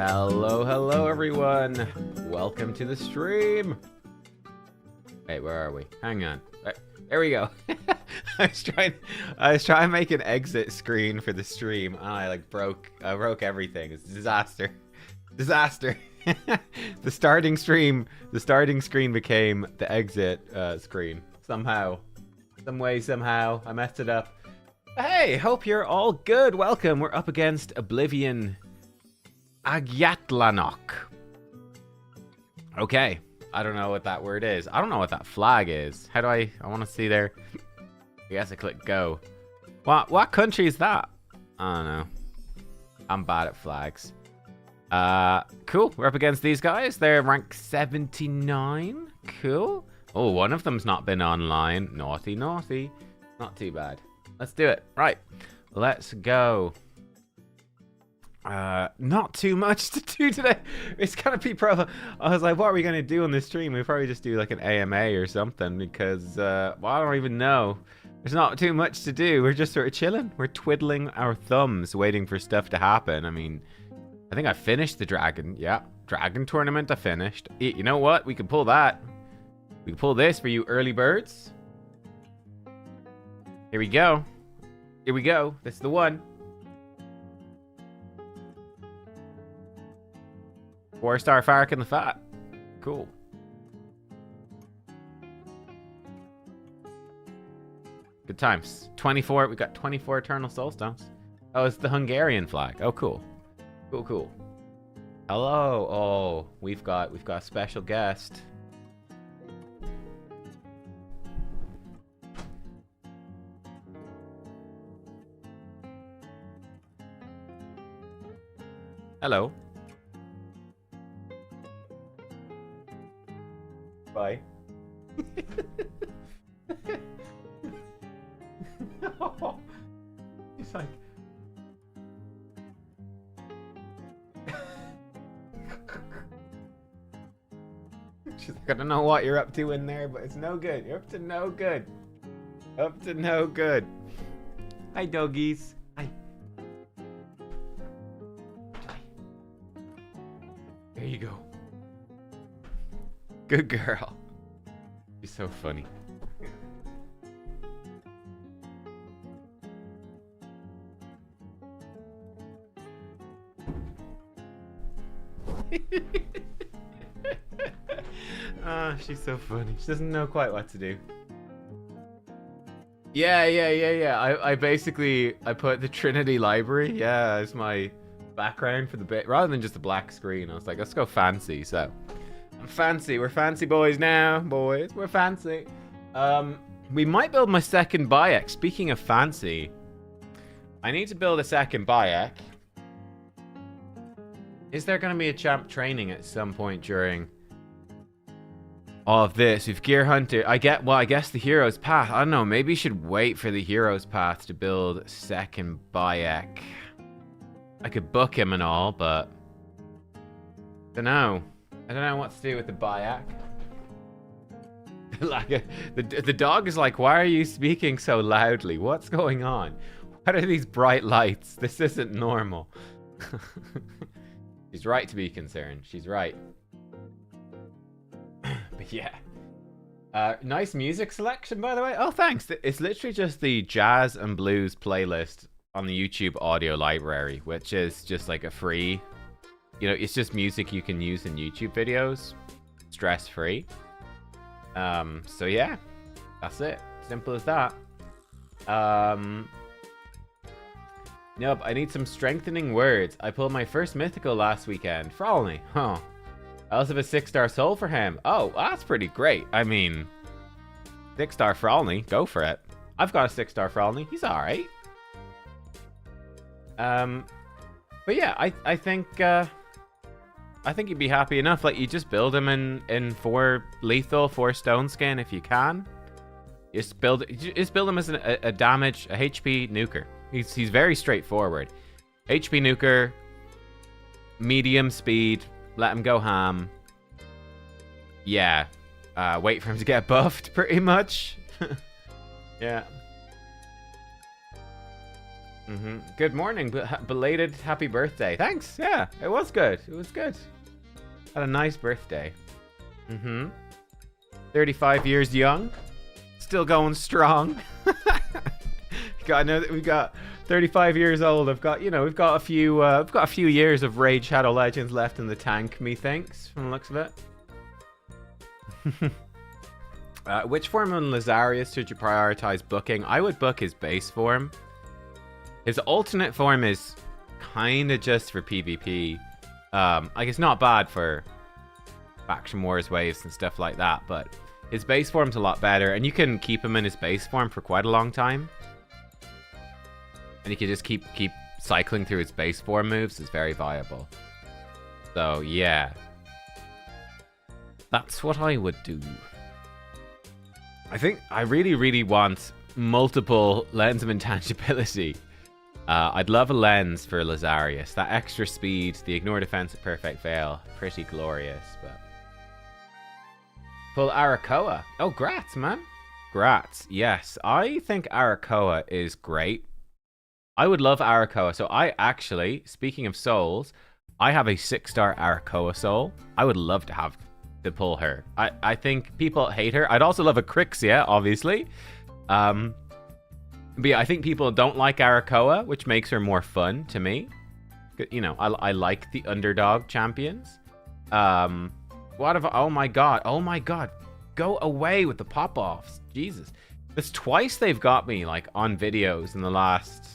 Hello, hello everyone. Welcome to the stream. Wait, where are we? Hang on. There we go. I was trying to make an exit screen for the stream and I broke everything. It's a disaster. Disaster. The starting screen became the exit screen. Somehow. Some way, somehow. I messed it up. Hey, hope you're all good. Welcome. We're up against Oblivion Agyatlanok. Okay. I don't know what that word is. I don't know what that flag is. How do I want to see there. I guess I click go. What country is that? I don't know. I'm bad at flags. Cool. We're up against these guys. They're rank 79. Cool. Oh, one of them's not been online. Naughty, naughty. Not too bad. Let's do it. Right. Let's go. Not too much to do today. It's gonna be probably. I was like, what are we gonna do on this stream? We'll probably just do like an AMA or something because, well, I don't even know. There's not too much to do. We're just sort of chilling. We're twiddling our thumbs, waiting for stuff to happen. I mean, I think I finished the dragon. Yeah, dragon tournament. I finished. You know what? We can pull that. We can pull this for you early birds. Here we go. Here we go. This is the one. 4-star Fark in the Fat. Cool. Good times. 24. We got 24 Eternal Soulstones. Oh, it's the Hungarian flag. Oh, cool. Cool, cool. Hello. Oh, we've got a special guest. Hello. Bye. It's like she's like, I don't know what you're up to in there, but it's no good. You're up to no good. Up to no good. Hi, doggies. Hi. There you go. Good girl. She's so funny. Ah, she's so funny. She doesn't know quite what to do. Yeah. I basically put the Trinity Library, yeah, as my background for the bit, rather than just a black screen. I was like, let's go fancy. So I'm fancy. We're fancy boys now, boys. We're fancy. We might build my second Bayek. Speaking of fancy, I need to build a second Bayek. Is there going to be a champ training at some point during all of this? If Gear Hunter, I guess the Hero's Path. I don't know. Maybe you should wait for the Hero's Path to build second Bayek. I could book him and all, but I don't know what to do with the Bayek. Like the dog is like, why are you speaking so loudly? What's going on? What are these bright lights? This isn't normal. She's right to be concerned. She's right. But yeah. Nice music selection, by the way. Oh, thanks. It's literally just the jazz and blues playlist on the YouTube audio library, which is just like a free, it's just music you can use in YouTube videos, stress-free. So yeah, that's it. Simple as that. Nope, I need some strengthening words. I pulled my first mythical last weekend. Frolny, huh? I also have a 6-star soul for him. Oh, that's pretty great. I mean, 6-star Frolny, go for it. I've got a 6-star Frolny. He's alright. But yeah, I think you'd be happy enough. Like, you just build him in 4 lethal, 4 stone skin if you can. Just build him as a damage, a HP nuker. He's very straightforward. HP nuker, medium speed, let him go ham. Yeah. Wait for him to get buffed, pretty much. Yeah. Good morning, belated happy birthday. Thanks. Yeah, it was good. It was good. Had a nice birthday. 35 years young, still going strong. I know that we've got 35 years old. I've got, we've got a few years of Raid Shadow Legends left in the tank, methinks, from the looks of it. Which form of Lazarius should you prioritize booking? I would book his base form. His alternate form is kind of just for PvP. Like, it's not bad for faction wars waves and stuff like that, but his base form's a lot better, and you can keep him in his base form for quite a long time. And you can just keep cycling through his base form moves. Is very viable. So yeah, that's what I would do. I think I really want multiple lens of intangibility. I'd love a lens for Lazarius. That extra speed, the ignore defense at perfect veil, pretty glorious. But pull Arakoa. Oh, grats, man. Grats. Yes, I think Arakoa is great. I would love Arakoa. So I actually, speaking of souls, I have a 6-star Arakoa soul. I would love to pull her. I think people hate her. I'd also love a Crixia, obviously. But yeah, I think people don't like Arakoa, which makes her more fun to me. I like the underdog champions. Oh my god. Go away with the pop-offs. Jesus. That's twice they've got me, like, on videos in the last...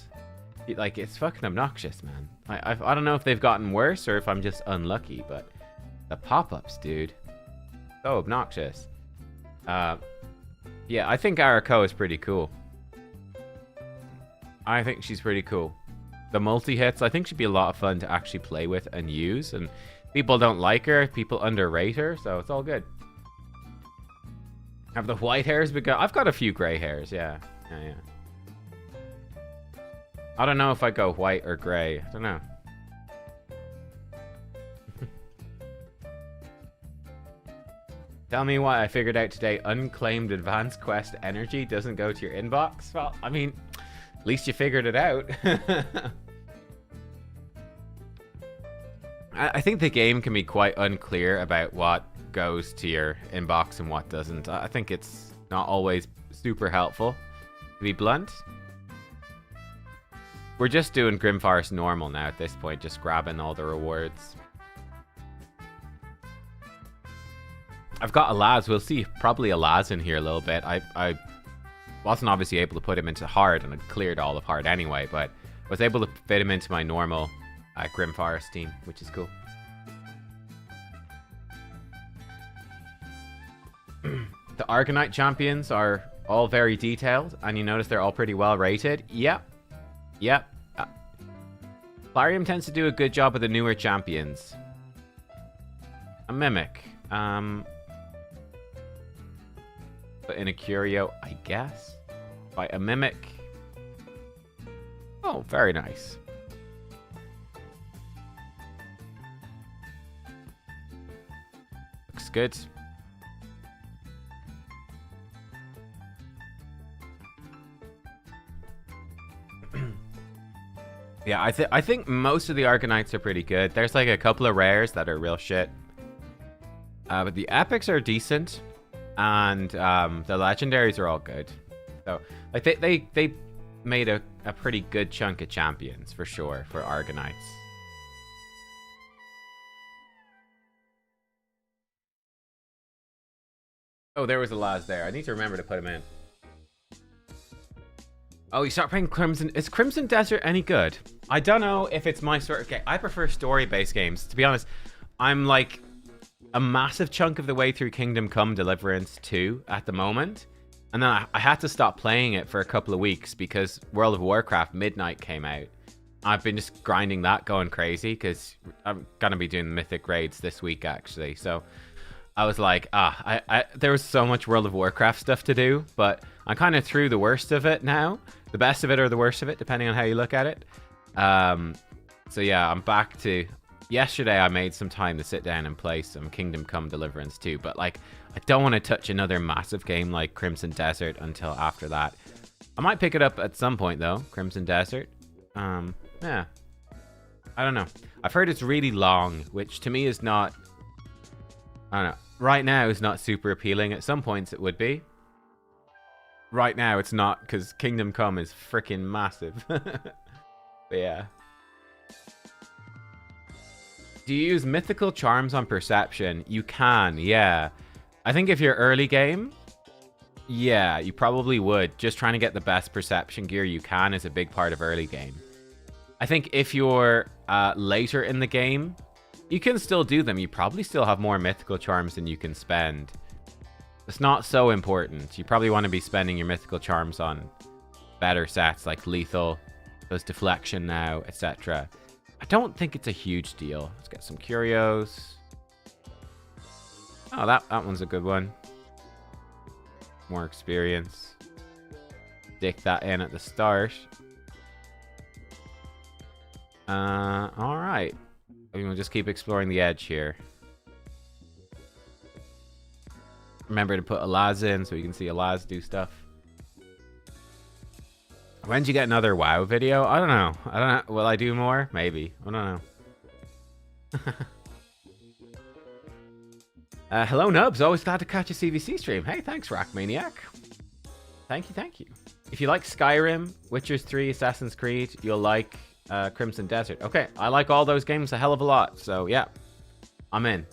Like, it's fucking obnoxious, man. I don't know if they've gotten worse or if I'm just unlucky, but the pop-ups, dude. So obnoxious. Yeah, I think Arakoa is pretty cool. I think she's pretty cool. The multi-hits, I think she'd be a lot of fun to actually play with and use. And people don't like her, people underrate her, so it's all good. Have the white hairs become... I've got a few gray hairs, yeah. Yeah. I don't know if I go white or gray. I don't know. Tell me what I figured out today. Unclaimed advanced quest energy doesn't go to your inbox. Well, I mean, at least you figured it out. I think the game can be quite unclear about what goes to your inbox and what doesn't. I think it's not always super helpful, to be blunt. We're just doing Grim Forest normal now at this point, just grabbing all the rewards. I've got a Laz. We'll see probably a Laz in here a little bit. I wasn't obviously able to put him into hard, and I'd cleared all of hard anyway, but was able to fit him into my normal Grim Forest team, which is cool. The Argonite champions are all very detailed, and you notice they're all pretty well rated. Yep. Plarium tends to do a good job with the newer champions. A Mimic. But in a Curio, I guess. By a Mimic. Oh, very nice. Looks good. Yeah, I think most of the Argonites are pretty good. There's like a couple of rares that are real shit. But the epics are decent, and the legendaries are all good. So like they made a pretty good chunk of champions for sure for Argonites. Oh, there was a Laz there. I need to remember to put him in. Oh, you start playing Crimson. Is Crimson Desert any good? I don't know if it's my sort. Okay, I prefer story-based games. To be honest, I'm like a massive chunk of the way through Kingdom Come Deliverance 2 at the moment. And then I had to stop playing it for a couple of weeks because World of Warcraft Midnight came out. I've been just grinding that, going crazy, because I'm going to be doing Mythic raids this week, actually. So I was like, there was so much World of Warcraft stuff to do, but I'm kind of through the worst of it now. The best of it or the worst of it, depending on how you look at it. So yeah, I'm back to... Yesterday, I made some time to sit down and play some Kingdom Come Deliverance 2, but like, I don't want to touch another massive game like Crimson Desert until after that. I might pick it up at some point, though, Crimson Desert. Yeah. I don't know. I've heard it's really long, which to me is not... I don't know. Right now is not super appealing. At some points it would be. Right now it's not, because Kingdom Come is freaking massive. But yeah. Do you use mythical charms on perception? You can, yeah. I think if you're early game, yeah, you probably would. Just trying to get the best perception gear you can is a big part of early game. I think if you're later in the game, you can still do them. You probably still have more mythical charms than you can spend. It's not so important. You probably want to be spending your mythical charms on better sets like lethal, does deflection now, etc. I don't think it's a huge deal. Let's get some curios. Oh, that one's a good one. More experience. Stick that in at the start. Alright. We'll just keep exploring the edge here. Remember to put Alaz in so you can see Alaz do stuff. When did you get another WoW video? I don't know. Will I do more? Maybe. I don't know. Hello, Nubs. Always glad to catch a CVC stream. Hey, thanks, Rackmaniac. Thank you. If you like Skyrim, Witcher 3, Assassin's Creed, you'll like Crimson Desert. Okay, I like all those games a hell of a lot. So, yeah. I'm in.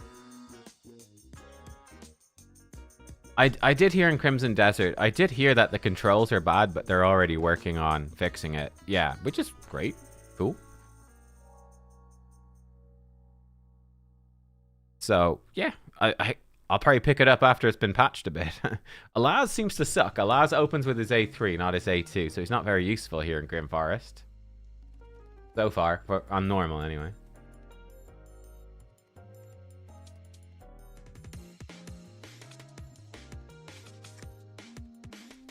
I did hear in Crimson Desert, I did hear that the controls are bad, but they're already working on fixing it. Yeah, which is great. Cool. So, yeah, I'll probably pick it up after it's been patched a bit. Alaz seems to suck. Alaz opens with his A3, not his A2, so he's not very useful here in Grim Forest. So far, on normal anyway.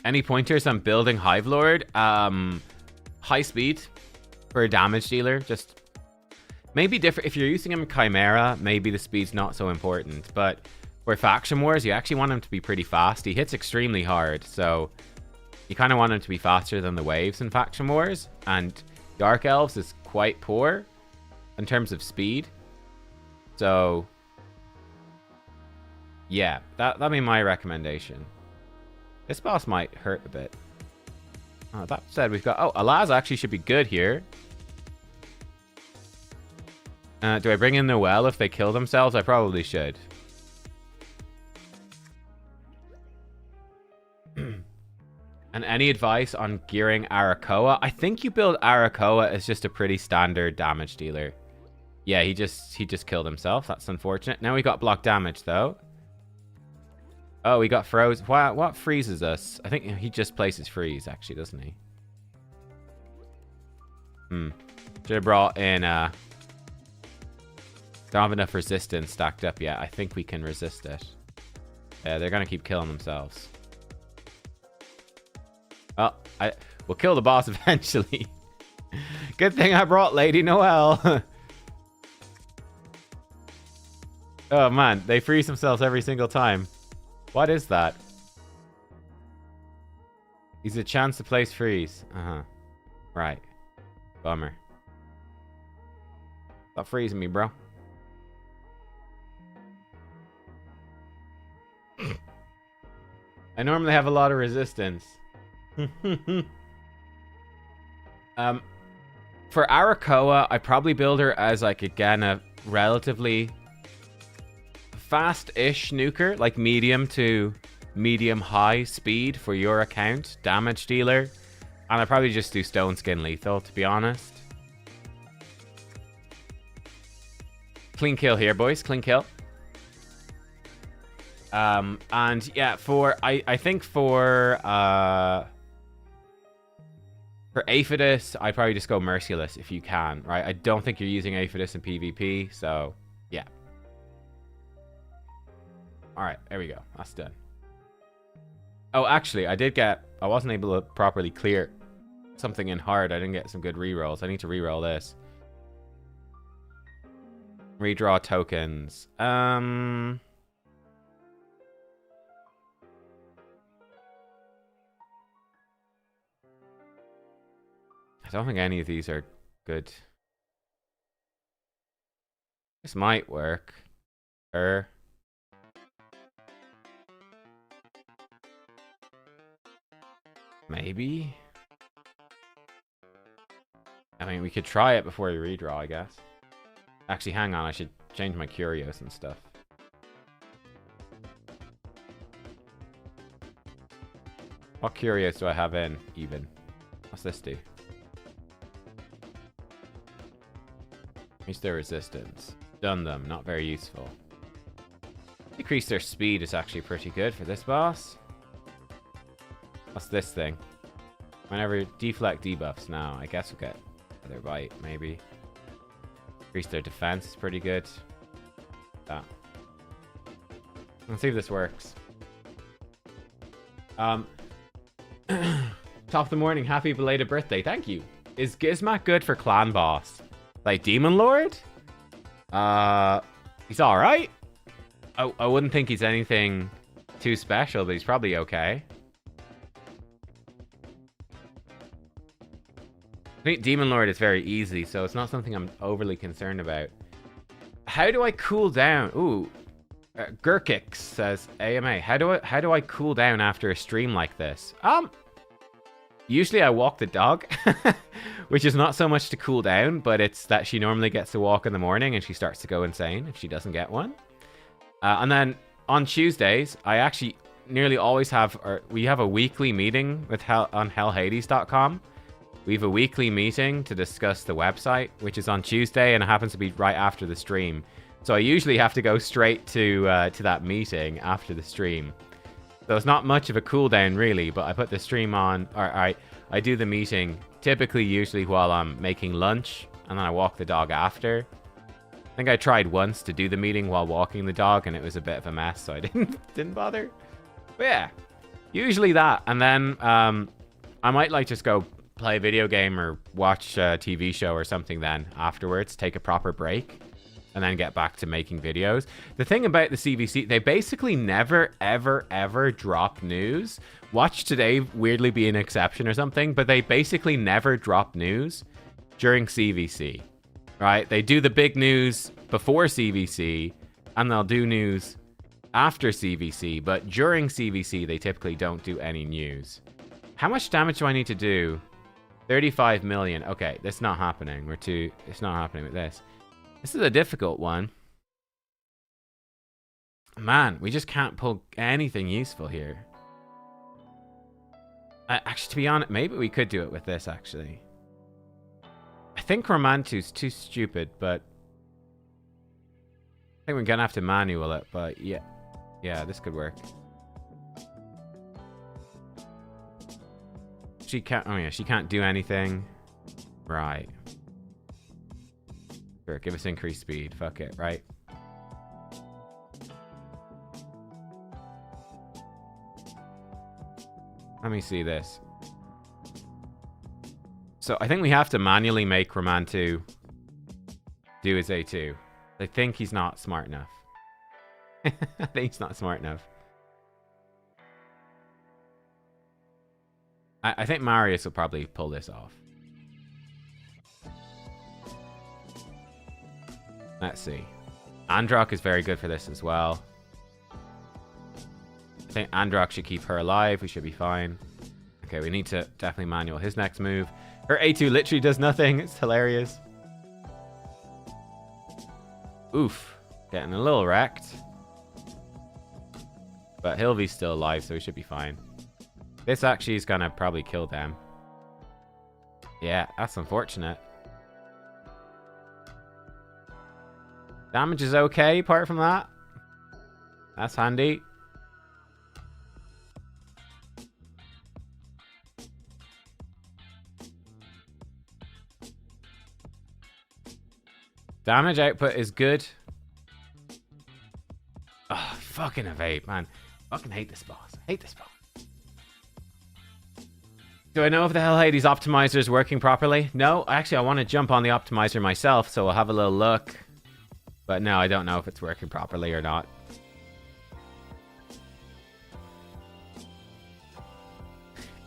Any pointers on building Hive Lord? High speed for a damage dealer. Just maybe different. If you're using him Chimera, maybe the speed's not so important. But for Faction Wars, you actually want him to be pretty fast. He hits extremely hard, so you kind of want him to be faster than the waves in Faction Wars. And Dark Elves is quite poor in terms of speed. So yeah, that'd be my recommendation. This boss might hurt a bit. Oh, that said, we've got... Oh, Alaz actually should be good here. Do I bring in Noelle if they kill themselves? I probably should. And any advice on gearing Arakoa? I think you build Arakoa as just a pretty standard damage dealer. Yeah, he just killed himself. That's unfortunate. Now we got block damage, though. Oh, we got froze. What freezes us? I think he just places freeze, actually, doesn't he? Should have brought in... Don't have enough resistance stacked up yet. I think we can resist it. Yeah, they're going to keep killing themselves. Oh, we'll kill the boss eventually. Good thing I brought Lady Noelle. Oh, man. They freeze themselves every single time. What is that? He's a chance to place freeze. Right. Bummer. Stop freezing me, bro. I normally have a lot of resistance. For Arakoa, I probably build her as, like, again, a relatively fast-ish nuker, like medium to medium-high speed for your account, damage dealer. And I probably just do Stone Skin Lethal, to be honest. Clean kill here, boys. Clean kill. And yeah, I think for Aphodus, I'd probably just go Merciless if you can, right? I don't think you're using Aphodus in PvP, so yeah. Alright, there we go. That's done. Oh, actually, I wasn't able to properly clear something in hard. I didn't get some good rerolls. I need to reroll this. Redraw tokens. I don't think any of these are good. This might work. Maybe. I mean, we could try it before we redraw, I guess. Actually, hang on. I should change my curios and stuff. What curios do I have in, even? What's this do? Increase their resistance. Done them. Not very useful. Decrease their speed is actually pretty good for this boss. What's this thing? Whenever deflect debuffs now, I guess we'll get their bite, maybe. Increase their defense is pretty good. That. Let's see if this works. Top of the morning, happy belated birthday. Thank you. Is Gizmak good for clan boss? Like Demon Lord? He's alright. I wouldn't think he's anything too special, but he's probably okay. I think Demon Lord is very easy, so it's not something I'm overly concerned about. How do I cool down? Ooh, Gurkix says AMA. How do I cool down after a stream like this? Usually I walk the dog, which is not so much to cool down, but it's that she normally gets to walk in the morning and she starts to go insane if she doesn't get one. And then on Tuesdays, I actually nearly always have, we have a weekly meeting with on hellhades.com. We have a weekly meeting to discuss the website, which is on Tuesday, and it happens to be right after the stream. So I usually have to go straight to that meeting after the stream. So it's not much of a cooldown, really, but I put the stream on, or I do the meeting typically usually while I'm making lunch, and then I walk the dog after. I think I tried once to do the meeting while walking the dog, and it was a bit of a mess, so I didn't bother. But yeah, usually that, and then I might like just go play a video game or watch a TV show or something then afterwards, take a proper break, and then get back to making videos. The thing about the CVC, they basically never, ever, ever drop news. Watch Today weirdly be an exception or something, but they basically never drop news during CVC, right? They do the big news before CVC, and they'll do news after CVC, but during CVC, they typically don't do any news. How much damage do I need to do? 35 million. Okay, that's not happening. It's not happening with this. This is a difficult one. Man, we just can't pull anything useful here. Actually, to be honest, maybe we could do it with this, actually. I think Romantu's too stupid, but I think we're gonna have to manual it, but yeah. Yeah, this could work. She can't, oh yeah, she can't do anything. Right. Sure, give us increased speed. Fuck it, right? Let me see this. So I think we have to manually make Romantu do his A2. I think he's not smart enough. I think he's not smart enough. I think Marius will probably pull this off. Let's see. Androck is very good for this as well. I think Androck should keep her alive. We should be fine. Okay, we need to definitely manual his next move. Her A2 literally does nothing. It's hilarious. Oof. Getting a little wrecked. But Hilvy's still alive, so we should be fine. This actually is gonna probably kill them. Yeah, that's unfortunate. Damage is okay, apart from that. That's handy. Damage output is good. Oh, fucking evade, man. Fucking hate this boss. I hate this boss. Do I know if the Hell Hades optimizer is working properly? No, actually I want to jump on the optimizer myself, so I'll have a little look. But no, I don't know if it's working properly or not.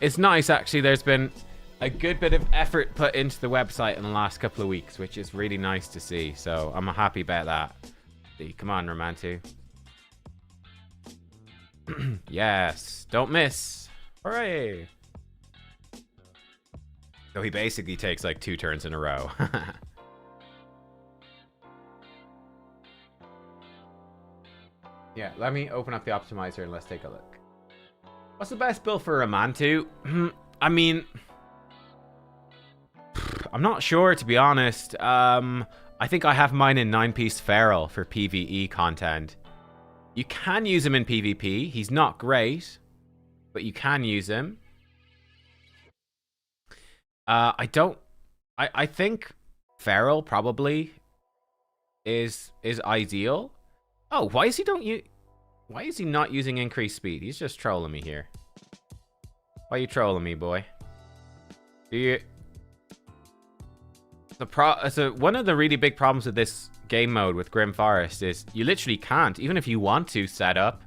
It's nice, actually. There's been a good bit of effort put into the website in the last couple of weeks, which is really nice to see. So I'm happy about that. Come on, Romantu. Yes, don't miss. Hooray. So he basically takes like 2 turns in a row. Yeah, let me open up the optimizer and let's take a look. What's the best build for Romantu? I mean, I'm not sure, to be honest. I think I have mine in 9-piece feral for PvE content. You can use him in PvP. He's not great, but you can use him. I think feral probably is ideal. Oh, why is he not using increased speed? He's just trolling me here. Why are you trolling me, boy? One of the really big problems with this game mode with Grim Forest is you literally can't, even if you want to set up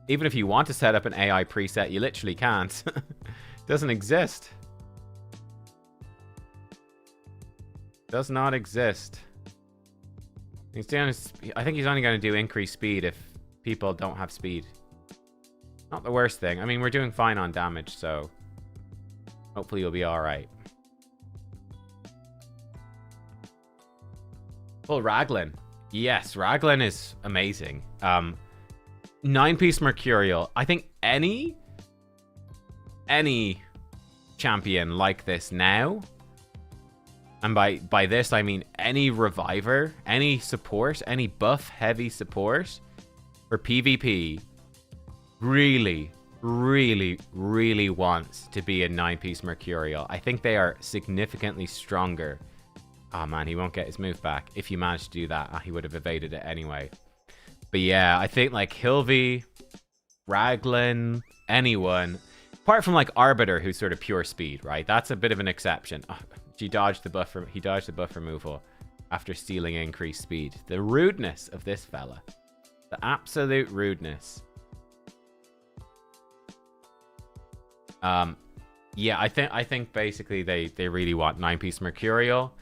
an AI preset, you literally can't. It doesn't exist. Does not exist. I think he's only going to do increased speed if people don't have speed. Not the worst thing. I mean, we're doing fine on damage, so hopefully you'll be alright. Oh, Raglan. Yes, Raglan is amazing. 9-piece Mercurial. I think any champion like this now, and by this I mean any reviver, any support, any buff heavy support for PvP really wants to be a 9-piece Mercurial. I think they are significantly stronger. Oh man, he won't get his move back. If you manage to do that, he would have evaded it anyway. But yeah, I think like Hilvy, Raglan, anyone, apart from like Arbiter, who's sort of pure speed, right? That's a bit of an exception. Oh, he dodged the buff removal after stealing increased speed. The rudeness of this fella. The absolute rudeness. Yeah, I think basically they really want 9-piece Mercurial.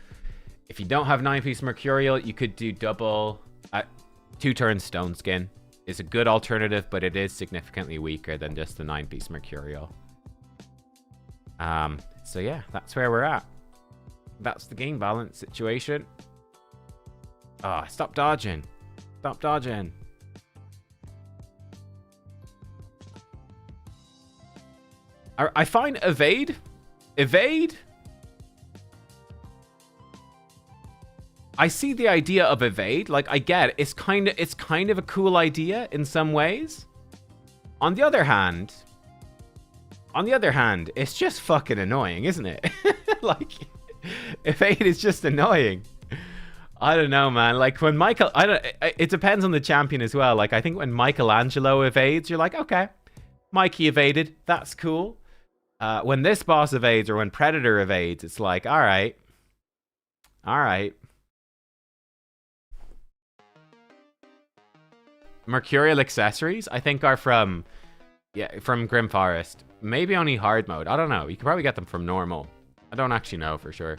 If you don't have 9-piece Mercurial, you could do double 2-turn Stone Skin. It's a good alternative, but it is significantly weaker than just the 9-piece Mercurial. So yeah, that's where we're at. That's the game balance situation. Ah, stop dodging. Stop dodging. I find evade. I see the idea of evade. Like, I get it. It's kind of a cool idea in some ways. On the other hand, it's just fucking annoying, isn't it? Like, evade is just annoying. I don't know, man. Like when it depends on the champion as well. Like I think when Michelangelo evades, you're like, okay, Mikey evaded. That's cool. When this boss evades or when Predator evades, it's like, all right. Mercurial accessories, I think, are from Grim Forest. Maybe only hard mode. I don't know. You can probably get them from normal. I don't actually know for sure.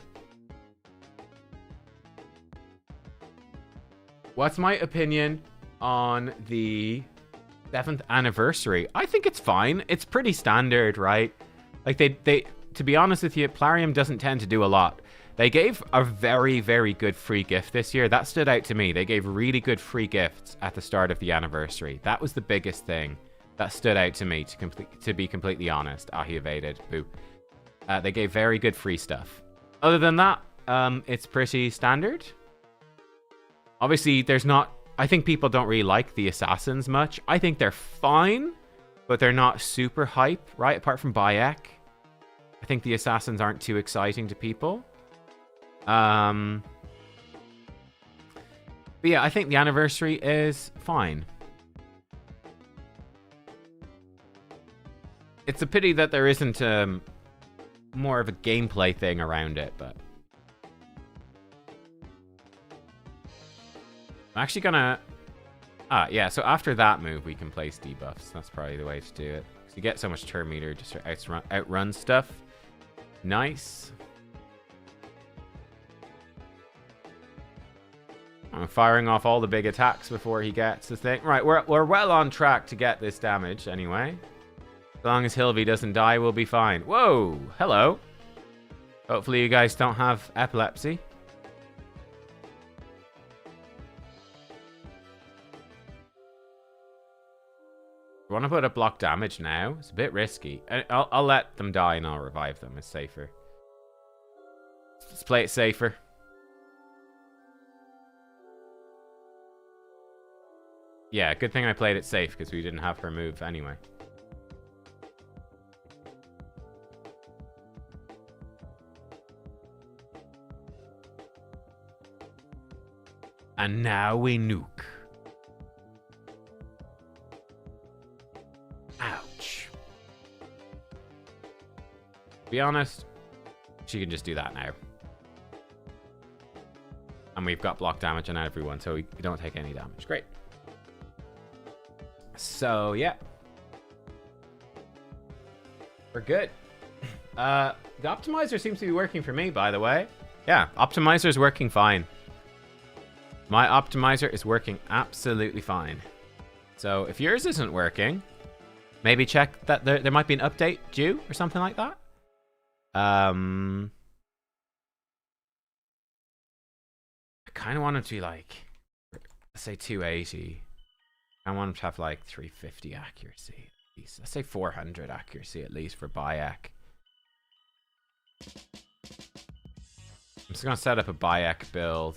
What's my opinion on the 7th anniversary? I think it's fine. It's pretty standard, right? Like they to be honest with you, Plarium doesn't tend to do a lot. They gave a very, very good free gift this year. That stood out to me. They gave really good free gifts at the start of the anniversary. That was the biggest thing that stood out to me, to be completely honest. Ah, he evaded. Boo. They gave very good free stuff. Other than that, it's pretty standard. Obviously, I think people don't really like the assassins much. I think they're fine, but they're not super hype, right? Apart from Bayek. I think the assassins aren't too exciting to people. But yeah, I think the anniversary is fine. It's a pity that there isn't more of a gameplay thing around it, but I'm actually gonna... yeah, so after that move, we can place debuffs. That's probably the way to do it. Because you get so much turn meter just to outrun stuff. Nice. I'm firing off all the big attacks before he gets the thing. Right, we're well on track to get this damage anyway. As long as Hilvy doesn't die, we'll be fine. Whoa, hello. Hopefully you guys don't have epilepsy. I want to put up block damage now. It's a bit risky. I'll let them die and I'll revive them. It's safer. Let's play it safer. Yeah, good thing I played it safe because we didn't have her move anyway. And now we nuke. Ouch. To be honest, she can just do that now. And we've got block damage on everyone, so we don't take any damage. Great. So, yeah. We're good. The optimizer seems to be working for me, by the way. Yeah, optimizer's working fine. My optimizer is working absolutely fine. So, if yours isn't working, maybe check that there might be an update due or something like that. I kind of want it to be like, let's say 280. I want him to have like 350 accuracy at least. Let's say 400 accuracy at least for Bayek. I'm just going to set up a Bayek build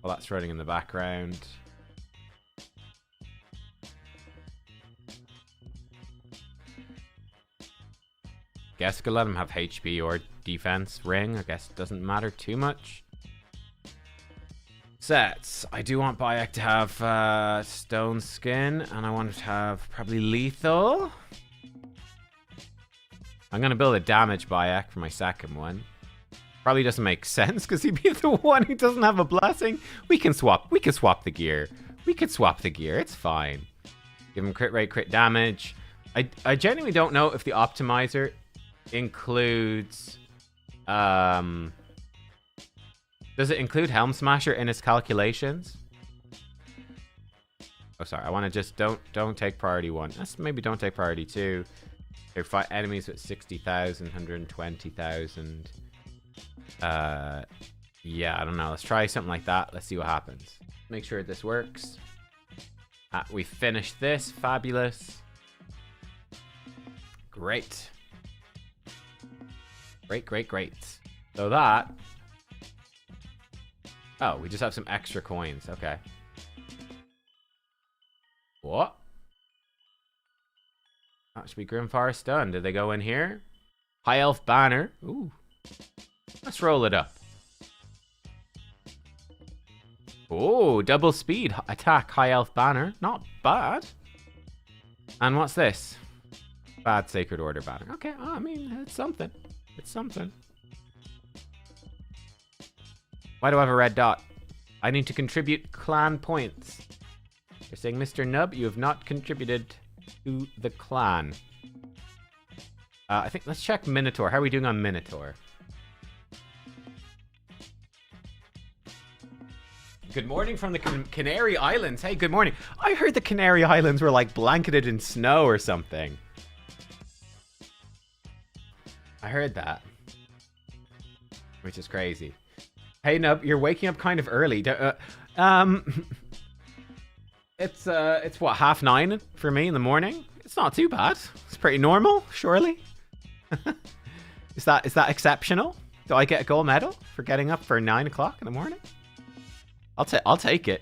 while that's running in the background. Guess could let him have HP or defense ring. I guess it doesn't matter too much. Sets. I do want Bayek to have stone skin, and I want it to have probably lethal. I'm gonna build a damage Bayek for my second one. Probably doesn't make sense because he'd be the one who doesn't have a blessing. We can swap the gear. We could swap the gear. It's fine. Give him crit rate, crit damage. I genuinely don't know if the optimizer includes does it include Helm Smasher in its calculations? Oh, sorry. I want to just don't take priority 1. Let's maybe don't take priority 2. They fight enemies with 60,000, 120,000. Yeah, I don't know. Let's try something like that. Let's see what happens. Make sure this works. We finished this. Fabulous. Great. Great. So that... Oh, we just have some extra coins. Okay. What? That should be Grimfire Stun. Did they go in here? High Elf Banner. Ooh. Let's roll it up. Oh, double speed attack High Elf Banner. Not bad. And what's this? Bad Sacred Order Banner. Okay, I mean, it's something. It's something. Why do I have a red dot? I need to contribute clan points. You're saying, Mr. Nub, you have not contributed to the clan. I think, let's check Minotaur. How are we doing on Minotaur? Good morning from the Canary Islands. Hey, good morning. I heard the Canary Islands were like blanketed in snow or something. I heard that. Which is crazy. Hey, Nub, you're waking up kind of early. It's what, 9:30 for me in the morning? It's not too bad. It's pretty normal, surely. Is that exceptional? Do I get a gold medal for getting up for 9 o'clock in the morning? I'll take it.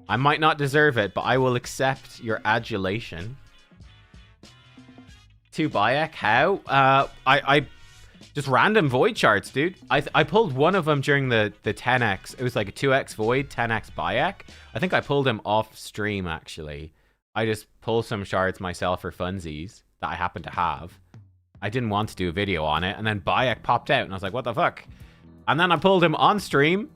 I might not deserve it, but I will accept your adulation. 2 Bayek, how? I just random void shards, dude. I pulled one of them during the 10x. It was like a 2x void, 10x Bayek. I think I pulled him off stream, actually. I just pulled some shards myself for funsies that I happen to have. I didn't want to do a video on it, and then Bayek popped out, and I was like, what the fuck? And then I pulled him on stream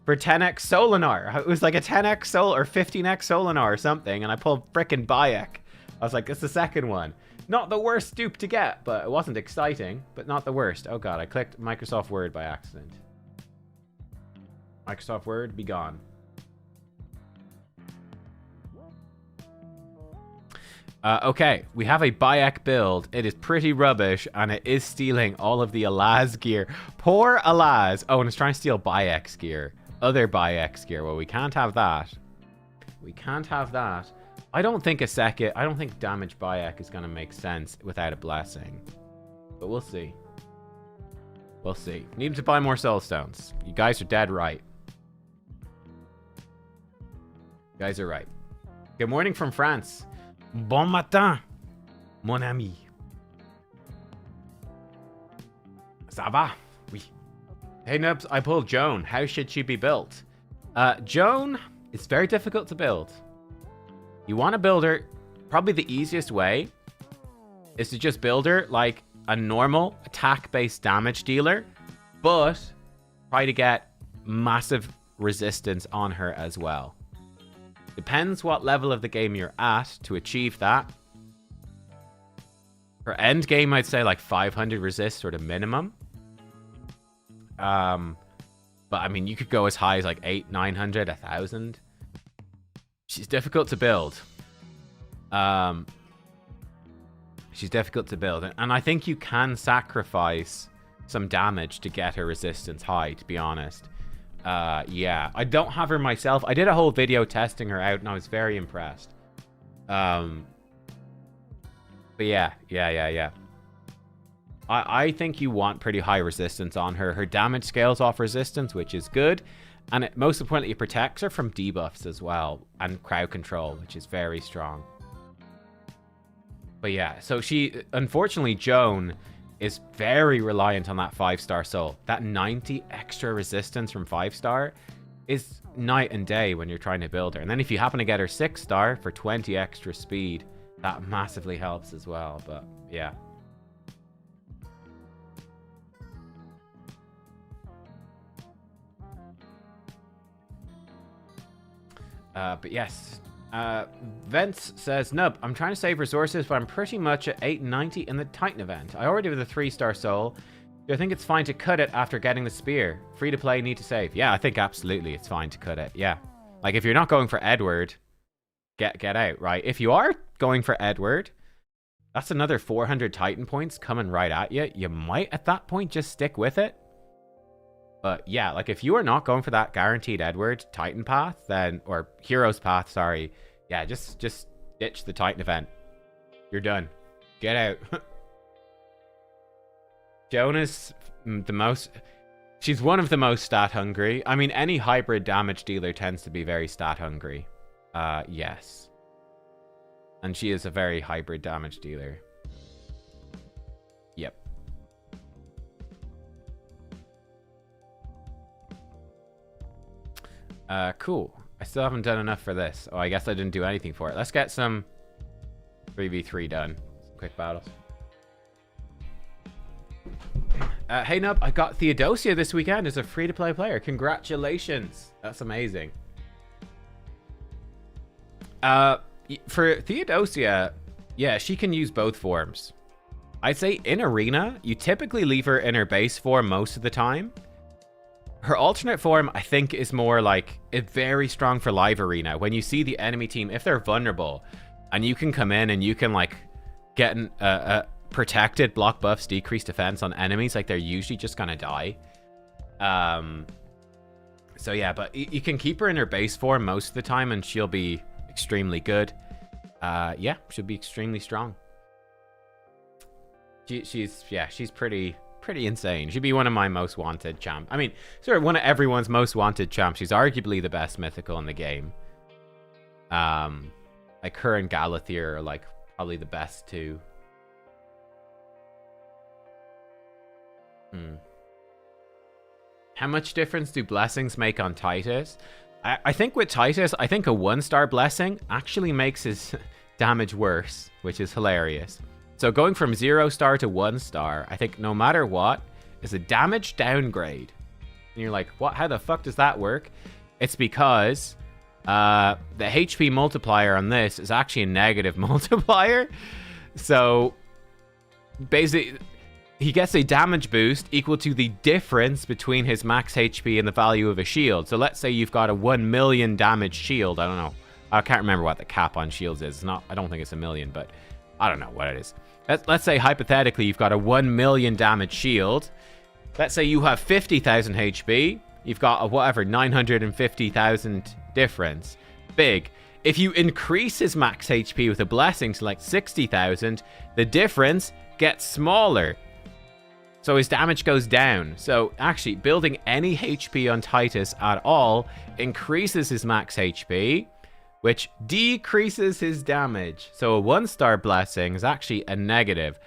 for 10x Solinar. It was like a 10x Sol or 15x Solinar or something, and I pulled frickin' Bayek. I was like, it's the second one. Not the worst dupe to get, but it wasn't exciting, but not the worst. Oh god, I clicked Microsoft Word by accident. Microsoft Word, be gone. Okay, we have a Bayek build. It is pretty rubbish, and it is stealing all of the Alaz gear. Poor Alaz. Oh, and it's trying to steal Bayek's gear. Other Bayek's gear. Well, we can't have that. We can't have that. I don't think damage Bayek is going to make sense without a blessing. But we'll see. We'll see. Need to buy more soul stones. You guys are dead right. You guys are right. Good morning from France. Bon matin, mon ami. Ça va? Oui. Hey Nubs, I pulled Joan. How should she be built? Joan is very difficult to build. You want to build her, probably the easiest way is to just build her like a normal attack-based damage dealer, but try to get massive resistance on her as well. Depends what level of the game you're at to achieve that. For end game, I'd say like 500 resist sort of minimum. But I mean, you could go as high as like 800, 900, 1000. She's difficult to build. She's difficult to build. And I think you can sacrifice some damage to get her resistance high, to be honest. Yeah, I don't have her myself. I did a whole video testing her out, and I was very impressed. But yeah. I think you want pretty high resistance on her. Her damage scales off resistance, which is good. And it, most importantly, it protects her from debuffs as well. And crowd control, which is very strong. But yeah, so she, unfortunately, Joan is very reliant on that 5-star soul. That 90 extra resistance from 5-star is night and day when you're trying to build her. And then if you happen to get her 6-star for 20 extra speed, that massively helps as well. But yeah. But yes. Vents says, Nub, I'm trying to save resources, but I'm pretty much at 890 in the Titan event. I already have the 3-star soul. Do I think it's fine to cut it after getting the spear? Free to play, need to save. Yeah, I think absolutely it's fine to cut it. Yeah. Like, if you're not going for Edward, get out, right? If you are going for Edward, that's another 400 Titan points coming right at you. You might, at that point, just stick with it. But yeah, like if you are not going for that guaranteed Edward Titan path, then, or Heroes path, sorry. Yeah, just ditch the Titan event. You're done. Get out. Jonas, she's one of the most stat hungry. I mean, any hybrid damage dealer tends to be very stat hungry. Yes. And she is a very hybrid damage dealer. Yep. Cool. I still haven't done enough for this. Oh, I guess I didn't do anything for it. Let's get some 3v3 done. Some quick battles. Hey Nub, I got Theodosia this weekend as a free-to-play player. Congratulations. That's amazing. For Theodosia, yeah, she can use both forms. I'd say in Arena, you typically leave her in her base form most of the time. Her alternate form, I think, is more like very strong for live arena. When you see the enemy team, if they're vulnerable, and you can come in and you can like get protected, block buffs, decrease defense on enemies, like they're usually just gonna die. So yeah, but you can keep her in her base form most of the time, and she'll be extremely good. Yeah, she'll be extremely strong. She's pretty insane. She'd be one of my most wanted champs. I mean, sort of one of everyone's most wanted champs. She's arguably the best mythical in the game. Like her and Galathier are like probably the best too. How much difference do blessings make on Titus? I think with Titus, I think a 1-star blessing actually makes his damage worse, which is hilarious. So going from 0-star to 1-star, I think no matter what, is a damage downgrade. And you're like, what? How the fuck does that work? It's because the HP multiplier on this is actually a negative multiplier. So basically, he gets a damage boost equal to the difference between his max HP and the value of a shield. So let's say you've got a 1 million damage shield. I don't know. I can't remember what the cap on shields is. It's not. I don't think it's 1 million, but I don't know what it is. Let's say hypothetically you've got a 1 million damage shield. Let's say you have 50,000 HP. You've got a whatever 950,000 difference. Big. If you increase his max HP with a blessing to like 60,000, the difference gets smaller. So his damage goes down. So actually building any HP on Titus at all increases his max HP, which decreases his damage. So a 1-star blessing is actually a negative.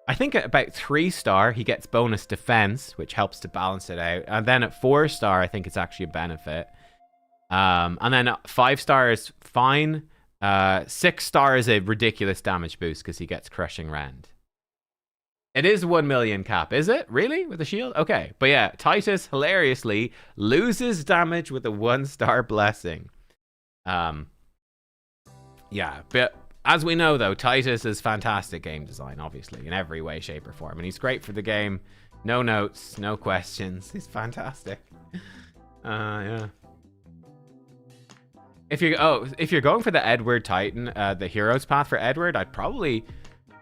I think at about 3-star, he gets bonus defense, which helps to balance it out. And then at 4-star, I think it's actually a benefit. And then 5-star is fine. 6-star is a ridiculous damage boost because he gets crushing rend. It is 1 million cap, is it? Really? With the shield? Okay. But yeah, Titus hilariously loses damage with a 1-star blessing. Yeah, but as we know, though, Titus is fantastic game design, obviously, in every way, shape, or form. And he's great for the game. No notes, no questions. He's fantastic. Yeah. If you're going for the Edward Titan, the Heroes Path for Edward, I'd probably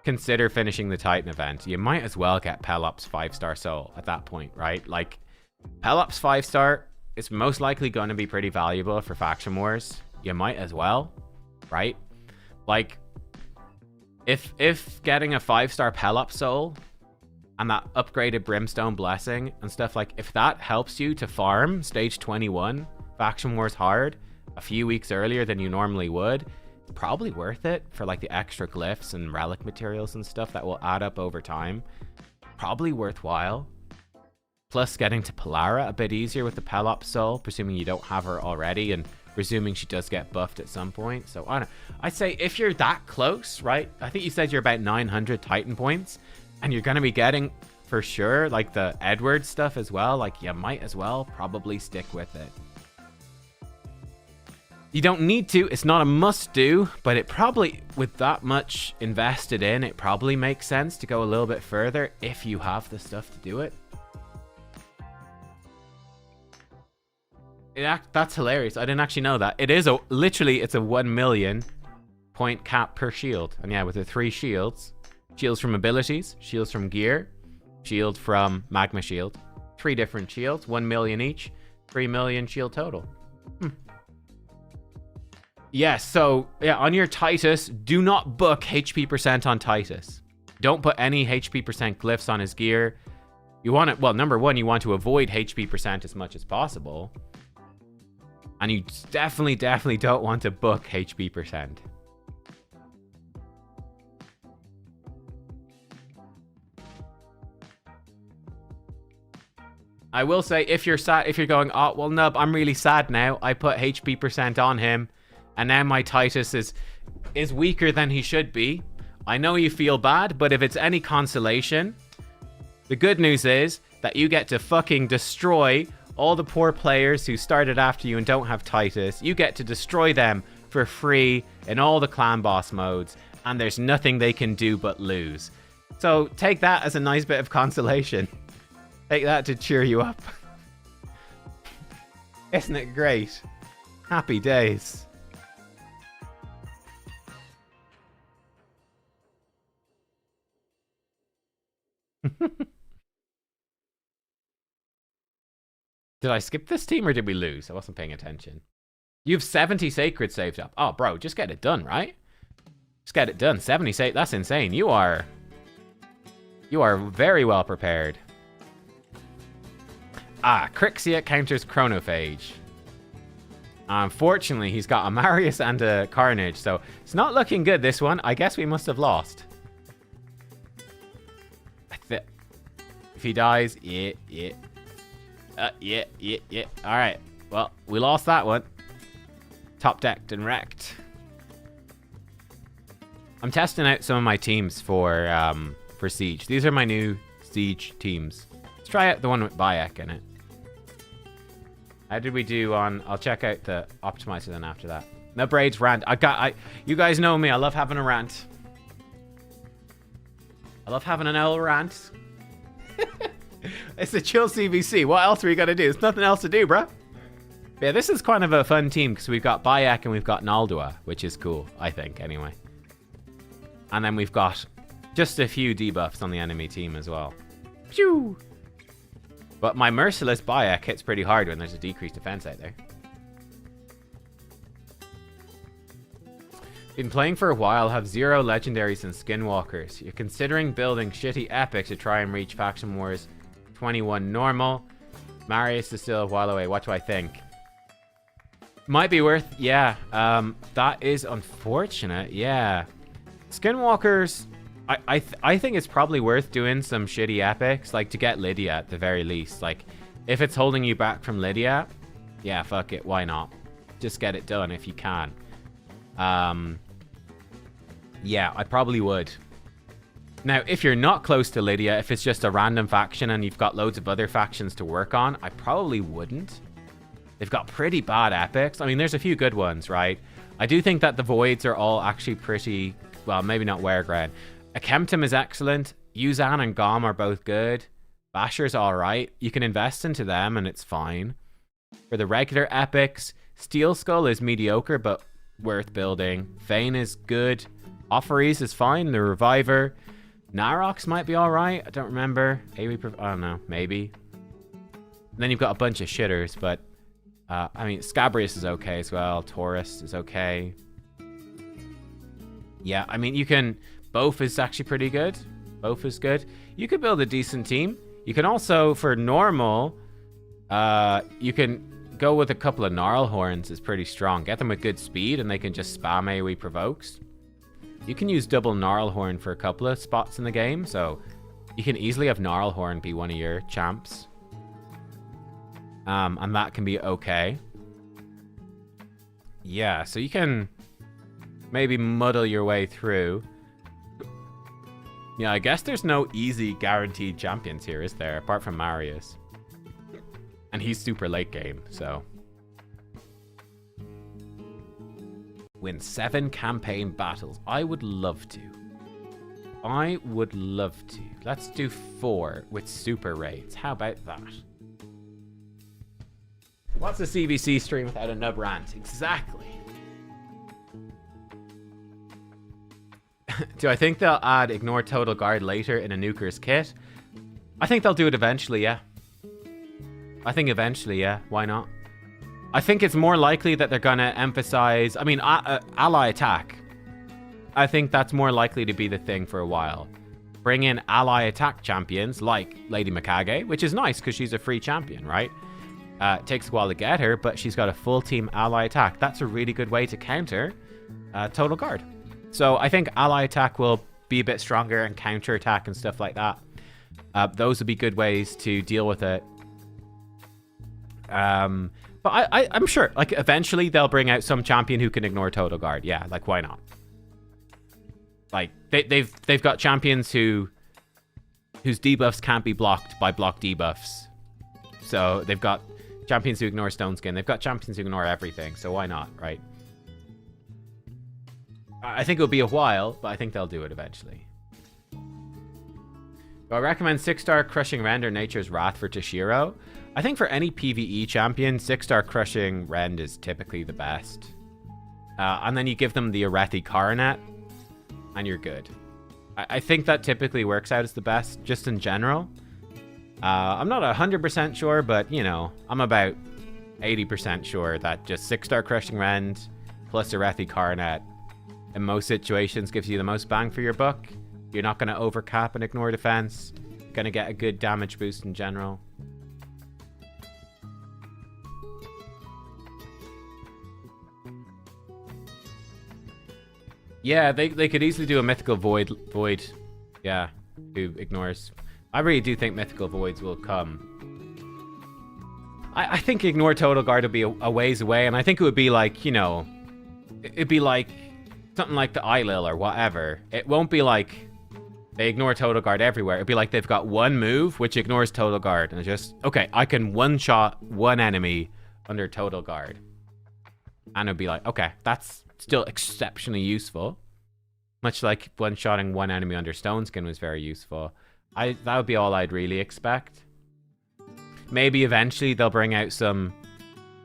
consider finishing the Titan event. You might as well get Pelops 5-star soul at that point, right? Like, Pelops 5-star is most likely going to be pretty valuable for Faction Wars. You might as well, right? Like, if getting a 5-star Pelops soul and that upgraded Brimstone blessing and stuff, like, if that helps you to farm stage 21 Faction Wars hard a few weeks earlier than you normally would, it's probably worth it for like the extra glyphs and relic materials and stuff that will add up over time. Probably worthwhile. Plus getting to Polara a bit easier with the Pelops soul, presuming you don't have her already and presuming she does get buffed at some point. So I don't know. I'd say if you're that close, right? I think you said you're about 900 Titan points and you're going to be getting for sure like the Edward stuff as well. Like, you might as well probably stick with it. You don't need to, it's not a must do, but it probably, with that much invested in, it probably makes sense to go a little bit further if you have the stuff to do it. That's hilarious. I didn't actually know that. It is literally, it's a 1 million point cap per shield. And yeah, with the 3 shields, shields from abilities, shields from gear, shield from magma shield, 3 different shields, 1 million each, 3 million shield total. Yes, so yeah, on your Titus, do not book HP percent on Titus. Don't put any HP percent glyphs on his gear. You want it, well, number one, you want to avoid HP percent as much as possible. And you definitely don't want to book HP percent. I will say, if you're sad, if you're going, oh, well, Nub, I'm really sad now. I put HP percent on him, and now my Titus is weaker than he should be. I know you feel bad, but if it's any consolation, the good news is that you get to fucking destroy all the poor players who started after you and don't have Titus. You get to destroy them for free in all the clan boss modes, and there's nothing they can do but lose. So take that as a nice bit of consolation. Take that to cheer you up. Isn't it great? Happy days. Did I skip this team or did we lose? I wasn't paying attention. You have 70 sacred saved up. Oh, bro, just get it done, right? Just get it done. 70 save. That's insane. You are very well prepared. Ah, Crixia counters Chronophage. Unfortunately, he's got a Marius and a Carnage, so it's not looking good, this one. I guess we must have lost. If he dies, yeah. All right. Well, we lost that one. Top decked and wrecked. I'm testing out some of my teams for Siege. These are my new Siege teams. Let's try out the one with Bayek in it. How did we do on... I'll check out the optimizer then after that. No braids, rant. You guys know me. I love having a rant. I love having an L rant. It's a chill CvC. What else are we gonna do? There's nothing else to do, bruh. Yeah, this is kind of a fun team because we've got Bayek and we've got Naldua, which is cool, I think, anyway. And then we've got just a few debuffs on the enemy team as well. Phew! But my Merciless Bayek hits pretty hard when there's a decreased defense out there. Been playing for a while, have 0 legendaries and Skinwalkers. You're considering building shitty epic to try and reach Faction Wars 21 normal. Marius is still a while away. What do I think? Might be worth... Yeah, that is unfortunate. Yeah. Skinwalkers... I think it's probably worth doing some shitty epics, like to get Lydia at the very least. Like, if it's holding you back from Lydia, yeah, fuck it, why not? Just get it done if you can. Yeah, I probably would. Now, if you're not close to Lydia, if it's just a random faction and you've got loads of other factions to work on, I probably wouldn't. They've got pretty bad epics. I mean, there's a few good ones, right? I do think that the Voids are all actually pretty... Well, maybe not Weregran. Akemtum is excellent. Yuzan and Gom are both good. Basher's alright. You can invest into them and it's fine. For the regular epics, Steel Skull is mediocre but worth building. Vayne is good. Offerees is fine. The Reviver. Narox might be alright. I don't remember. I don't know. Maybe. And then you've got a bunch of shitters, but... I mean, Scabrius is okay as well. Taurus is okay. Yeah, I mean, you can... Both is actually pretty good. Both is good. You could build a decent team. You can also, for normal, you can go with a couple of Gnarl Horns is pretty strong. Get them with good speed and they can just spam AoE provokes. You can use double Gnarl Horn for a couple of spots in the game, so you can easily have Gnarl Horn be one of your champs. And that can be okay. Yeah, so you can maybe muddle your way through. Yeah, I guess there's no easy guaranteed champions here, is there? Apart from Marius. And he's super late game, so. Win 7 campaign battles. I would love to. I would love to. Let's do 4 with super raids. How about that? What's a CVC stream without a nub rant? Exactly. Do I think they'll add Ignore Total Guard later in a Nuker's kit? I think they'll do it eventually, yeah. I think eventually, yeah. Why not? I think it's more likely that they're going to emphasize... I mean, ally attack. I think that's more likely to be the thing for a while. Bring in ally attack champions like Lady Mikage, which is nice because she's a free champion, right? It takes a while to get her, but she's got a full team ally attack. That's a really good way to counter Total Guard. So I think ally attack will be a bit stronger and counter attack and stuff like that. Those would be good ways to deal with it. But I'm sure, like, eventually they'll bring out some champion who can ignore Total Guard. Yeah, like, why not? Like, they've got champions whose debuffs can't be blocked by block debuffs. So they've got champions who ignore Stone Skin. They've got champions who ignore everything. So why not, right? I think it'll be a while, but I think they'll do it eventually. Do I recommend 6-star Crushing Rend or Nature's Wrath for Toshiro? I think for any PvE champion, 6-star Crushing Rend is typically the best. And then you give them the Arethi Coronet, and you're good. I think that typically works out as the best, just in general. I'm not 100% sure, but, you know, I'm about 80% sure that just 6-star Crushing Rend plus Arethi Coronet in most situations gives you the most bang for your buck. You're not going to overcap and ignore defense. You're going to get a good damage boost in general. Yeah, they could easily do a Mythical Void. Yeah, who ignores. I really do think Mythical Voids will come. I think Ignore Total Guard will be a ways away, and I think it would be like, you know, it'd be like something like the Eilil or whatever. It won't be like they ignore Total Guard everywhere. It'd be like they've got one move which ignores Total Guard, and it's just, okay, I can one-shot one enemy under Total Guard. And it'd be like, okay, that's still exceptionally useful. Much like one-shotting one enemy under Stone Skin was very useful. That would be all I'd really expect. Maybe eventually they'll bring out some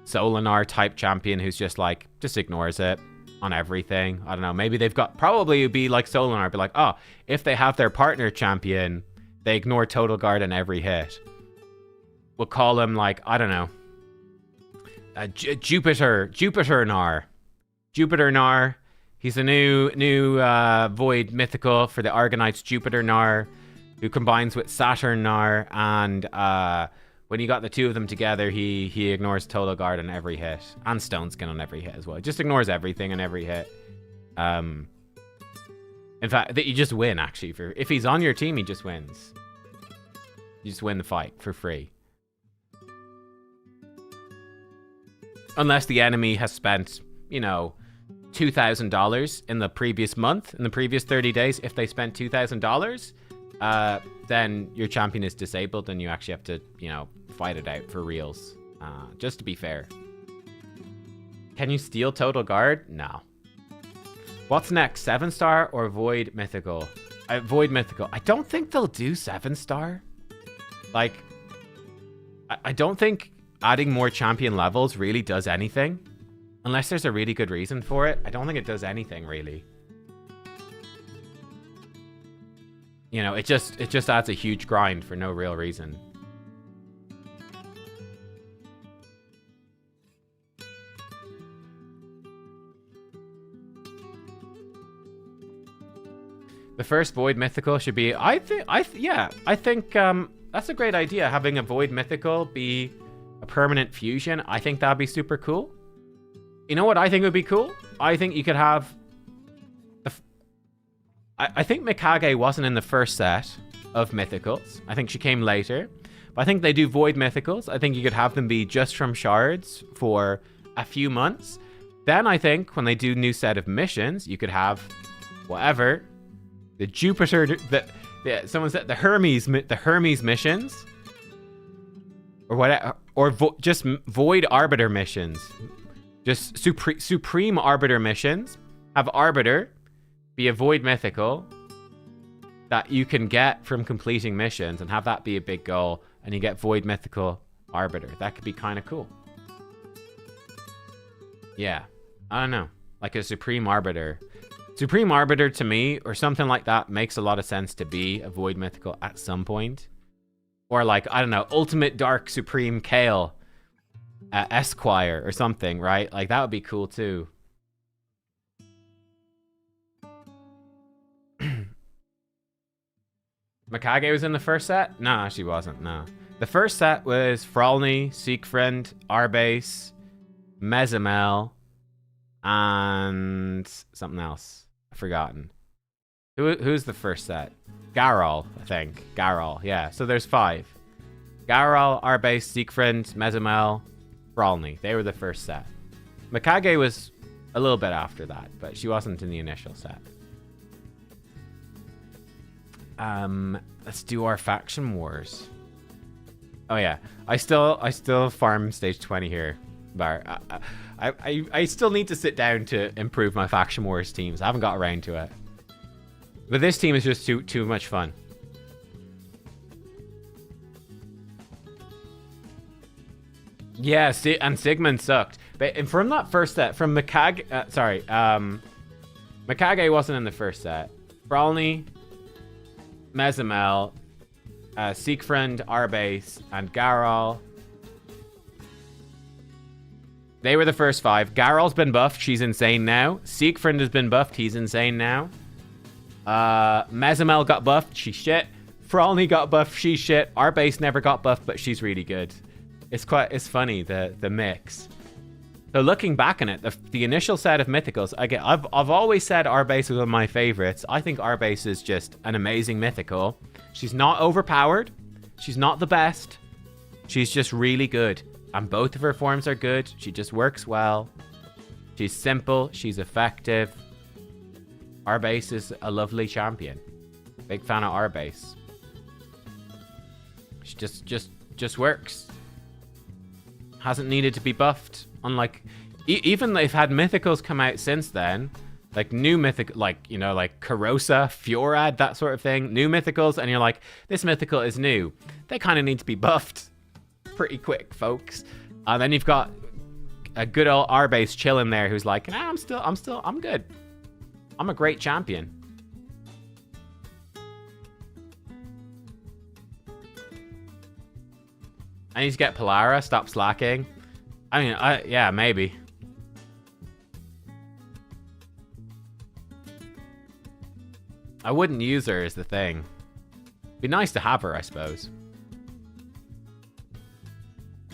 Solinar type champion who's just like, just ignores it on everything. I don't know. Maybe they've got, probably it would be like Solinar, be like, oh, if they have their partner champion, they ignore total guard on every hit. We'll call him like, I don't know, Jupiter Nar. Jupiter Nar. He's a new Void Mythical for the Argonauts, Jupiter Nar, who combines with Saturn Nar, and when you got the two of them together, he ignores total guard on every hit, and Stone Skin on every hit as well. He just ignores everything on every hit. In fact, you just win, actually. If he's on your team, he just wins. You just win the fight for free. Unless the enemy has spent, you know, $2,000 in the previous month, in the previous 30 days. If they spent $2,000, then your champion is disabled and you actually have to, you know, fight it out for reals. Just to be fair. Can you steal total guard? No. What's next? 7-star or Void Mythical? Void Mythical. I don't think they'll do 7-star. Like, I don't think adding more champion levels really does anything. Unless there's a really good reason for it. I don't think it does anything, really. You know, it just adds a huge grind for no real reason. The first Void Mythical should be, I think that's a great idea. Having a Void Mythical be a permanent fusion. I think that'd be super cool. You know what I think would be cool? I think you could have... I think Mikage wasn't in the first set of Mythicals. I think she came later. But I think they do Void Mythicals. I think you could have them be just from shards for a few months. Then I think when they do new set of missions, you could have whatever. The Jupiter... someone said the Hermes missions. Or whatever. Or just Void Arbiter missions. Just Supreme Arbiter missions. Have Arbiter be a Void Mythical that you can get from completing missions and have that be a big goal, and you get Void Mythical Arbiter. That could be kind of cool. Yeah. I don't know. Like a Supreme Arbiter. Supreme Arbiter to me, or something like that, makes a lot of sense to be a Void Mythical at some point. Or like, I don't know, Ultimate Dark Supreme Kale Esquire or something, right? Like, that would be cool too. Mikage was in the first set? Nah, she wasn't, no. The first set was Frolny, Siegfried, Arbase, Mezimel, and something else. I've forgotten. Who's the first set? Garol, I think. Garol, yeah. So there's 5. Garol, Arbase, Siegfried, Mezimel, Frolny. They were the first set. Mikage was a little bit after that, but she wasn't in the initial set. Let's do our faction wars. Oh yeah, I still farm stage 20 here, Bar. I still need to sit down to improve my faction wars teams. I haven't got around to it. But this team is just too much fun. Yeah, and Sigmund sucked. But from that first set, from Mikage, Mikage wasn't in the first set. Frolny, Mezimel, Siegfried, Arbase, and Garol. They were the first 5. Garol's been buffed. She's insane now. Siegfried has been buffed. He's insane now. Mezimel got buffed. She's shit. Frolny got buffed. She's shit. Arbase never got buffed, but she's really good. It's funny, the mix. So looking back on it, the initial set of Mythicals, I've always said Arbase was one of my favorites. I think Arbase is just an amazing Mythical. She's not overpowered. She's not the best. She's just really good. And both of her forms are good. She just works well. She's simple. She's effective. Arbase is a lovely champion. Big fan of Arbase. She just works. Hasn't needed to be buffed. Unlike, even they've had Mythicals come out since then. Like new mythic, like, you know, like Corrosa, Fjorad, that sort of thing. New mythicals, and you're like, this mythical is new. They kind of need to be buffed pretty quick, folks. And then you've got a good old R-base chilling there who's like, nah, I'm good. I'm a great champion. I need to get Polara, stop slacking. I mean, yeah, maybe. I wouldn't use her is the thing. Be nice to have her, I suppose.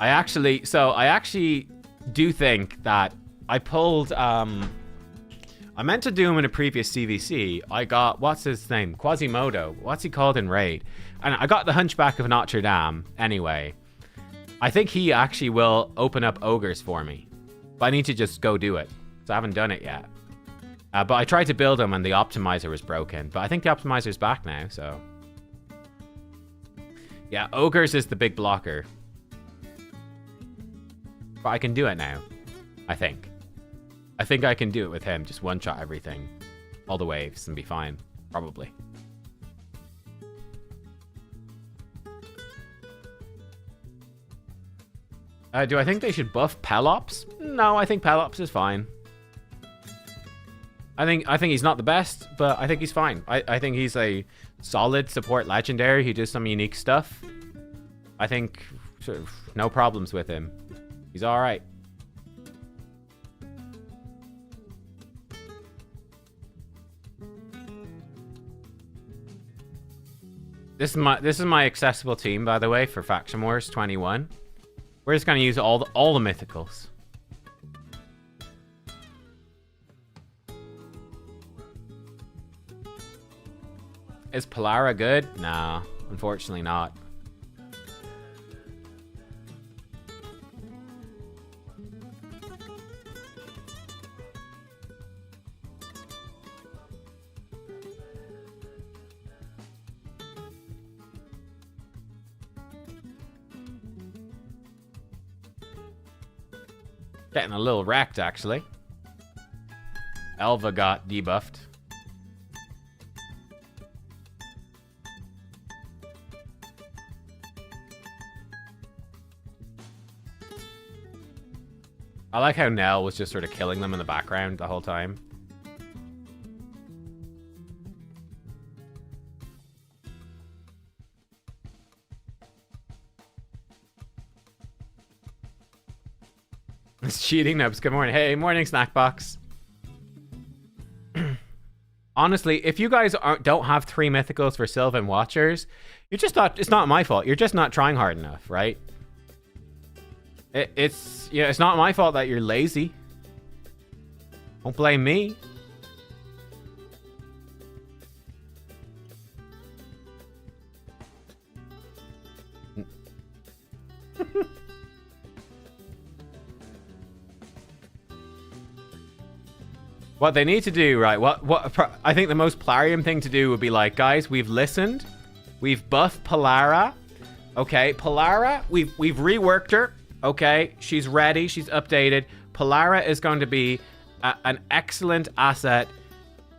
I actually do think that I pulled, I meant to do him in a previous CVC. I got, what's his name? Quasimodo. What's he called in Raid? And I got the Hunchback of Notre Dame anyway. I think he actually will open up ogres for me. But I need to just go do it. So I haven't done it yet. But I tried to build him and the optimizer was broken. But I think the optimizer's back now, so. Yeah, ogres is the big blocker. But I can do it now, I think. I think I can do it with him. Just one-shot everything. All the waves and be fine. Probably. Do I think they should buff Pelops? No, I think Pelops is fine. I think he's not the best, but I think he's fine. I think he's a solid support legendary who does some unique stuff. I think sort of no problems with him. He's all right. This is my accessible team, by the way, for Faction Wars 21. We're just gonna use all the mythicals. Is Polara good? Nah, unfortunately not. Getting a little wrecked, actually. Elva got debuffed. I like how Nell was just sort of killing them in the background the whole time. It's cheating, Nubs. Good morning. Hey, morning, snack box. Honestly, if you guys don't have 3 mythicals for Sylvan Watchers, you're just not. It's not my fault. You're just not trying hard enough, right? It's not my fault that you're lazy. Don't blame me. What they need to do, right? I think the most Plarium thing to do would be like, guys, we've listened, we've buffed Polara. Okay, Polara, we've reworked her. Okay, she's ready, she's updated. Polara is going to be an excellent asset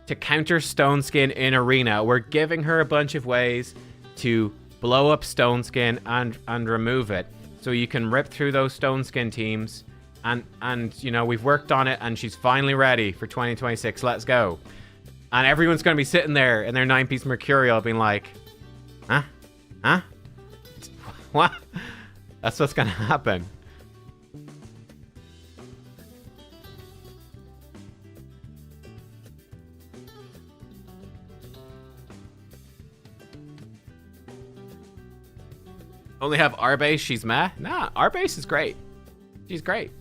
to counter Stone Skin in Arena. We're giving her a bunch of ways to blow up Stone Skin and remove it. So you can rip through those Stone Skin teams. And you know, we've worked on it, and she's finally ready for 2026. Let's go. And everyone's going to be sitting there in their 9-piece Mercurial being like, huh? What? That's what's going to happen. Only have R-base, she's meh? Nah, R-base is great. She's great.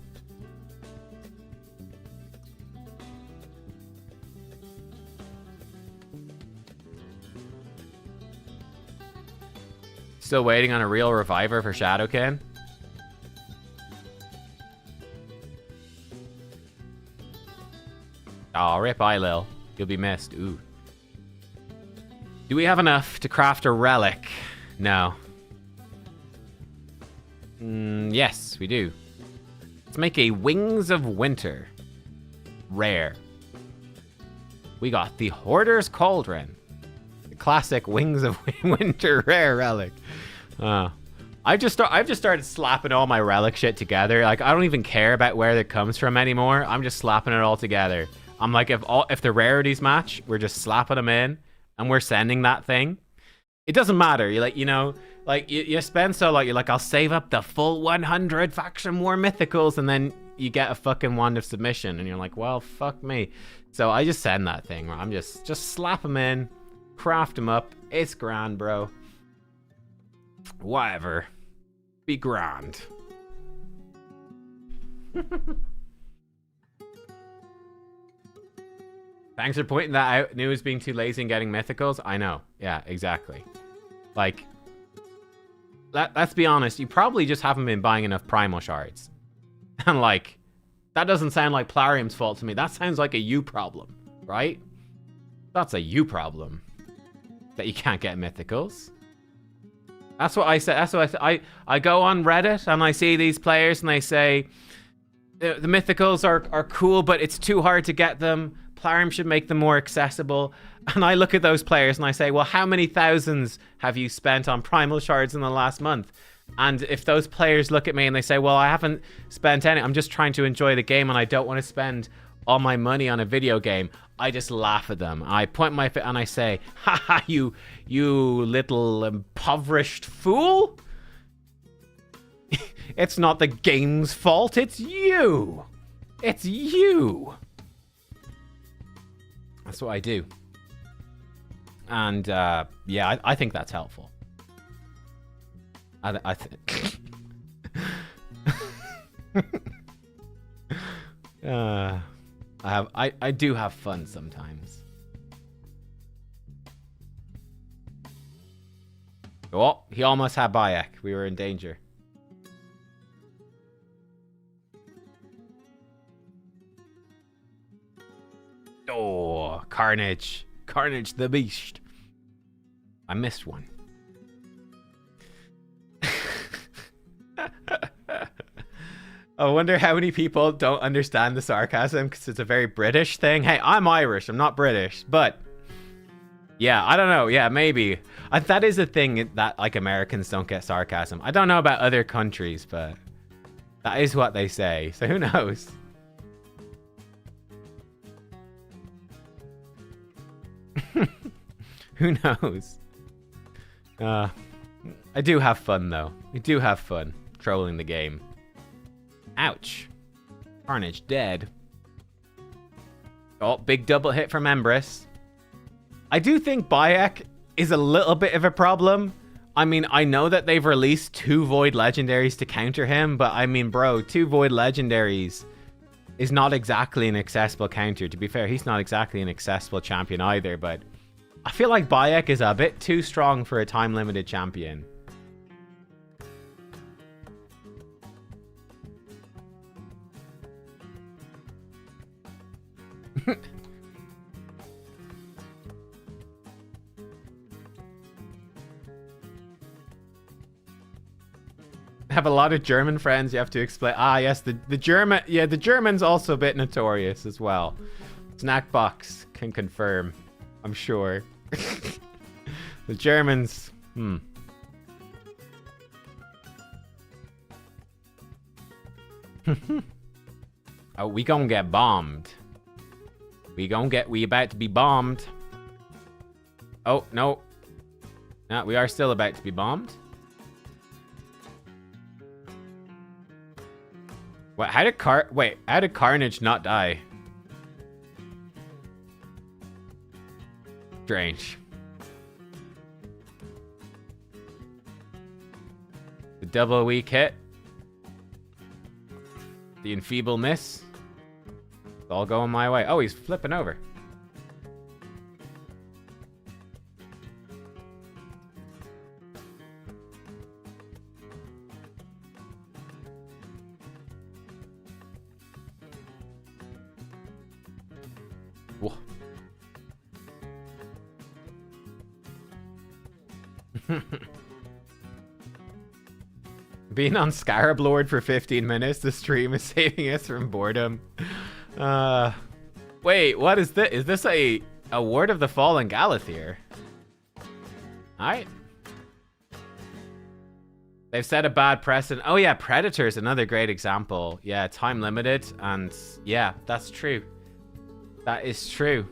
Still waiting on a real reviver for Shadowkin. Oh, rip Lil. You'll be missed. Ooh. Do we have enough to craft a relic? No. Yes, we do. Let's make a Wings of Winter. Rare. We got the Hoarder's Cauldron. The classic Wings of Winter rare relic. I've just started slapping all my relic shit together. Like, I don't even care about where it comes from anymore. I'm just slapping it all together. I'm like, if the rarities match, we're just slapping them in, and we're sending that thing. It doesn't matter. You like, you know, like you spend so long. You're like, I'll save up the full 100 faction war mythicals, and then you get a fucking wand of submission, and you're like, well, fuck me. So I just send that thing. I'm just slap them in, craft them up. It's grand, bro. Whatever. Be grand. Thanks for pointing that out. Knew was being too lazy and getting mythicals. I know. Yeah, exactly. Like, let's be honest. You probably just haven't been buying enough primal shards. And like, that doesn't sound like Plarium's fault to me. That sounds like a you problem, right? That's a you problem. That you can't get mythicals. That's what I said. That's what I go on Reddit and I see these players and they say the mythicals are cool, but it's too hard to get them. Plarium should make them more accessible. And I look at those players and I say, well, how many thousands have you spent on primal shards in the last month? And if those players look at me and they say, well, I haven't spent any, I'm just trying to enjoy the game and I don't want to spend all my money on a video game, I just laugh at them. I point my foot and I say, haha, you little impoverished fool. It's not the game's fault, it's you. It's you. That's what I do. And yeah, I think that's helpful. I do have fun sometimes. Oh, he almost had Bayek. We were in danger. Oh, Carnage. Carnage the Beast. I missed one. I wonder how many people don't understand the sarcasm because it's a very British thing. Hey, I'm Irish. I'm not British. But yeah, I don't know. Yeah, maybe. That is a thing that like Americans don't get sarcasm. I don't know about other countries, but that is what they say. So who knows? Who knows? I do have fun though. We do have fun trolling the game. Ouch. Carnage dead. Oh, big double hit from Empress. I do think Bayek is a little bit of a problem. I mean, I know that they've released 2 Void Legendaries to counter him, but I mean, bro, 2 Void Legendaries is not exactly an accessible counter. To be fair, he's not exactly an accessible champion either, but I feel like Bayek is a bit too strong for a time-limited champion. Have a lot of German friends you have to explain. Ah, yes, the German, yeah, the German's also a bit notorious as well. Snackbox can confirm, I'm sure. The Germans, Oh, we gonna get bombed. We about to be bombed. Oh, no. No, we are still about to be bombed. What, how did Carnage not die? Strange. The double weak hit. The enfeeble miss. It's all going my way. Oh, he's flipping over. Whoa. Being on Scarab Lord for 15 minutes, the stream is saving us from boredom. Well, Wait, what is this? Is this a Word of the Fallen Galathier? Alright. They've set a bad precedent. Oh yeah, Predator is another great example. Yeah, time limited, and yeah, that's true. That is true.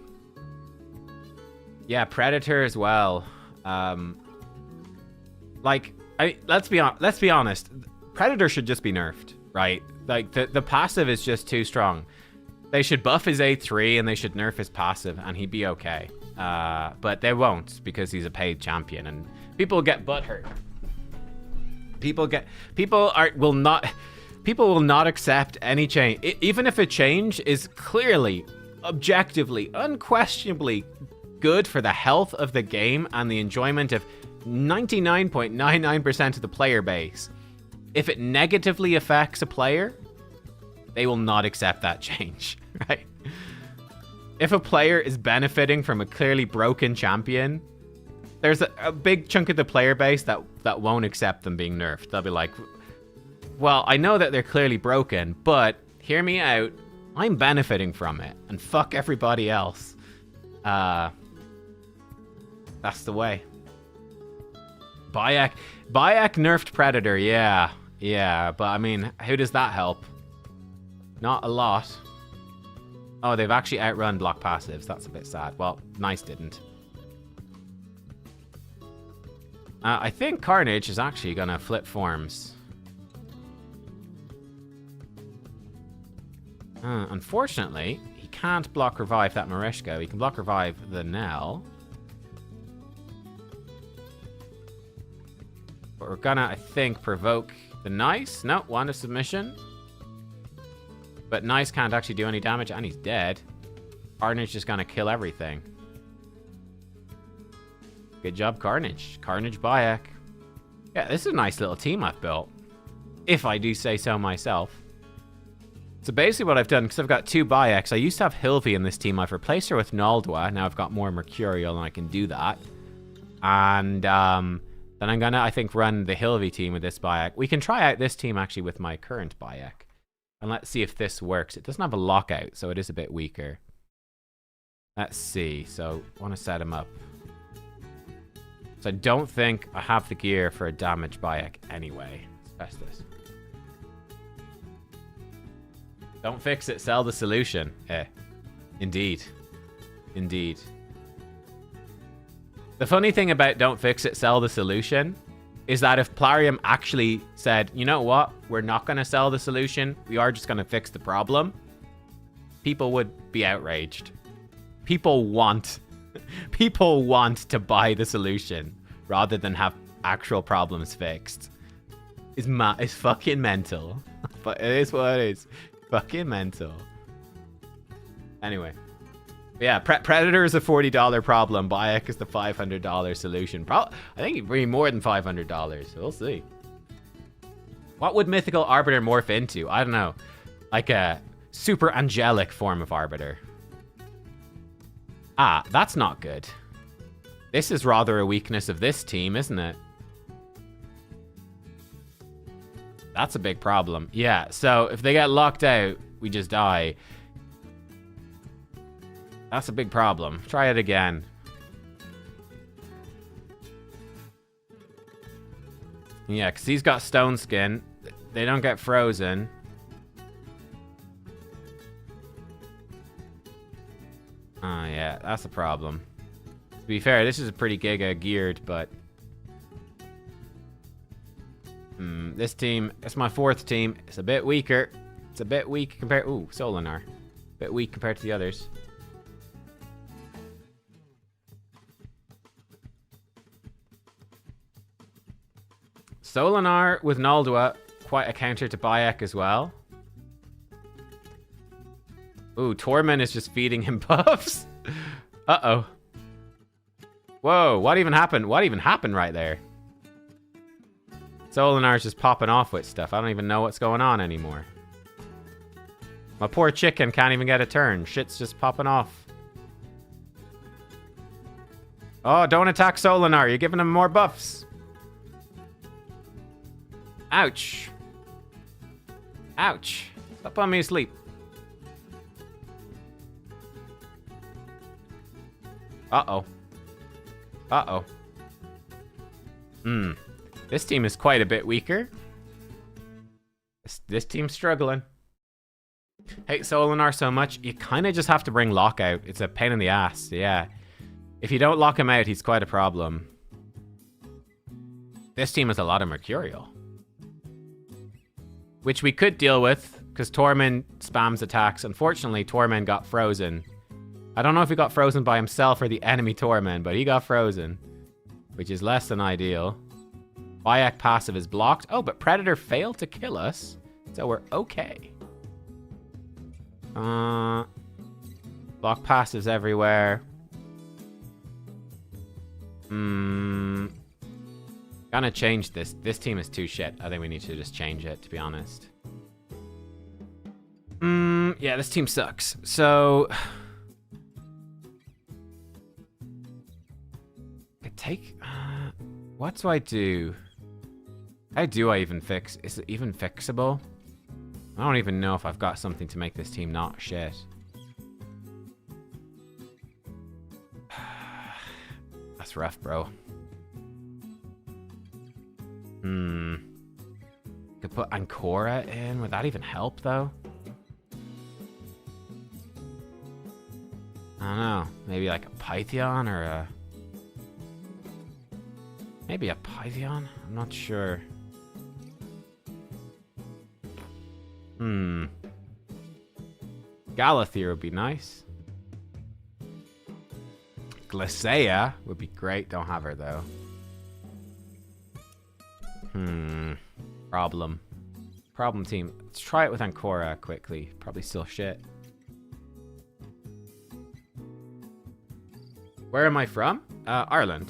Yeah, Predator as well. Like, let's be honest. Predator should just be nerfed, right? Like the passive is just too strong. They should buff his A3 and they should nerf his passive, and he'd be okay. But they won't because he's a paid champion, and people get butthurt. People will not accept any change, even if a change is clearly, objectively, unquestionably good for the health of the game and the enjoyment of 99.99% of the player base. If it negatively affects a player, they will not accept that change, right? If a player is benefiting from a clearly broken champion, there's a big chunk of the player base that won't accept them being nerfed. They'll be like, well, I know that they're clearly broken, but hear me out. I'm benefiting from it, and fuck everybody else. That's the way. Bayek nerfed Predator, yeah, but I mean, who does that help? Not a lot. Oh, they've actually outrun block passives. That's a bit sad. Well, Nice didn't. I think Carnage is actually gonna flip forms. Unfortunately, he can't block revive that Marishko. He can block revive the Nell. But we're gonna, I think, provoke the Nice. No, one to submission. But Nice can't actually do any damage, and he's dead. Carnage just gonna kill everything. Good job, Carnage. Carnage Bayek. Yeah, this is a nice little team I've built. If I do say so myself. So basically what I've done, because I've got 2 Bayeks, I used to have Hilvi in this team. I've replaced her with Naldwa. Now I've got more Mercurial, and I can do that. And then I'm gonna, I think, run the Hilvi team with this Bayek. We can try out this team, actually, with my current Bayek. And let's see if this works. It doesn't have a lockout, so it is a bit weaker. Let's see. So, I want to set him up. So, I don't think I have the gear for a damage Bayek anyway. Let's test this. Don't fix it, sell the solution. Indeed. Indeed. The funny thing about don't fix it, sell the solution is that if Plarium actually said, you know what, we're not going to sell the solution, we are just going to fix the problem, people would be outraged. People want to buy the solution rather than have actual problems fixed. It's fucking mental. But it is what it is. Fucking mental. Anyway. Yeah, Predator is a $40 problem. Bayek is the $500 solution. I think it'd be more than $500. We'll see. What would Mythical Arbiter morph into? I don't know. Like a super angelic form of Arbiter. Ah, that's not good. This is rather a weakness of this team, isn't it? That's a big problem. Yeah, so if they get locked out, we just die. That's a big problem. Try it again. Yeah, because he's got stone skin. They don't get frozen. Oh, yeah, that's a problem. To be fair, this is pretty giga geared, but... this team, it's my 4th team. It's a bit weaker. It's a bit weak compared... Ooh, Solinar. A bit weak compared to the others. Solinar with Naldwa, quite a counter to Bayek as well. Ooh, Torment is just feeding him buffs. Uh-oh. Whoa, what even happened? What even happened right there? Solinar's just popping off with stuff. I don't even know what's going on anymore. My poor chicken can't even get a turn. Shit's just popping off. Oh, don't attack Solinar. You're giving him more buffs. Ouch. Ouch. Stop putting me asleep. Uh-oh. Uh-oh. This team is quite a bit weaker. This team's struggling. Hate Solinar so much, you kind of just have to bring Locke out. It's a pain in the ass, yeah. If you don't lock him out, he's quite a problem. This team has a lot of Mercurial. Which we could deal with, because Tormund spams attacks. Unfortunately, Tormund got frozen. I don't know if he got frozen by himself or the enemy Tormund, but he got frozen. Which is less than ideal. Bayek passive is blocked. Oh, but Predator failed to kill us. So we're okay. Block passives everywhere. Gonna change this. This team is too shit. I think we need to just change it, to be honest. Yeah, this team sucks. So... I take... what do I do? How do I even fix... Is it even fixable? I don't even know if I've got something to make this team not shit. That's rough, bro. Could put Ancora in. Would that even help, though? I don't know. Maybe like a Pythion or a... Maybe a Pythion? I'm not sure. Galathyr would be nice. Glycea would be great. Don't have her, though. Problem team. Let's try it with Ancora quickly. Probably still shit. Where am I from? Ireland.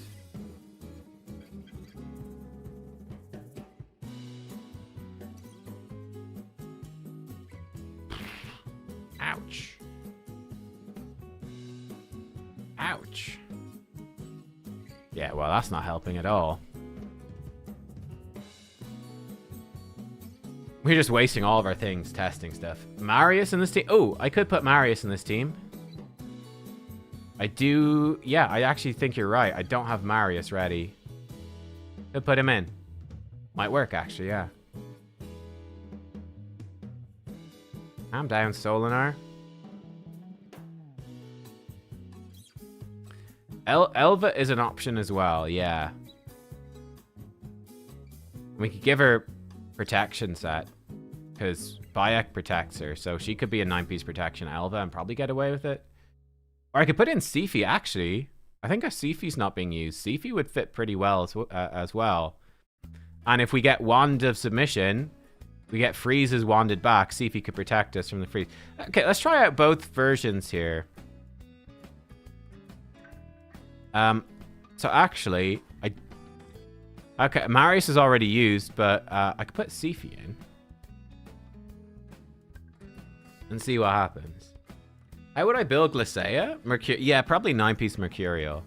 Ouch. Ouch. Yeah, well, that's not helping at all. We're just wasting all of our things testing stuff. Marius in this team? Oh, I could put Marius in this team. I do... Yeah, I actually think you're right. I don't have Marius ready. Could put him in. Might work, actually, yeah. I'm down, Solinar. Elva is an option as well, yeah. We could give her protection set. Because Bayek protects her, so she could be a 9-piece protection Elva and probably get away with it. Or I could put in Sifi, actually. I think a Sifi's not being used. Sifi would fit pretty well as well. And if we get Wand of Submission, we get Freeze's wanded back. Sifi could protect us from the freeze. Okay, let's try out both versions here. So actually, okay, Marius is already used, but I could put Sifi in. And see what happens. How would I build Glycea? Yeah, probably 9-piece Mercurial.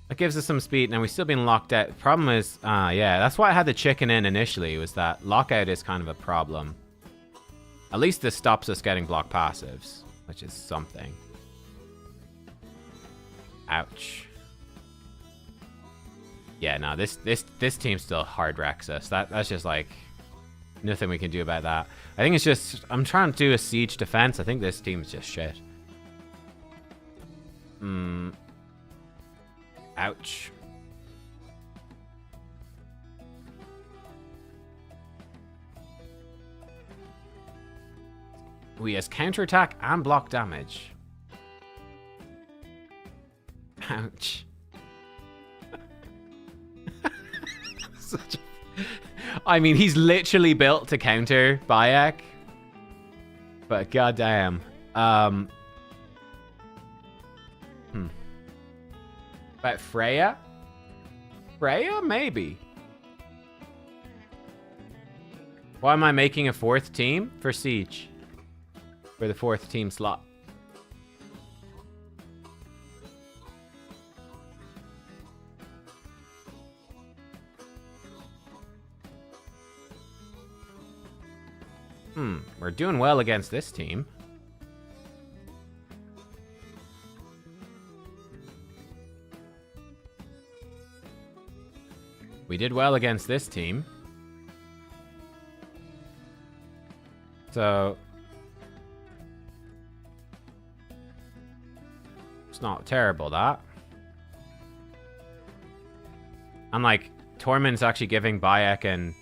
That gives us some speed. Now, we've still been locked out. The problem is, yeah, that's why I had the chicken in initially, was that lockout is kind of a problem. At least this stops us getting block passives, which is something. Ouch. Yeah, no, this team still hard wrecks us. That's just like nothing we can do about that. I think it's just I'm trying to do a siege defense. I think this team's just shit. Ouch. We has counterattack and block damage. Ouch. Such a... I mean, he's literally built to counter Bayek. But goddamn. About Freya? Freya? Maybe. Why am I making a 4th team? For Siege. For the 4th team slot. We're doing well against this team. We did well against this team. So... it's not terrible, that. And, like, Tormund's actually giving Bayek and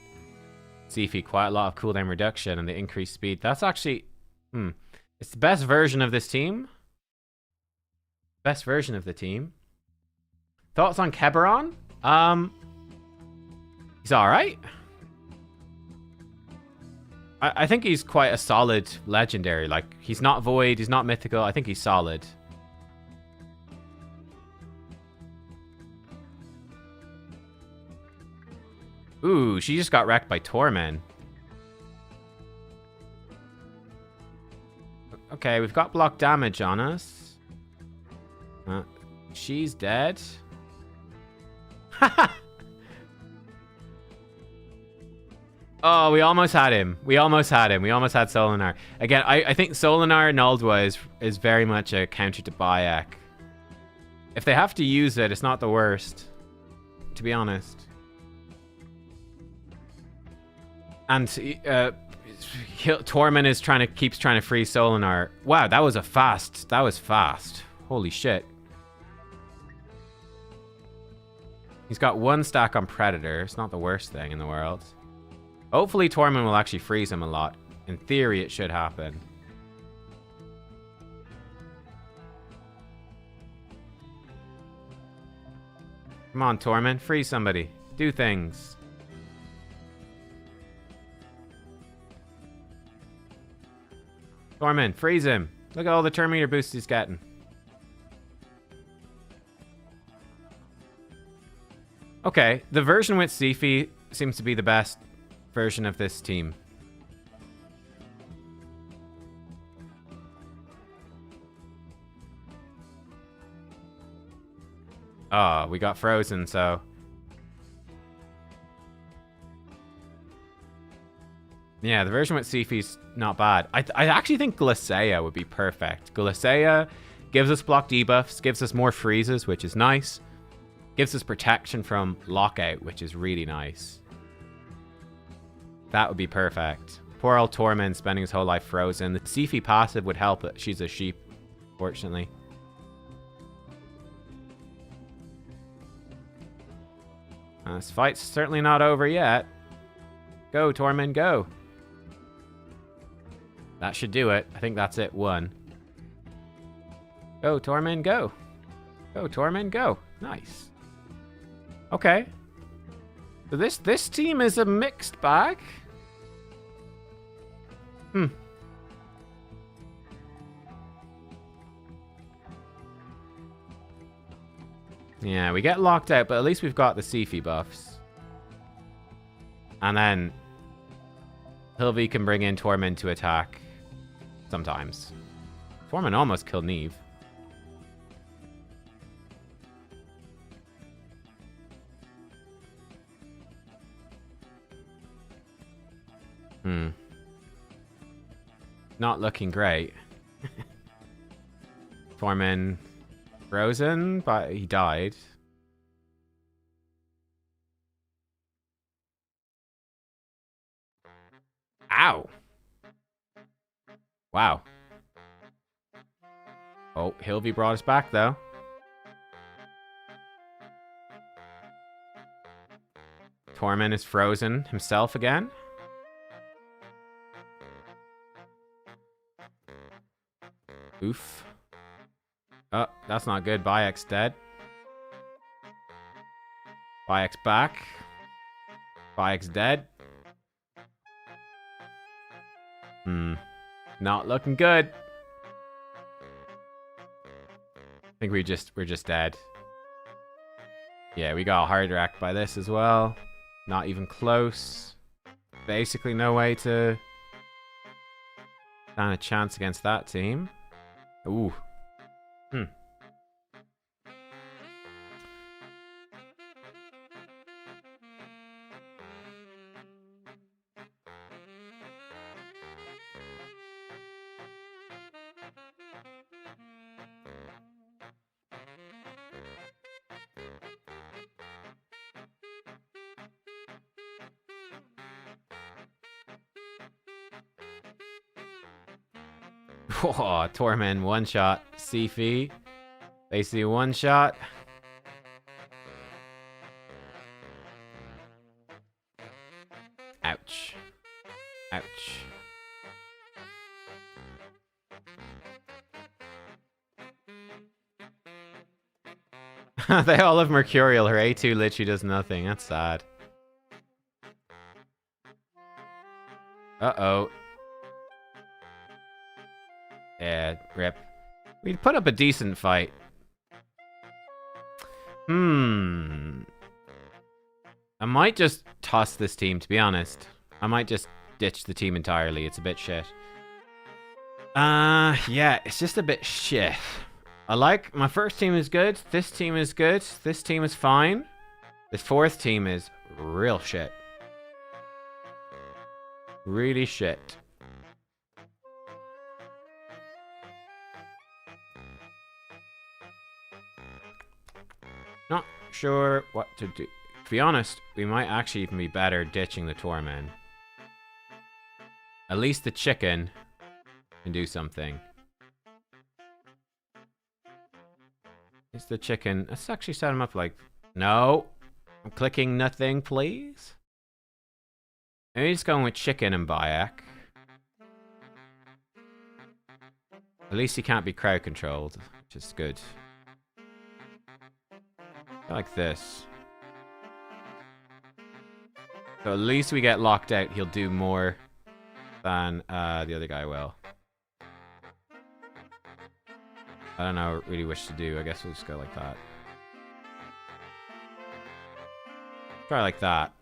CvC quite a lot of cooldown reduction and the increased speed. That's actually... it's the best version of this team. Best version of the team. Thoughts on Keberon? He's alright. I think he's quite a solid legendary. Like, he's not void, he's not mythical. I think he's solid. Ooh, she just got wrecked by Tormund. Okay, we've got block damage on us. She's dead. Oh, we almost had him. We almost had him. We almost had Solinar. Again, I think Solinar Naldwa is very much a counter to Bayek. If they have to use it, it's not the worst, to be honest. And Tormund is keeps trying to free Solinar. Wow, that was fast. That was fast. Holy shit. He's got 1 stack on Predator. It's not the worst thing in the world. Hopefully Tormund will actually freeze him a lot. In theory, it should happen. Come on, Tormund. Freeze somebody. Do things. Tormund, freeze him. Look at all the turn meter boosts he's getting. Okay, the version with CvC seems to be the best version of this team. Oh, we got frozen, so... yeah, the version with CvC's not bad. I actually think Glacea would be perfect. Glacea gives us block debuffs, gives us more freezes, which is nice. Gives us protection from lockout, which is really nice. That would be perfect. Poor old Tormund spending his whole life frozen. The CvC passive would help it. She's a sheep, fortunately. This fight's certainly not over yet. Go, Tormund, go. That should do it. I think that's it. 1. Go, Tormund, go. Go, Tormund, go. Nice. Okay. So this team is a mixed bag. Yeah, we get locked out, but at least we've got the CvC buffs. And then Hilvi can bring in Tormund to attack sometimes. Tormund almost killed Neve. Not looking great. Tormund frozen, but he died. Ow! Wow. Oh, Hilvi brought us back, though. Tormund is frozen himself again. Oof. Oh, that's not good. Bayek's dead. Bayek's back. Bayek's dead. Not looking good. I think we're just dead. Yeah, we got hard wrecked by this as well. Not even close. Basically no way to stand a chance against that team. Ooh. Oh, Torment one shot. CV. Basically one shot. Ouch. Ouch. They all have Mercurial. Her A2 literally does nothing. That's sad. Uh-oh. Yeah, rip. We put up a decent fight. I might just toss this team, to be honest. I might just ditch the team entirely. It's a bit shit. Yeah, it's just a bit shit. I like, my first team is good. This team is good. This team is fine. The fourth team is real shit. Really shit. Not sure what to do. To be honest, we might actually even be better ditching the Torment. At least the chicken can do something. Is the chicken... Let's actually set him up like... No. I'm clicking nothing, please. Maybe just going with chicken and Bayek. At least he can't be crowd controlled, which is good. Like this. So at least we get locked out. He'll do more than the other guy will. I don't know really what to do. I guess we'll just go like that. Try like that.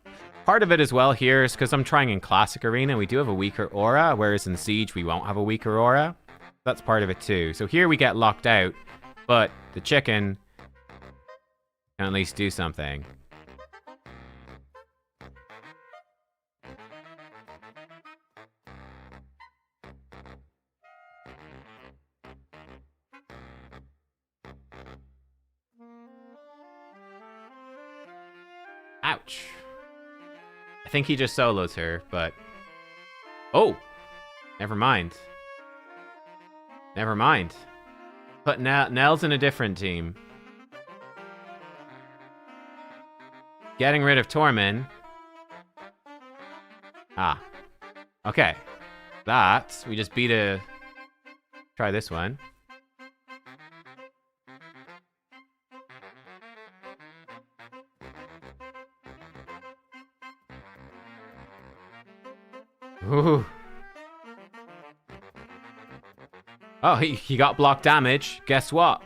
Part of it as well here is because I'm trying in Classic Arena. We do have a weaker aura, whereas in Siege we won't have a weaker aura. That's part of it too. So here we get locked out, but the chicken can at least do something. Ouch. I think he just solos her, but... Oh! Never mind. Never mind. But Nell's in a different team. Getting rid of Torment. Ah. Okay. That. We just beat a... Try this one. Ooh. Oh, he got block damage. Guess what?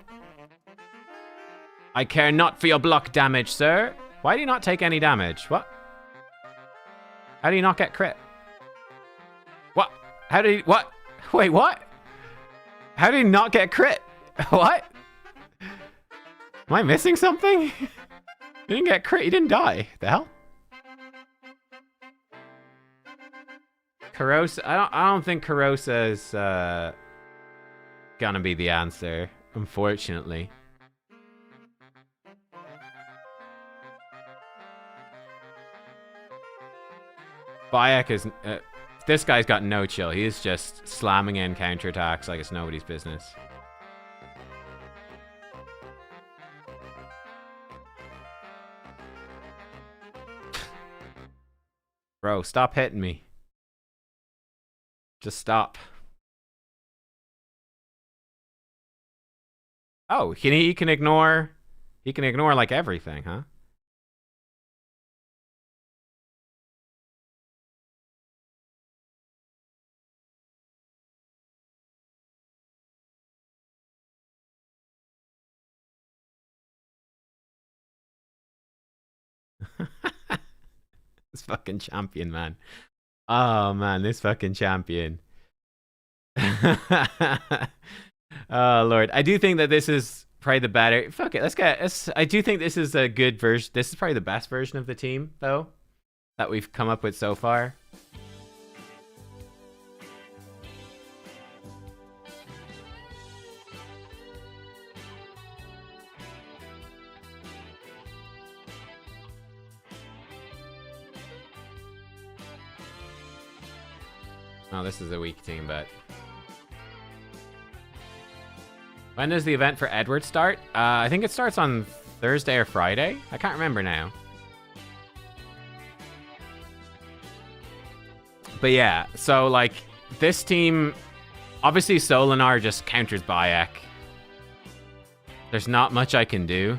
I care not for your block damage, sir. Why do you not take any damage? What? How do you not get crit? What? How did he... What? Wait, what? How did he not get crit? What? Am I missing something? He didn't get crit. He didn't die. The hell? Karosa... I don't think Karosa is gonna be the answer, unfortunately. Bayek is... this guy's got no chill. He is just slamming in counterattacks like it's nobody's business. Bro, stop hitting me. Just stop. Oh, he can ignore... He can ignore, like, everything, huh? This fucking champion, man. Oh, man, this fucking champion. Oh, Lord. I do think that this is probably the better... Fuck it, I do think this is a good version. This is probably the best version of the team, though, that we've come up with so far. Oh, this is a weak team, but... When does the event for Edward start? I think it starts on Thursday or Friday. I can't remember now. But yeah, so like this team, obviously Solinar just counters Bayek. There's not much I can do.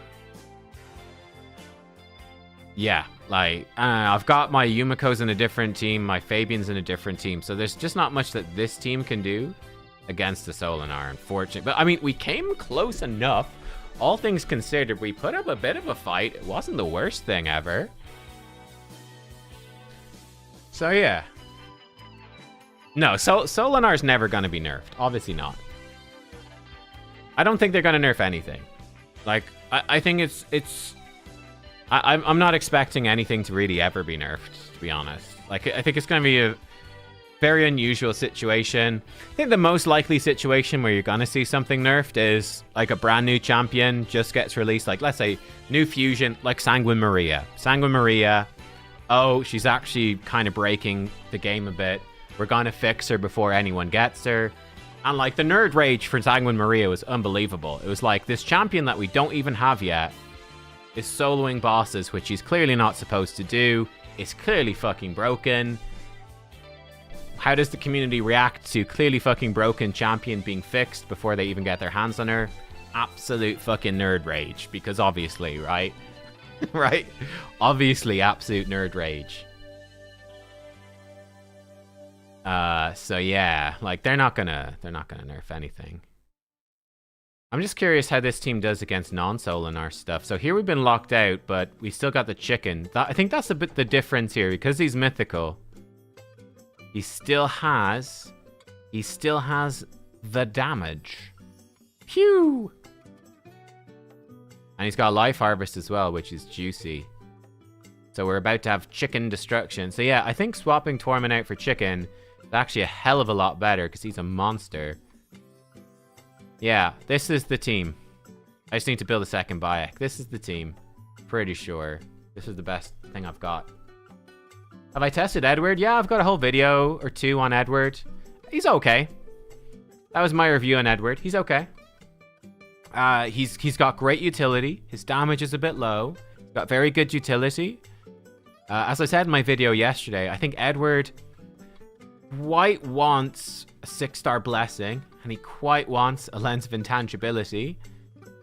Yeah, like, I've got my Yumiko's in a different team, my Fabian's in a different team, so there's just not much that this team can do against the Solinar, unfortunately. But, I mean, we came close enough. All things considered, we put up a bit of a fight. It wasn't the worst thing ever. So, yeah. No, Solinar's never going to be nerfed. Obviously not. I don't think they're going to nerf anything. Like, I think I'm not expecting anything to really ever be nerfed, to be honest. Like, I think it's going to be a very unusual situation. I think the most likely situation where you're going to see something nerfed is, like, a brand new champion just gets released. Like, let's say, new fusion, like Sanguine Maria. Sanguine Maria, oh, she's actually kind of breaking the game a bit. We're going to fix her before anyone gets her. And, like, the nerd rage for Sanguine Maria was unbelievable. It was like, this champion that we don't even have yet is soloing bosses, which he's clearly not supposed to do. It's clearly fucking broken. How does the community react to clearly fucking broken champion being fixed before they even get their hands on her? Absolute fucking nerd rage. Because obviously, right? Right? Obviously, absolute nerd rage. So yeah, like they're not gonna nerf anything. I'm just curious how this team does against non-Solinar stuff. So here we've been locked out, but we still got the chicken. I think that's a bit the difference here, because he's mythical. He still has the damage. Phew! And he's got life harvest as well, which is juicy. So we're about to have chicken destruction. So yeah, I think swapping Torment out for chicken is actually a hell of a lot better, because he's a monster. Yeah, this is the team. I just need to build a second Bayek. This is the team. Pretty sure. This is the best thing I've got. Have I tested Edward? Yeah, I've got a whole video or two on Edward. He's okay. That was my review on Edward. He's okay. He's got great utility. His damage is a bit low. He's got very good utility. As I said in my video yesterday, I think Edward quite wants a 6-star blessing, and he quite wants a lens of intangibility,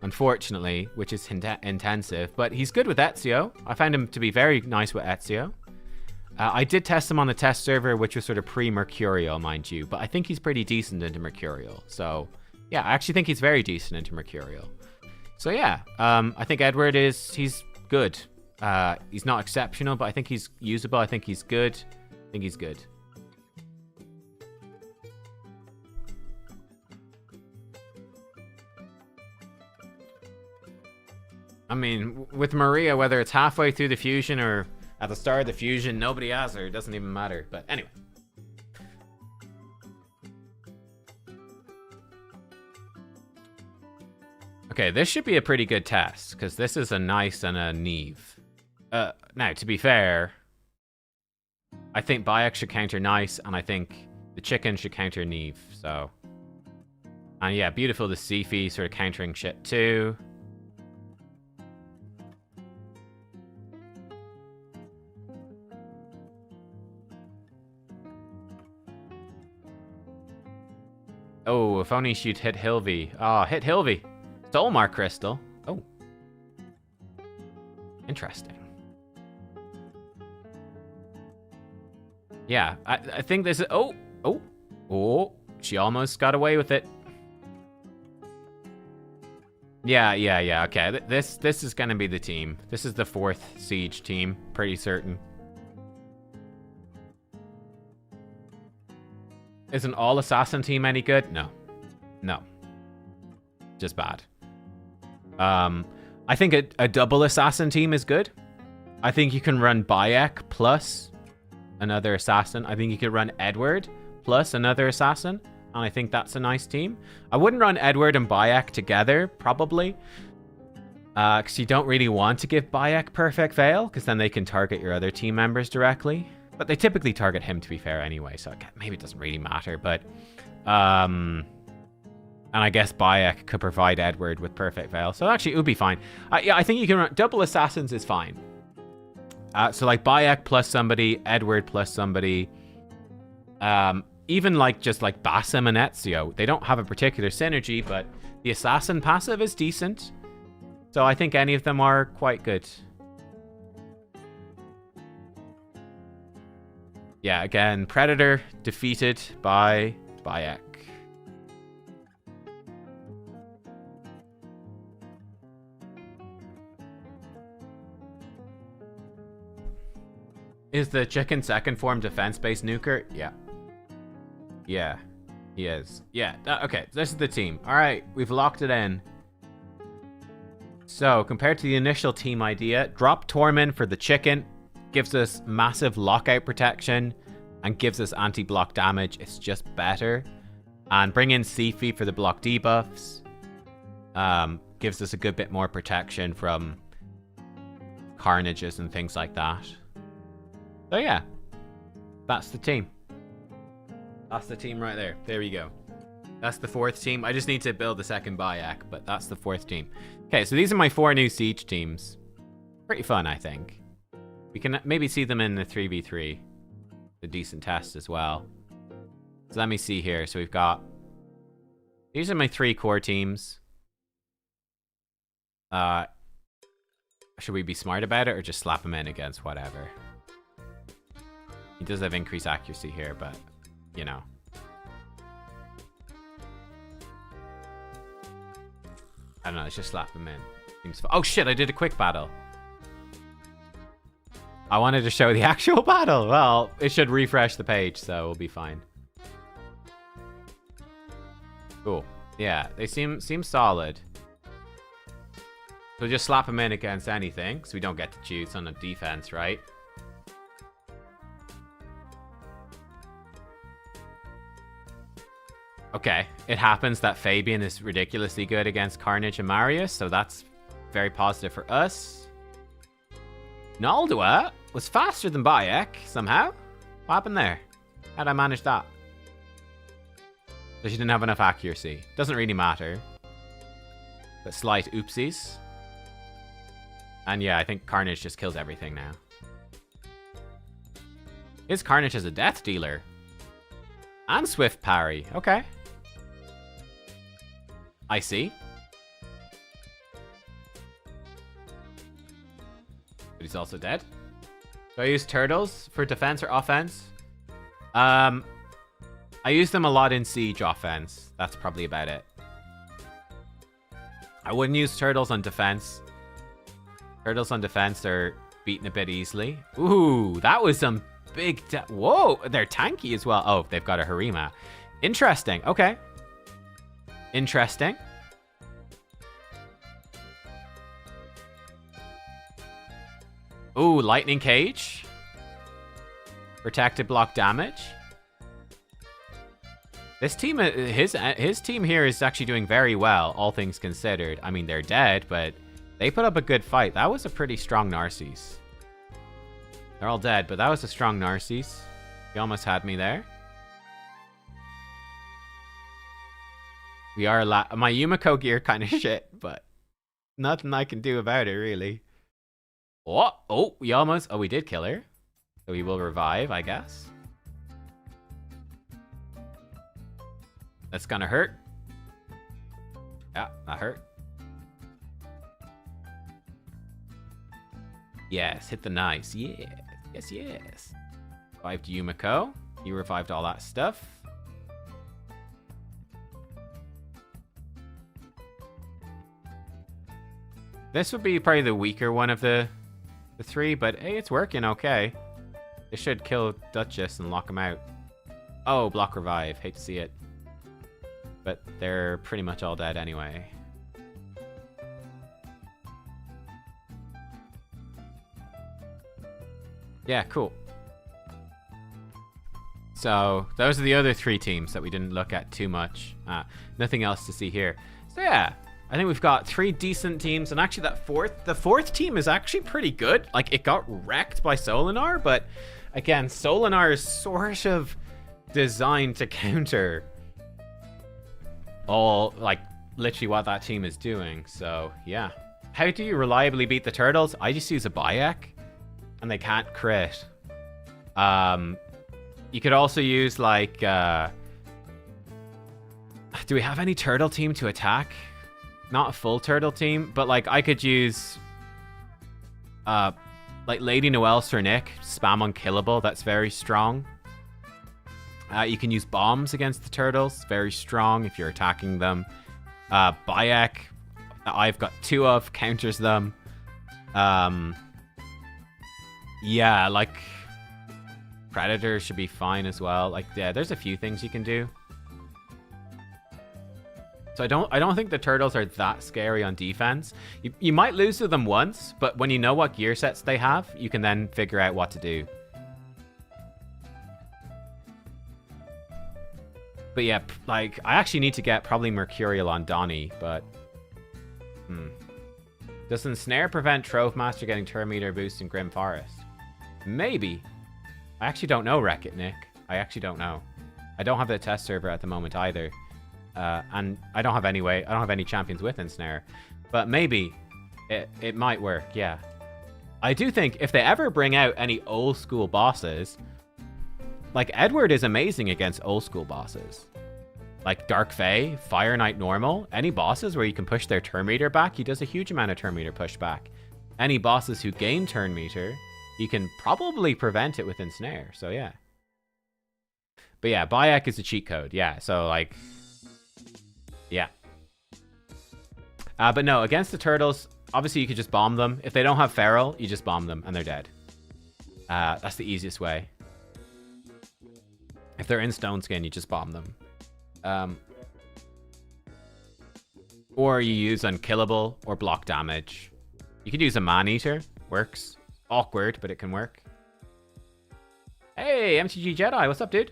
unfortunately, which is intensive. But he's good with Ezio. I found him to be very nice with Ezio. I did test him on the test server, which was sort of pre-Mercurial, mind you, but I think he's pretty decent into Mercurial. So yeah, I actually think he's very decent into Mercurial. So yeah, I think Edward he's good. He's not exceptional, but I think he's usable. I think he's good. I think he's good. I mean, with Maria, whether it's halfway through the fusion or at the start of the fusion, nobody has her. It doesn't even matter. But anyway. Okay, this should be a pretty good test, because this is a nice and a Neve. Now, to be fair, I think Bayek should counter nice, and I think the chicken should counter Neve, so. And yeah, beautiful the Sifi sort of countering shit too. Oh, if only she'd hit Hilvy. Oh, hit Hilvy. Soulmark Crystal. Oh. Interesting. Yeah, I think this is... Oh, she almost got away with it. Yeah, okay. This is going to be the team. This is the 4th Siege team, pretty certain. Is an all-assassin team any good? No. No. Just bad. I think a double assassin team is good. I think you can run Bayek plus another assassin. I think you could run Edward plus another assassin. And I think that's a nice team. I wouldn't run Edward and Bayek together, probably. Because you don't really want to give Bayek Perfect Veil, because then they can target your other team members directly. But they typically target him, to be fair, anyway. So maybe it doesn't really matter. But And I guess Bayek could provide Edward with Perfect Veil. So actually, it would be fine. Yeah, I think you can run... Double Assassins is fine. So like Bayek plus somebody, Edward plus somebody. Even like just like Basim and Ezio. They don't have a particular synergy, but the Assassin passive is decent. So I think any of them are quite good. Yeah, again, Predator defeated by Bayek. Is the chicken second form defense-based nuker? Yeah. Yeah, he is. Yeah, okay, this is the team. All right, we've locked it in. So, compared to the initial team idea, drop Torment for the chicken. Gives us massive lockout protection and gives us anti-block damage. It's just better. And bring in Sifi for the block debuffs. Gives us a good bit more protection from carnages and things like that. So yeah, that's the team. That's the team right there. There we go. That's the fourth team. I just need to build the second Bayek, but that's the fourth team. Okay, so these are my 4 new siege teams. Pretty fun, I think. We can maybe see them in the 3v3. A decent test as well. So let me see here. So we've got... These are my 3 core teams. Should we be smart about it or just slap them in against whatever? He does have increased accuracy here, but, you know. I don't know, let's just slap him in. Seems fun. Oh shit, I did a quick battle. I wanted to show the actual battle. Well, it should refresh the page, so we'll be fine. Cool. Yeah, they seem solid. So just slap him in against anything, because we don't get to choose on the defense, right? Okay, it happens that Fabian is ridiculously good against Carnage and Marius, so that's very positive for us. Naldua was faster than Bayek, somehow. What happened there? How'd I manage that? So she didn't have enough accuracy. Doesn't really matter. But slight oopsies. And yeah, I think Carnage just kills everything now. His Carnage is a death dealer. And swift parry. Okay. I see. But he's also dead. Do I use turtles for defense or offense? I use them a lot in siege offense. That's probably about it. I wouldn't use turtles on defense. Turtles on defense are beaten a bit easily. Ooh, that was some big... Whoa, they're tanky as well. Oh, they've got a Harima. Interesting. Okay. Interesting. Ooh, lightning cage. Protected block damage. This team, his team here is actually doing very well, all things considered. I mean, they're dead, but they put up a good fight. That was a pretty strong Narcissus. They're all dead, but that was a strong Narcissus. He almost had me there. We are my Yumiko gear kind of shit, but nothing I can do about it, really. Oh, we almost... Oh, we did kill her. So we will revive, I guess. That's gonna hurt. Yeah, that hurt. Yes, hit the nice. Yeah. Yes. Revived Yumiko. You revived all that stuff. This would be probably the weaker one of the 3, but hey, it's working okay. It should kill Duchess and lock him out. Oh, block revive. Hate to see it. But they're pretty much all dead anyway. Yeah, cool. So, those are the other 3 teams that we didn't look at too much. Nothing else to see here. So yeah, I think we've got 3 decent teams, and actually the fourth team is actually pretty good. Like, it got wrecked by Solinar, but again, Solinar is sort of designed to counter all, like, literally what that team is doing. So, yeah. How do you reliably beat the turtles? I just use a Bayek, and they can't crit. You could also use, like, do we have any turtle team to attack? Not a full turtle team, but, like, I could use, like, Lady Noelle Sir Nick, spam unkillable, that's very strong. You can use bombs against the turtles, very strong if you're attacking them. Bayek, I've got 2 of, counters them. Yeah, like, Predator should be fine as well. Like, yeah, there's a few things you can do. So I don't think the turtles are that scary on defense. You might lose to them once, but when you know what gear sets they have, you can then figure out what to do. But yeah, like, I actually need to get probably Mercurial on Donnie, but... Does Ensnare prevent Trove Master getting turn meter boost in Grim Forest? Maybe. I actually don't know, Wreck-It, Nick. I actually don't know. I don't have the test server at the moment either. And I don't have any champions with Ensnare. But maybe it might work, yeah. I do think if they ever bring out any old school bosses, like Edward is amazing against old school bosses. Like Dark Fae, Fire Knight normal, any bosses where you can push their turn meter back, he does a huge amount of turn meter pushback. Any bosses who gain turn meter, you can probably prevent it with Ensnare, so yeah. But yeah, Bayek is a cheat code, yeah, so like... Yeah. But no, against the turtles, obviously you could just bomb them. If they don't have Feral, you just bomb them and they're dead. That's the easiest way. If they're in Stone Skin, you just bomb them. Or you use Unkillable or block damage. You could use a Man-Eater. Works. Awkward, but it can work. Hey, MTG Jedi, what's up, dude?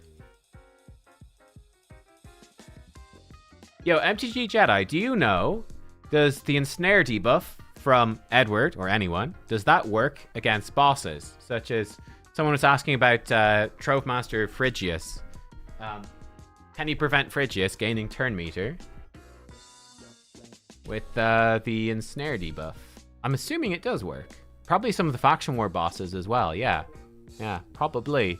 Yo, MTG Jedi, do you know, does the Ensnare debuff from Edward, or anyone, does that work against bosses? Such as, someone was asking about Trove Master Phrygius. Can you prevent Phrygius gaining turn meter with the Ensnare debuff? I'm assuming it does work. Probably some of the Faction War bosses as well, yeah. Yeah, probably.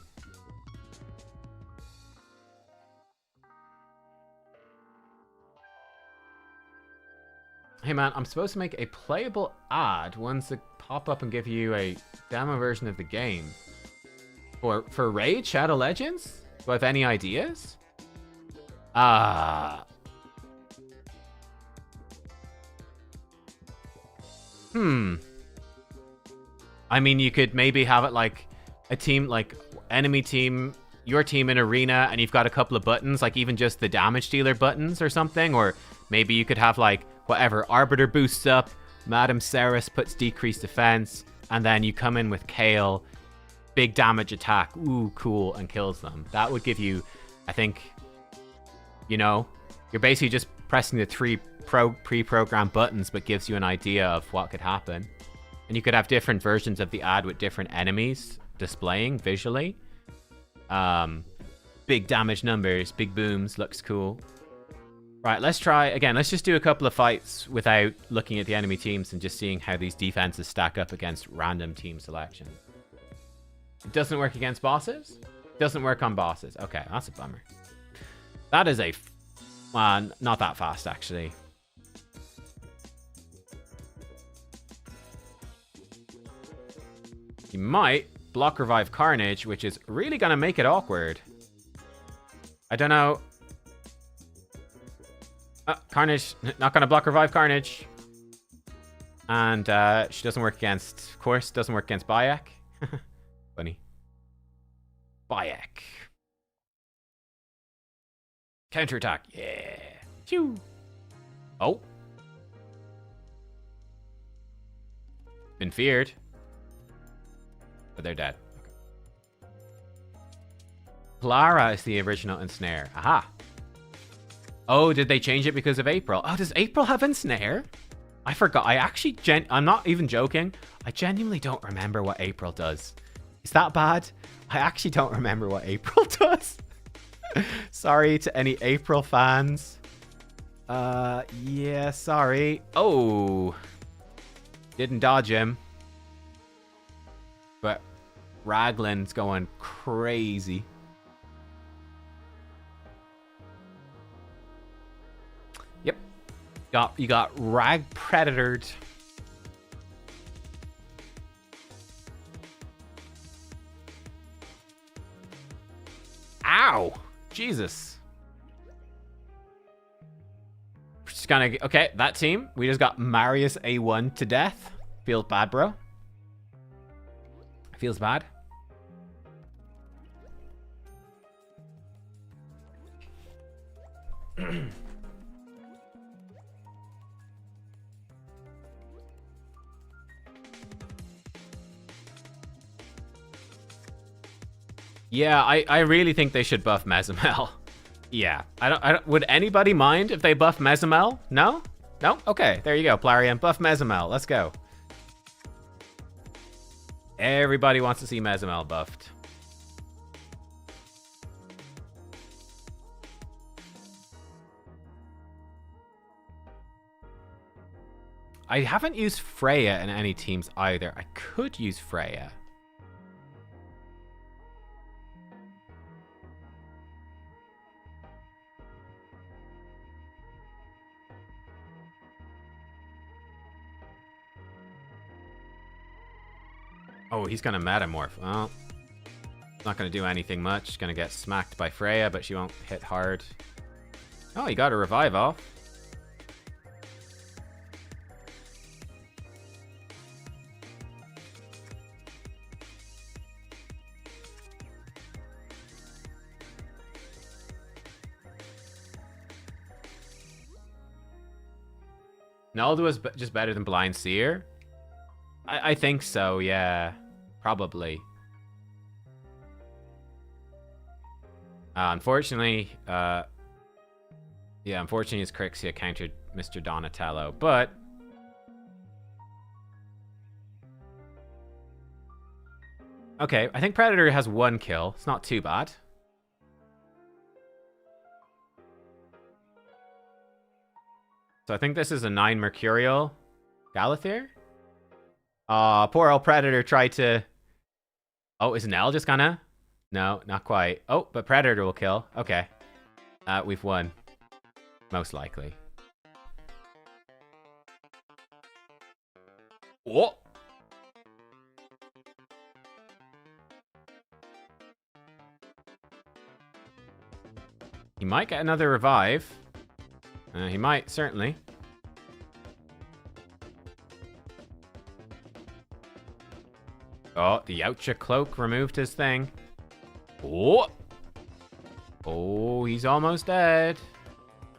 Hey man, I'm supposed to make a playable ad ones that pop up and give you a demo version of the game. For Raid Shadow Legends? Do I have any ideas? I mean, you could maybe have it like a team, like enemy team, your team in arena, and you've got a couple of buttons, like even just the damage dealer buttons or something. Or maybe you could have like whatever, Arbiter boosts up, Madam Ceres puts decreased defense, and then you come in with Kale, big damage attack, ooh, cool, and kills them. That would give you, I think, you know, you're basically just pressing the 3 pre-programmed buttons, but gives you an idea of what could happen. And you could have different versions of the ad with different enemies displaying visually. Big damage numbers, big booms, looks cool. Right, let's try, again, let's just do a couple of fights without looking at the enemy teams and just seeing how these defenses stack up against random team selection. It doesn't work against bosses? Doesn't work on bosses. Okay, that's a bummer. That is a... not that fast, actually. You might block Revive Carnage, which is really going to make it awkward. I don't know. Carnage, not going to block Revive Carnage. And she doesn't work against, of course, doesn't work against Bayek. Funny. Bayek. Counterattack. Yeah. Phew. Oh. Been feared. But they're dead. Okay. Clara is the original Ensnare. Aha. Oh, did they change it because of April? Oh, does April have Ensnare? I forgot. I actually, I'm not even joking. I genuinely don't remember what April does. Is that bad? I actually don't remember what April does. Sorry to any April fans. Yeah, sorry. Oh. Didn't dodge him. But Raglan's going crazy. Yep. You got Rag Predatored. Ow! Jesus. Just gonna... Okay, that team. We just got Marius A1 to death. Feels bad, bro. Feels bad. Yeah, I really think they should buff Mezimel. Yeah, I don't. Would anybody mind if they buff Mezimel? No? No? Okay, there you go, Plarium. Buff Mezimel. Let's go. Everybody wants to see Mezimel buffed. I haven't used Freya in any teams either. I could use Freya. Oh, he's gonna Metamorph. Well, not gonna do anything much. Gonna get smacked by Freya, but she won't hit hard. Oh, he got a revive off. Naldo is just better than Blind Seer? I think so, yeah. Probably. Unfortunately, yeah, unfortunately his Crixia countered Mr. Donatello, but... Okay, I think Predator has 1 kill. It's not too bad. So I think this is a 9 Mercurial Galathyr. Aw, poor old Predator tried to... Oh, is Nell just gonna... No, not quite. Oh, but Predator will kill. Okay. We've won. Most likely. Whoa! He might get another revive. He might, certainly. Oh, the Yautja cloak removed his thing. Oh! Oh, he's almost dead.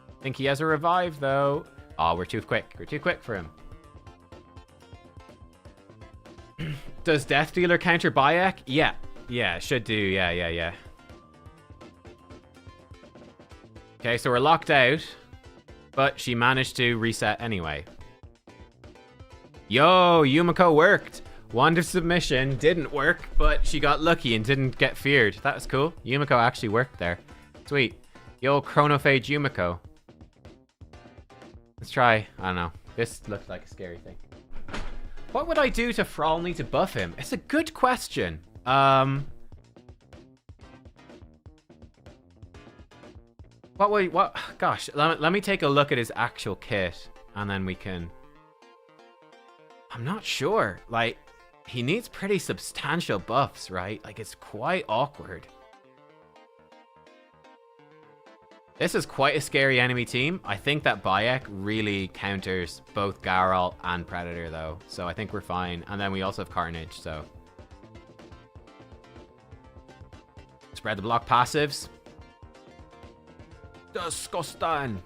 I think he has a revive, though. Oh, we're too quick. We're too quick for him. Does Death Dealer counter Bayek? Yeah. Yeah, should do. Yeah. Okay, so we're locked out. But she managed to reset anyway. Yo, Yumiko worked. Wand of Submission didn't work, but she got lucky and didn't get feared. That was cool. Yumiko actually worked there. Sweet. Yo, Chronophage Yumiko. Let's try. I don't know. This looks like a scary thing. What would I do to Frolny to buff him? It's a good question. What? Gosh, let me take a look at his actual kit, and then we can... I'm not sure. Like, he needs pretty substantial buffs, right? Like, it's quite awkward. This is quite a scary enemy team. I think that Bayek really counters both Garol and Predator, though. So I think we're fine. And then we also have Carnage, so... Spread the block passives. Disgusting.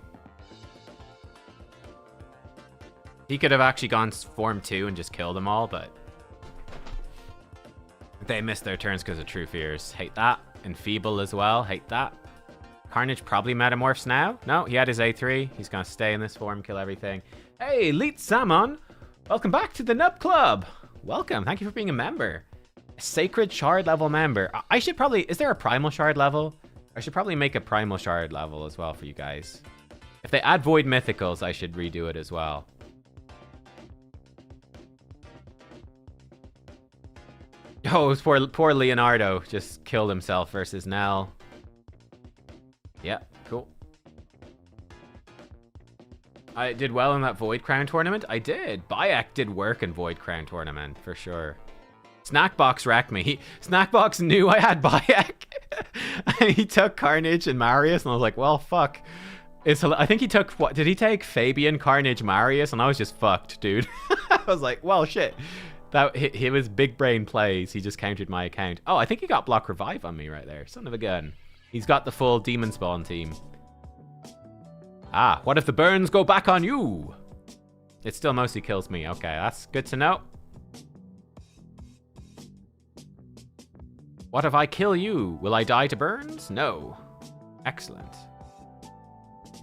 He could have actually gone Form 2 and just killed them all, but... They missed their turns because of True Fears. Hate that. Enfeeble as well. Hate that. Carnage probably metamorphs now. No, he had his A3. He's going to stay in this form, kill everything. Hey, Elite Salmon. Welcome back to the Nub Club. Welcome. Thank you for being a member. A Sacred Shard level member. I should probably... Is there a Primal Shard level? I should probably make a Primal Shard level as well for you guys. If they add Void Mythicals, I should redo it as well. Oh, it was poor Leonardo just killed himself versus Nell. Yeah, cool. I did well in that Void Crown tournament. I did. Bayek did work in Void Crown tournament, for sure. Snackbox wrecked me. Snackbox knew I had Bayek. And he took Carnage and Marius, and I was like, well, fuck. I think he took, what, did he take Fabian, Carnage, Marius? And I was just fucked, dude. I was like, well, shit. He was big brain plays. He just countered my account. Oh, I think he got block revive on me right there. Son of a gun. He's got the full demon spawn team. Ah, what if the burns go back on you? It still mostly kills me. Okay, that's good to know. What if I kill you? Will I die to burns? No. Excellent.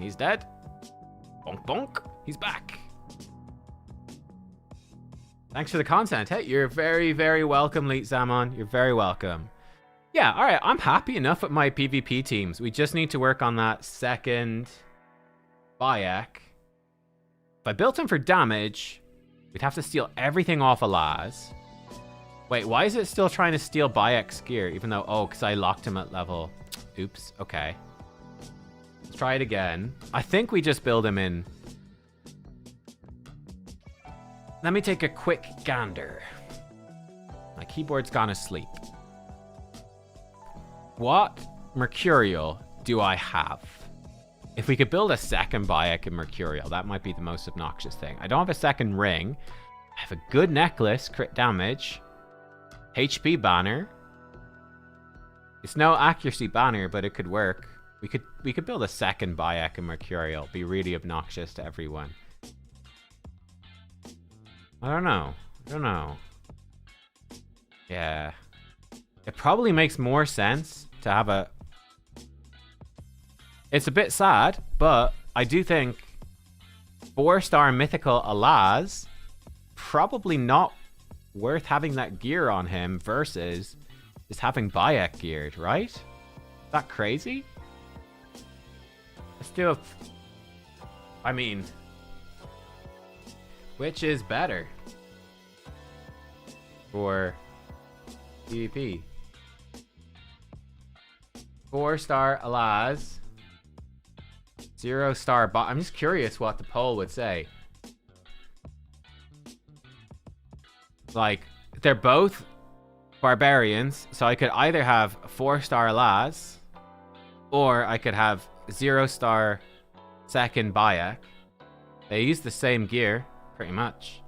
He's dead. Bonk bonk. He's back. Thanks for the content. Hey, you're very, very welcome, Leet Zaman. You're very welcome. Yeah, all right. I'm happy enough with my PvP teams. We just need to work on that second Bayek. If I built him for damage, we'd have to steal everything off of Laz. Wait, why is it still trying to steal Bayek's gear? Even though, oh, because I locked him at level. Oops, okay. Let's try it again. I think we just build him in. Let me take a quick gander. My keyboard's gone asleep. What Mercurial do I have? If we could build a second Bayek in Mercurial, that might be the most obnoxious thing. I don't have a second ring. I have a good necklace, crit damage, HP banner. It's no accuracy banner, but it could work. We could build a second Bayek in Mercurial. Be really obnoxious to everyone. I don't know. Yeah. It probably makes more sense to have a... It's a bit sad, but I do think 4-star mythical Alaz probably not worth having that gear on him versus just having Bayek geared, right? Is that crazy? Let's do it. I mean... Which is better for PvP? 4-star Alaz, 0-star bot. I'm just curious what the poll would say. Like, they're both barbarians, so I could either have 4-star Alaz, or I could have 0-star second Bayek. They use the same gear. Pretty much.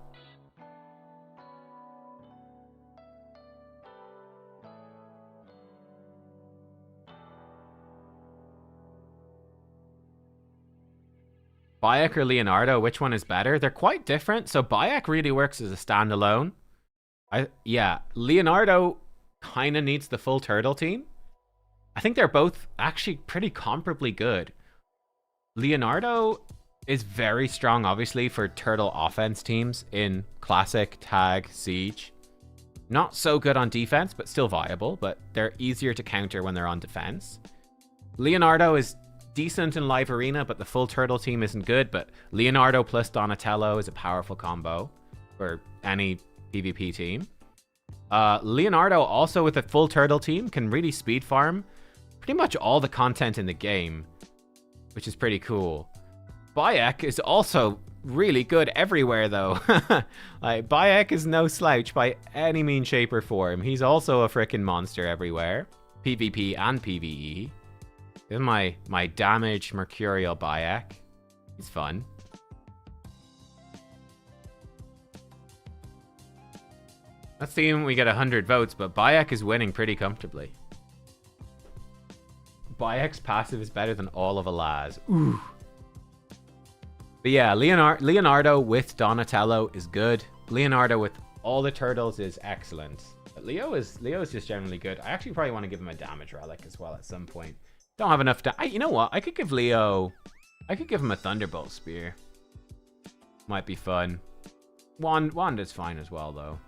Bayek or Leonardo, which one is better? They're quite different, so Bayek really works as a standalone. Yeah, Leonardo kind of needs the full turtle team. I think they're both actually pretty comparably good. Leonardo is very strong, obviously, for turtle offense teams in Classic, Tag, Siege. Not so good on defense, but still viable, but they're easier to counter when they're on defense. Leonardo is decent in Live Arena, but the full turtle team isn't good, but Leonardo plus Donatello is a powerful combo for any PvP team. Leonardo, also with a full turtle team, can really speed farm pretty much all the content in the game, which is pretty cool. Bayek is also really good everywhere, though. Like, Bayek is no slouch by any means, shape, or form. He's also a freaking monster everywhere. PvP and PvE. This is my damage Mercurial Bayek. He's fun. Let's see when we get 100 votes, but Bayek is winning pretty comfortably. Bayek's passive is better than all of Alaz. Ooh. But yeah, Leonardo with Donatello is good. Leonardo with all the turtles is excellent. But Leo is just generally good. I actually probably want to give him a damage relic as well at some point. Don't have enough you know what? I could give him a Thunderbolt Spear. Might be fun. Wand is fine as well, though.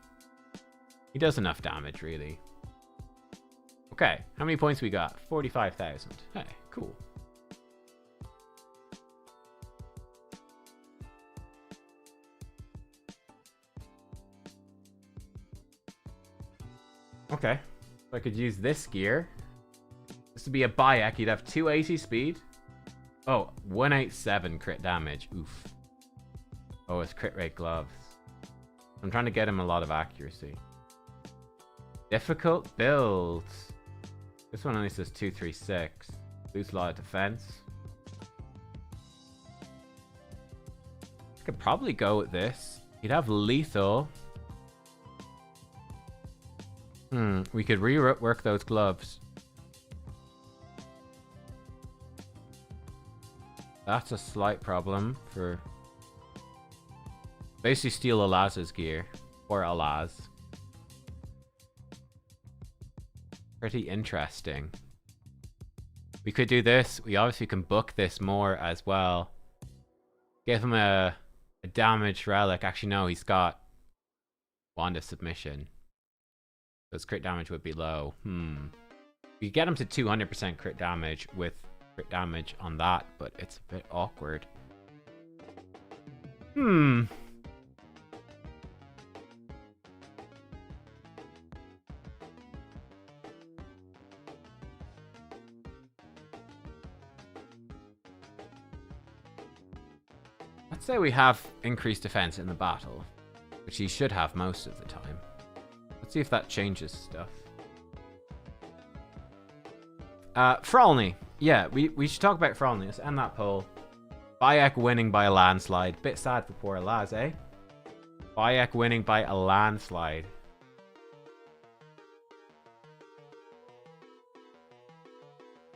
He does enough damage, really. Okay, how many points we got? 45,000. Hey, cool. Okay. So I could use this gear. This would be a Bayek. You'd have 280 speed. Oh, 187 crit damage. Oof. Oh, it's crit rate gloves. I'm trying to get him a lot of accuracy. Difficult builds. This one only says 236. Lose a lot of defense. I could probably go with this. He'd have lethal. We could rework those gloves. That's a slight problem for... Basically steal Alaz's gear. Or Alaz. Pretty interesting. We could do this. We obviously can book this more as well. Give him a damaged relic. Actually, no, he's got Wanda submission. So his crit damage would be low. We could get him to 200% crit damage with crit damage on that, but it's a bit awkward. Let's say we have increased defense in the battle, which he should have most of the time. Let's see if that changes stuff. Frolny. Yeah, we should talk about Frolny. Let's end that poll. Bayek winning by a landslide. Bit sad for poor Laz, eh? Bayek winning by a landslide.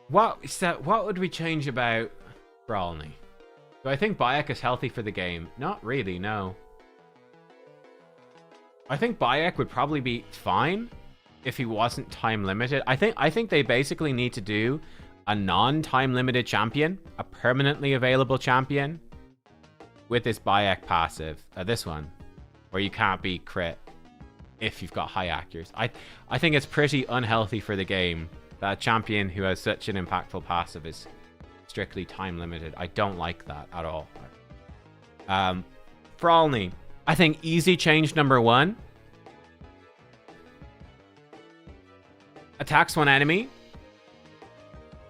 What would we change about Frolny? Do I think Bayek is healthy for the game? Not really, no. I think Bayek would probably be fine if he wasn't time limited. I think they basically need to do a non-time limited champion, a permanently available champion with this Bayek passive. This one, where you can't be crit if you've got high accuracy. I think it's pretty unhealthy for the game that a champion who has such an impactful passive is strictly time limited. I don't like that at all. Frolny. I think easy change number 1. Attacks one enemy.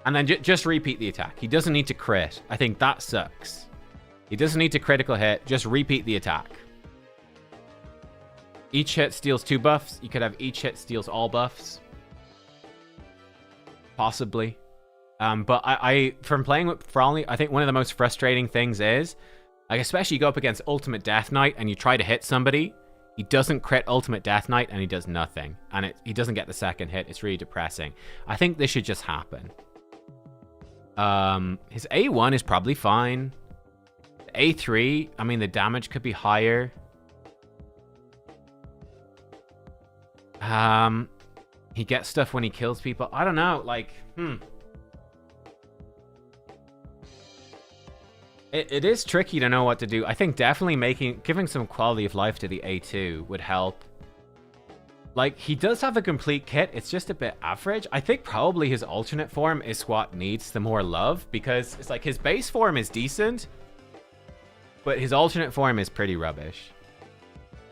And then just repeat the attack. He doesn't need to crit. I think that sucks. He doesn't need to critical hit. Just repeat the attack. Each hit steals 2 buffs. You could have each hit steals all buffs. Possibly. But I from playing with Frolny, I think one of the most frustrating things is, like, especially you go up against Ultimate Death Knight and you try to hit somebody, he doesn't crit Ultimate Death Knight and he does nothing. And he doesn't get the second hit. It's really depressing. I think this should just happen. His A1 is probably fine. A3, I mean, the damage could be higher. He gets stuff when he kills people. I don't know, like, It is tricky to know what to do. I think definitely giving some quality of life to the A2 would help. Like, he does have a complete kit. It's just a bit average. I think probably his alternate form is what needs the more love, because it's like his base form is decent, but his alternate form is pretty rubbish.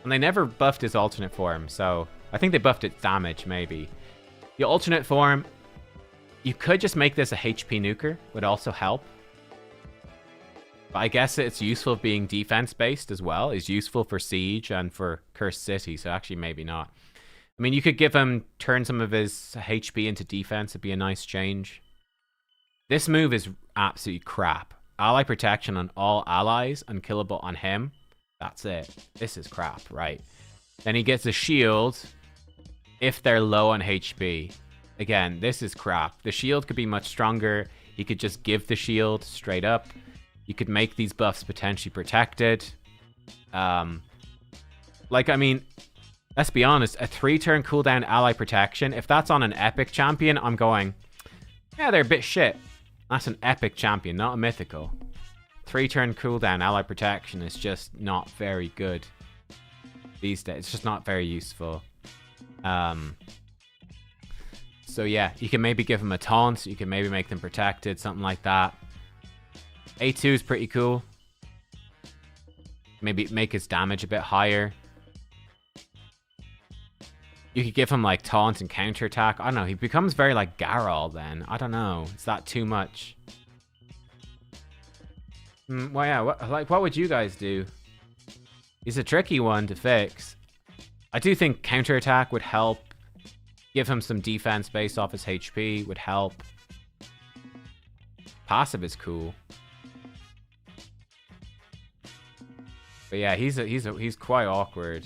And they never buffed his alternate form, so I think they buffed its damage, maybe. The alternate form, you could just make this a HP nuker, would also help. But I guess it's useful being defense-based as well. Is useful for Siege and for Cursed City, so actually maybe not. I mean, you could give him, turn some of his HP into defense. It'd be a nice change. This move is absolutely crap. Ally protection on all allies, unkillable on him. That's it. This is crap, right? Then he gets a shield if they're low on HP. Again, this is crap. The shield could be much stronger. He could just give the shield straight up. You could make these buffs potentially protected. Like, I mean, let's be honest. A 3-turn cooldown ally protection. If that's on an epic champion, I'm going, yeah, they're a bit shit. That's an epic champion, not a mythical. 3-turn cooldown ally protection is just not very good these days. It's just not very useful. So yeah, you can maybe give them a taunt. You can maybe make them protected, something like that. A2 is pretty cool. Maybe make his damage a bit higher. You could give him like taunt and counterattack. I don't know. He becomes very like Garol then. I don't know. Is that too much? Well, yeah. What would you guys do? He's a tricky one to fix. I do think counterattack would help. Give him some defense based off his HP would help. Passive is cool. But yeah, he's quite awkward.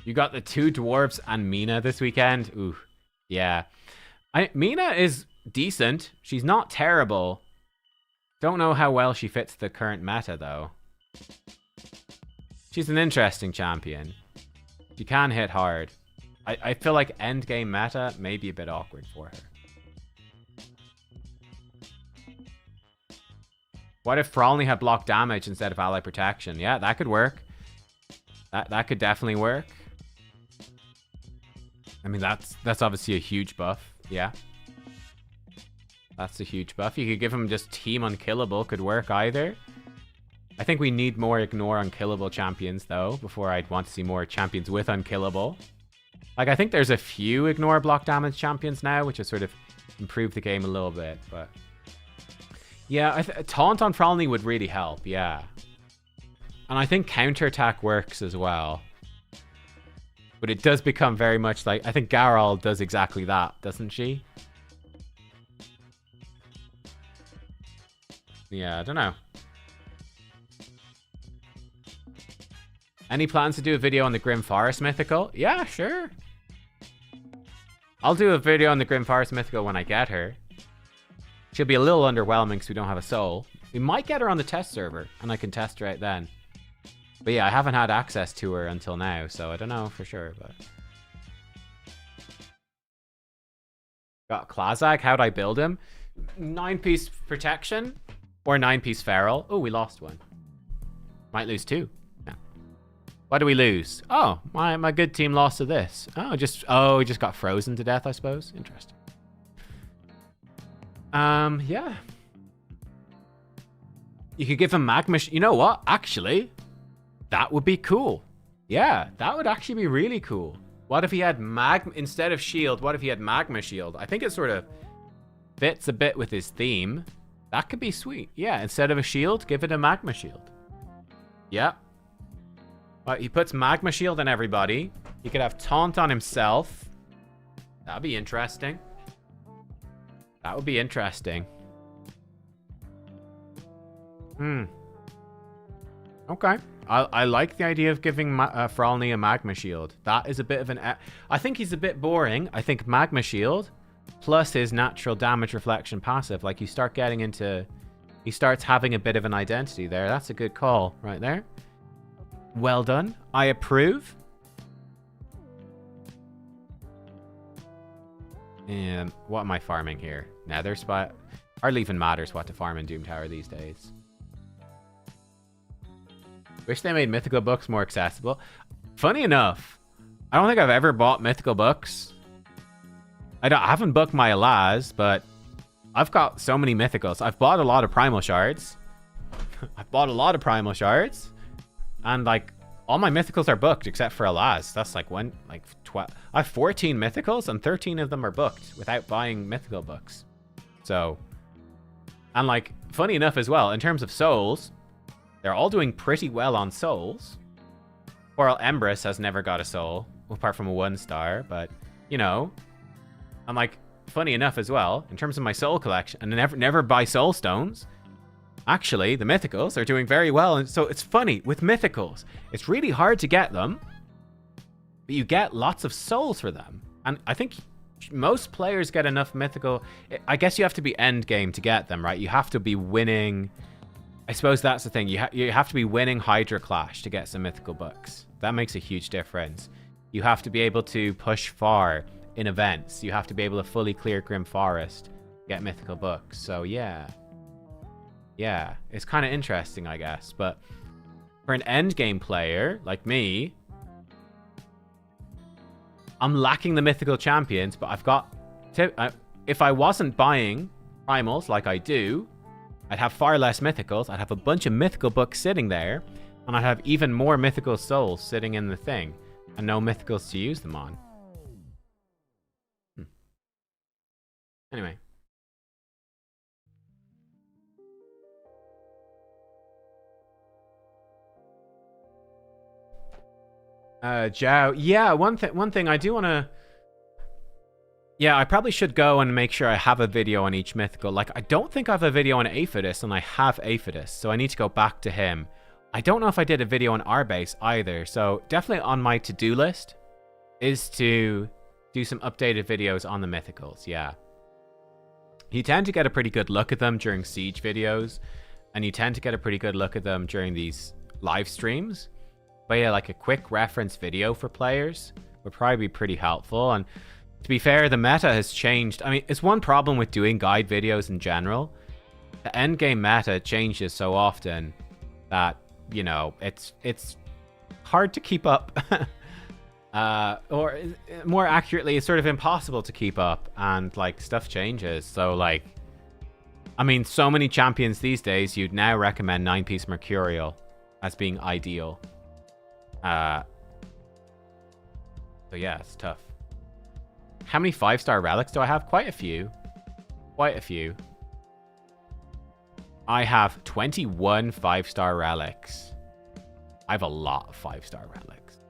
You got the 2 dwarves and Mina this weekend. Ooh, yeah. Mina is decent. She's not terrible. Don't know how well she fits the current meta though. She's an interesting champion. She can hit hard. I feel like end game meta may be a bit awkward for her. What if Frolny had block damage instead of ally protection? Yeah, that could work. That could definitely work. I mean, that's obviously a huge buff. Yeah. That's a huge buff. You could give him just team unkillable. Could work either. I think we need more ignore unkillable champions, though, before I'd want to see more champions with unkillable. Like, I think there's a few ignore block damage champions now, which has sort of improved the game a little bit, but... Yeah, taunt on Frolny would really help, yeah. And I think counterattack works as well. But it does become very much like... I think Garol does exactly that, doesn't she? Yeah, I don't know. Any plans to do a video on the Grim Forest Mythical? Yeah, sure. I'll do a video on the Grim Forest Mythical when I get her. She'll be a little underwhelming because we don't have a soul. We might get her on the test server, and I can test her out then. But yeah, I haven't had access to her until now, so I don't know for sure, but... Got Klazak, how'd I build him? 9-piece protection, or 9-piece feral. Oh, we lost one. Might lose 2. Yeah. What do we lose? Oh, my good team lost to this. Oh, he just got frozen to death, I suppose. Interesting. Yeah. You could give him magma. You know what? Actually, that would be cool. Yeah, that would actually be really cool. What if he had magma instead of shield? What if he had magma shield? I think it sort of fits a bit with his theme. That could be sweet. Yeah, instead of a shield, give it a magma shield. Yeah. He puts magma shield on everybody. He could have taunt on himself. That'd be interesting. That would be interesting. Okay. I like the idea of giving Frolny a magma shield. That is a bit of an... I think he's a bit boring. I think magma shield plus his natural damage reflection passive. Like, you start getting into... He starts having a bit of an identity there. That's a good call right there. Well done. I approve. And what am I farming here? Nether spot. Hardly even matters what to farm in Doom Tower these days. Wish they made mythical books more accessible. Funny enough, I don't think I've ever bought mythical books. I haven't booked my Alaz, but I've got so many mythicals. I've bought a lot of primal shards. And like all my mythicals are booked except for Alaz. That's like 12. I have 14 mythicals and 13 of them are booked without buying mythical books. So, and like funny enough as well, in terms of souls, they're all doing pretty well on souls. Coral Empress has never got a soul, apart from a 1-star, but, you know. I'm like, funny enough as well, in terms of my soul collection, and never buy soul stones. Actually, the mythicals are doing very well, and so it's funny, with mythicals, it's really hard to get them, but you get lots of souls for them. And I think most players get enough mythical... I guess you have to be end game to get them, right? You have to be winning... I suppose that's the thing. You have to be winning Hydra Clash to get some mythical books. That makes a huge difference. You have to be able to push far in events. You have to be able to fully clear Grim Forest, get mythical books. So yeah. Yeah, it's kind of interesting, I guess. But for an end game player like me, I'm lacking the mythical champions, but I've got... if I wasn't buying primals like I do, I'd have far less mythicals. I'd have a bunch of mythical books sitting there, and I'd have even more mythical souls sitting in the thing. and no mythicals to use them on. Anyway. Zhao. Yeah, one thing I do want to... Yeah, I probably should go and make sure I have a video on each mythical. Like, I don't think I have a video on Aphidus, and I have Aphidus, so I need to go back to him. I don't know if I did a video on Arbase either, so definitely on my to-do list is to do some updated videos on the mythicals, yeah. You tend to get a pretty good look at them during Siege videos, and you tend to get a pretty good look at them during these live streams. But yeah, like a quick reference video for players would probably be pretty helpful. And to be fair, the meta has changed. I mean, it's one problem with doing guide videos in general. The endgame meta changes so often that, you know, it's hard to keep up. Or more accurately, it's sort of impossible to keep up, and like stuff changes. So like, I mean, so many champions these days, you'd now recommend 9-piece Mercurial as being ideal. So yeah, it's tough. How many 5-star relics do I have? Quite a few. Quite a few. I have 21 5-star relics. I have a lot of 5-star relics.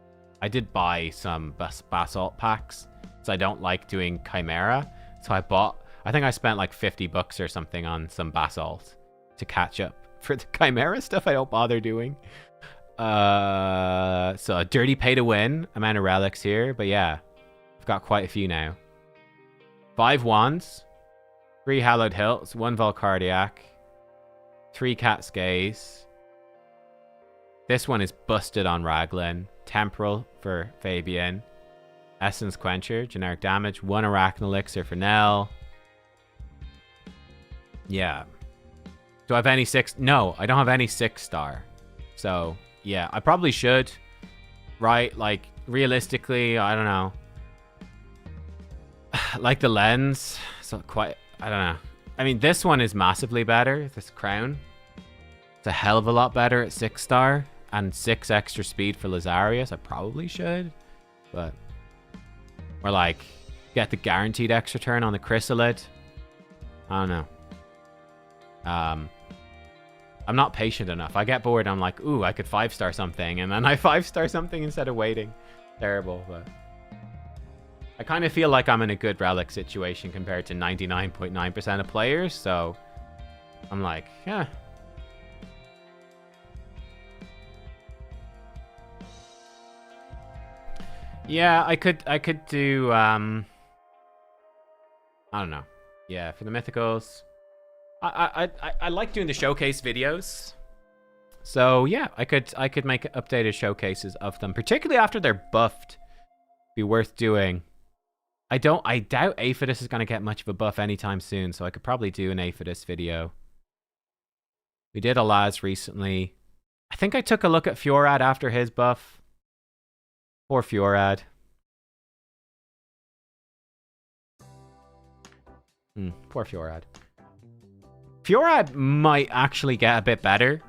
I did buy some basalt packs, so I don't like doing Chimera. So I think I spent like $50 or something on some basalt to catch up. For the Chimera stuff, I don't bother doing. So a dirty pay to win amount of relics here, but yeah, I've got quite a few now. 5 wands, 3 hallowed hills, 1 Volcardiac, 3 cat's gaze. This one is busted on Raglan. Temporal for Fabian, essence quencher, generic damage, 1 arachne elixir for Nell. Yeah. Do I have any 6? No, I don't have any 6-star. So yeah, I probably should. Right? Like, realistically, I don't know. Like the lens. So quite, I don't know. I mean, this one is massively better. This crown. It's a hell of a lot better at 6-star. And 6 extra speed for Lazarius. I probably should. But. Or like, get the guaranteed extra turn on the chrysalid. I don't know. I'm not patient enough. I get bored. I'm like, ooh, I could 5-star something. And then I 5-star something instead of waiting. Terrible, but... I kind of feel like I'm in a good relic situation compared to 99.9% of players. So, I'm like, yeah. Yeah, I could do, I don't know. Yeah, for the mythicals... I like doing the showcase videos, so yeah, I could make updated showcases of them, particularly after they're buffed. Be worth doing. I doubt Aphidus is gonna get much of a buff anytime soon, so I could probably do an Aphidus video. We did a Laz recently. I think I took a look at Fjorad after his buff. Poor Fjorad. Poor Fjorad. Fjorad might actually get a bit better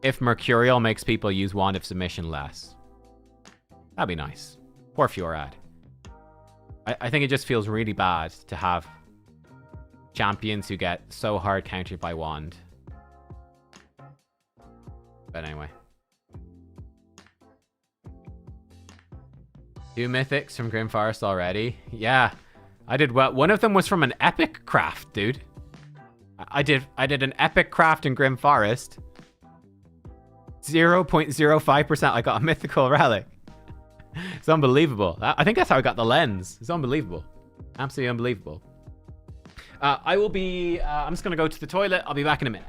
if Mercurial makes people use Wand of Submission less. That'd be nice. Poor Fjorad. I think it just feels really bad to have champions who get so hard countered by Wand. But anyway. 2 mythics from Grim Forest already? Yeah. I did well. One of them was from an epic craft, dude. I did an epic craft in Grim Forest. 0.05% I got a mythical relic. It's unbelievable. I think that's how I got the lens. It's unbelievable. Absolutely unbelievable. I'm just going to go to the toilet. I'll be back in a minute.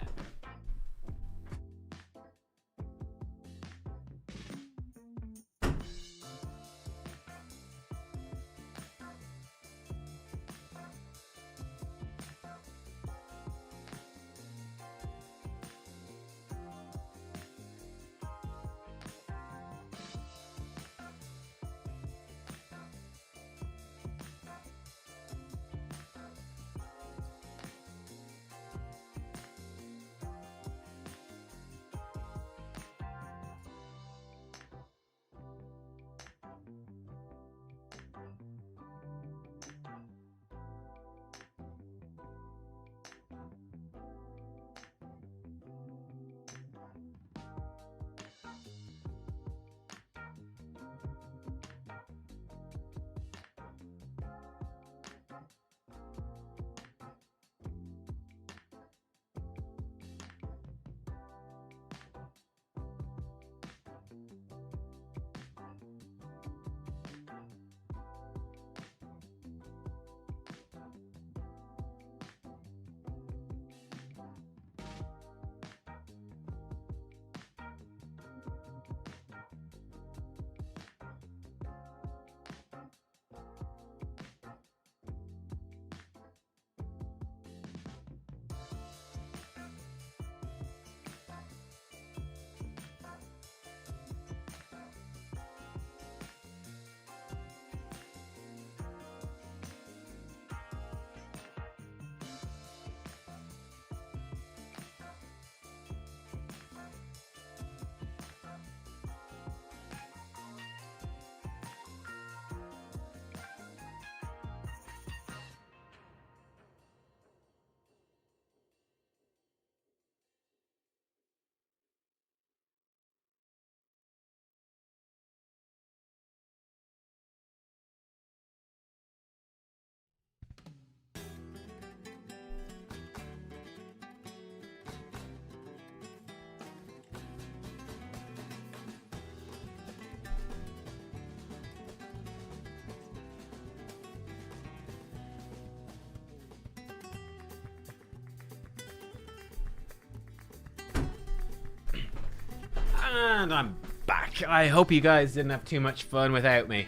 And I'm back. I hope you guys didn't have too much fun without me.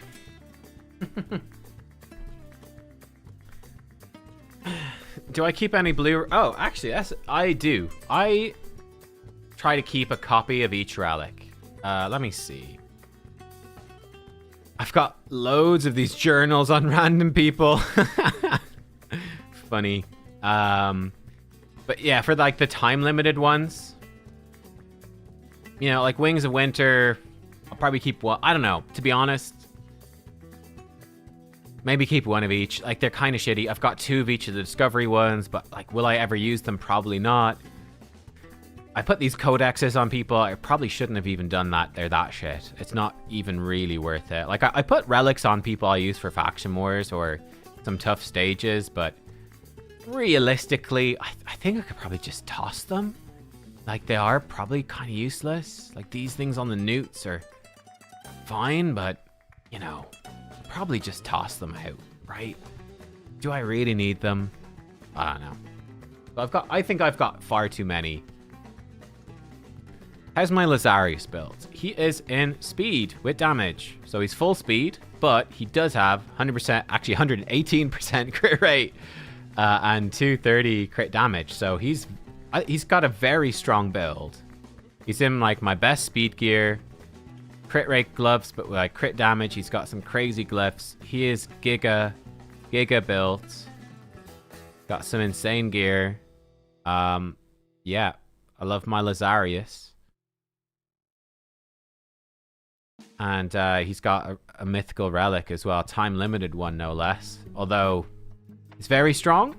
Do I keep any blue? Oh, actually, I do. I try to keep a copy of each relic. Let me see. I've got loads of these journals on random people. Funny. But yeah, for like the time limited ones, you know, like Wings of Winter, I'll probably keep one. I don't know, to be honest. Maybe keep one of each. Like, they're kind of shitty. I've got 2 of each of the Discovery ones, but like, will I ever use them? Probably not. I put these codexes on people. I probably shouldn't have even done that. They're that shit. It's not even really worth it. Like, I put relics on people I use for faction wars or some tough stages, but realistically, I think I could probably just toss them. Like, they are probably kind of useless. Like, these things on the newts are fine, but, you know, probably just toss them out, right? Do I really need them? I don't know. But I think I've got far too many. How's my Lazarius build? He is in speed with damage. So he's full speed, but he does have 100%, actually 118% crit rate and 230 crit damage. So he's got a very strong build. He's in like my best speed gear. Crit rate gloves, but with like crit damage. He's got some crazy glyphs. He is giga built. Got some insane gear. Yeah, I love my Lazarius. And he's got a mythical relic as well, time limited one no less. Although it's very strong.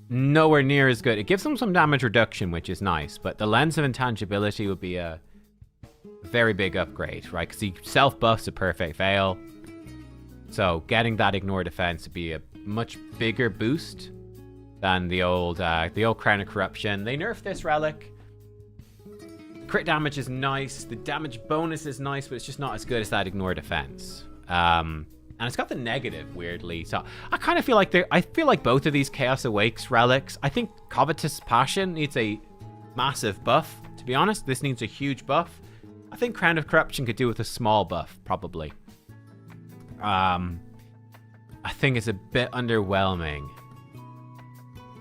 Nowhere near as good. It gives him some damage reduction, which is nice, but the Lens of Intangibility would be a very big upgrade, right? Because he self-buffs a perfect veil. So getting that ignore defense would be a much bigger boost than the old Crown of Corruption. They nerfed this relic. Crit damage is nice. The damage bonus is nice, but it's just not as good as that ignore defense. And it's got the negative, weirdly. So I kind of feel like both of these Chaos Awakes relics. I think Covetous Passion needs a massive buff. To be honest, this needs a huge buff. I think Crown of Corruption could do with a small buff, probably. I think it's a bit underwhelming.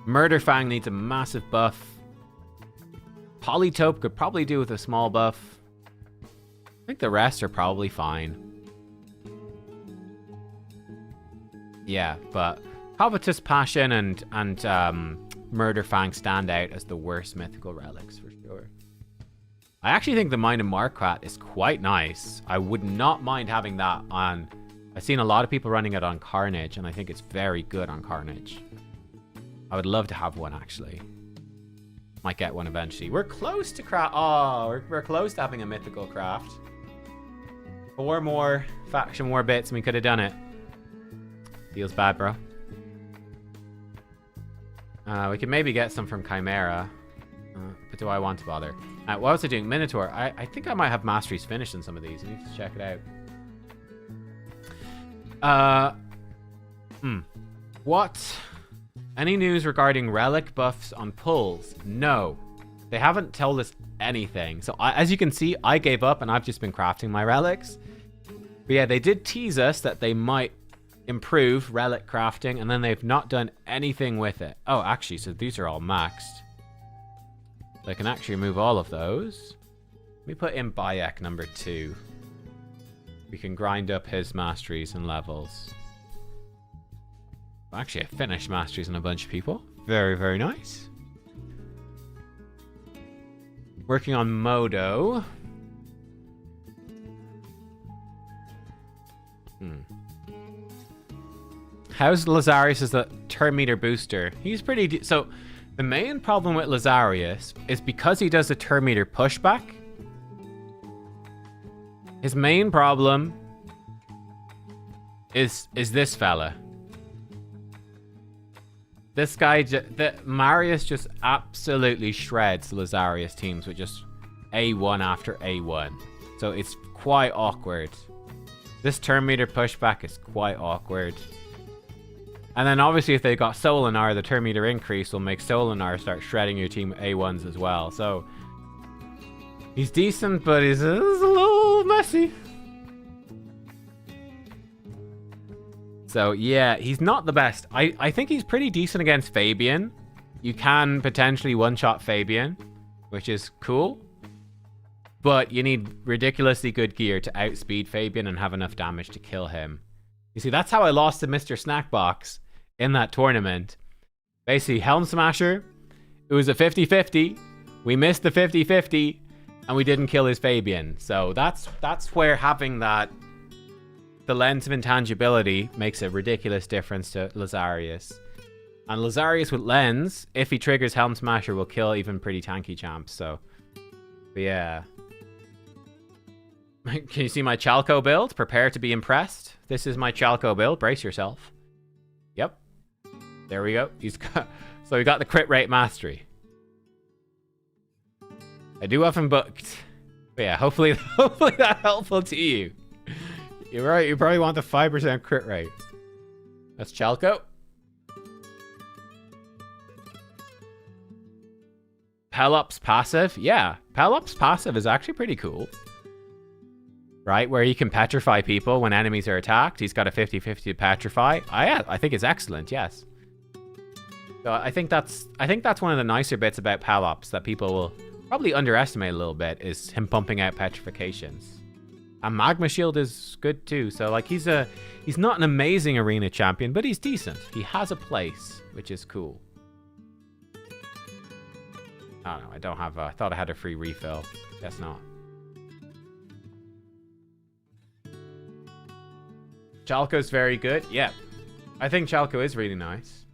Murder Fang needs a massive buff. Polytope could probably do with a small buff. I think the rest are probably fine. Yeah, but Covetous Passion and Murder Fang stand out as the worst mythical relics for sure. I actually think the Mind of Marquardt is quite nice. I would not mind having that on... I've seen a lot of people running it on Carnage, and I think it's very good on Carnage. I would love to have one, actually. Might get one eventually. We're close to craft... Oh, we're close to having a mythical craft. 4 more faction war bits and we could have done it. Feels bad, bro. We could maybe get some from Chimera. But do I want to bother? What was I doing? Minotaur. I think I might have masteries finished in some of these. I need to check it out. What? Any news regarding relic buffs on pulls? No. They haven't told us anything. So as you can see, I gave up and I've just been crafting my relics. But yeah, they did tease us that they might improve relic crafting, and then they've not done anything with it. Oh, actually, so these are all maxed. So I can actually remove all of those. Let me put in Bayek number 2. We can grind up his masteries and levels. Actually, I finished masteries on a bunch of people. Very, very nice. Working on Modo. How's Lazarius as the turn meter booster? He's pretty... So, the main problem with Lazarius is because he does a turn meter pushback. His main problem is this fella. This guy... Marius just absolutely shreds Lazarius teams with just A1 after A1. So, it's quite awkward. This turn meter pushback is quite awkward. And then obviously if they got Solinar, the turn meter increase will make Solinar start shredding your team A1s as well. So he's decent, but he's a little messy. So yeah, he's not the best. I think he's pretty decent against Fabian. You can potentially one-shot Fabian, which is cool. But you need ridiculously good gear to outspeed Fabian and have enough damage to kill him. You see, that's how I lost to Mr. Snackbox in that tournament. Basically, Helm Smasher, it was a 50-50. We missed the 50-50, and we didn't kill his Fabian. So that's where having that, the lens of intangibility makes a ridiculous difference to Lazarius. And Lazarius with lens, if he triggers Helm Smasher, will kill even pretty tanky champs. So, but yeah. Can you see my Chalco build? Prepare to be impressed. This is my Chalco build. Brace yourself. Yep. There we go. So we got the crit rate mastery. I do have him booked. But yeah, hopefully that's helpful to you. You're right. You probably want the 5% crit rate. That's Chalco. Pelops passive. Yeah, Pelops passive is actually pretty cool. Right, where he can petrify people when enemies are attacked. He's got a 50-50 to petrify. I think it's excellent, yes. So I think that's one of the nicer bits about Pelops that people will probably underestimate a little bit, is him pumping out petrifications. And Magma Shield is good too. So like he's not an amazing arena champion, but he's decent. He has a place, which is cool. Oh no, I don't have I thought I had a free refill. Guess not. Chalco's very good. Yeah, I think Chalco is really nice.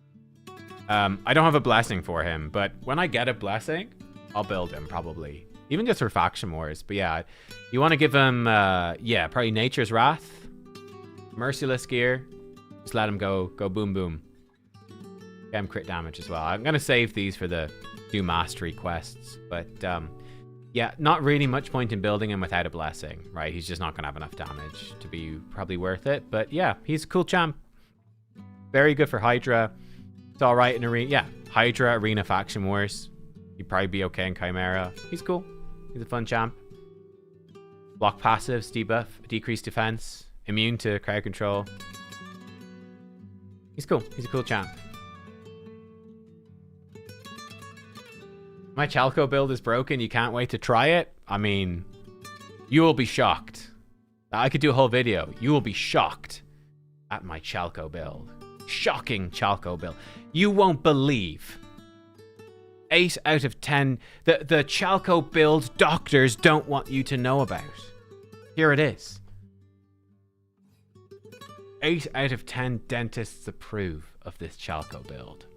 I don't have a blessing for him, but when I get a blessing, I'll build him probably. Even just for Faction Wars. But yeah, you want to give him, yeah, probably Nature's Wrath. Merciless gear. Just let him go boom boom. Get him crit damage as well. I'm going to save these for the do mastery quests. But yeah, not really much point in building him without a blessing, right? He's just not going to have enough damage to be probably worth it. But yeah, he's a cool champ. Very good for Hydra. It's all right in arena. Yeah, Hydra, Arena, Faction Wars. He'd probably be okay in Chimera. He's cool. He's a fun champ. Block passives, debuff, decreased defense, immune to crowd control. He's cool. He's a cool champ. My Chalco build is broken. You can't wait to try it. I mean, you will be shocked. I could do a whole video. You will be shocked at my Chalco build. Shocking Chalco build. You won't believe. 8 out of 10. The Chalco build doctors don't want you to know about. Here it is. 8 out of 10 dentists approve of this Chalco build.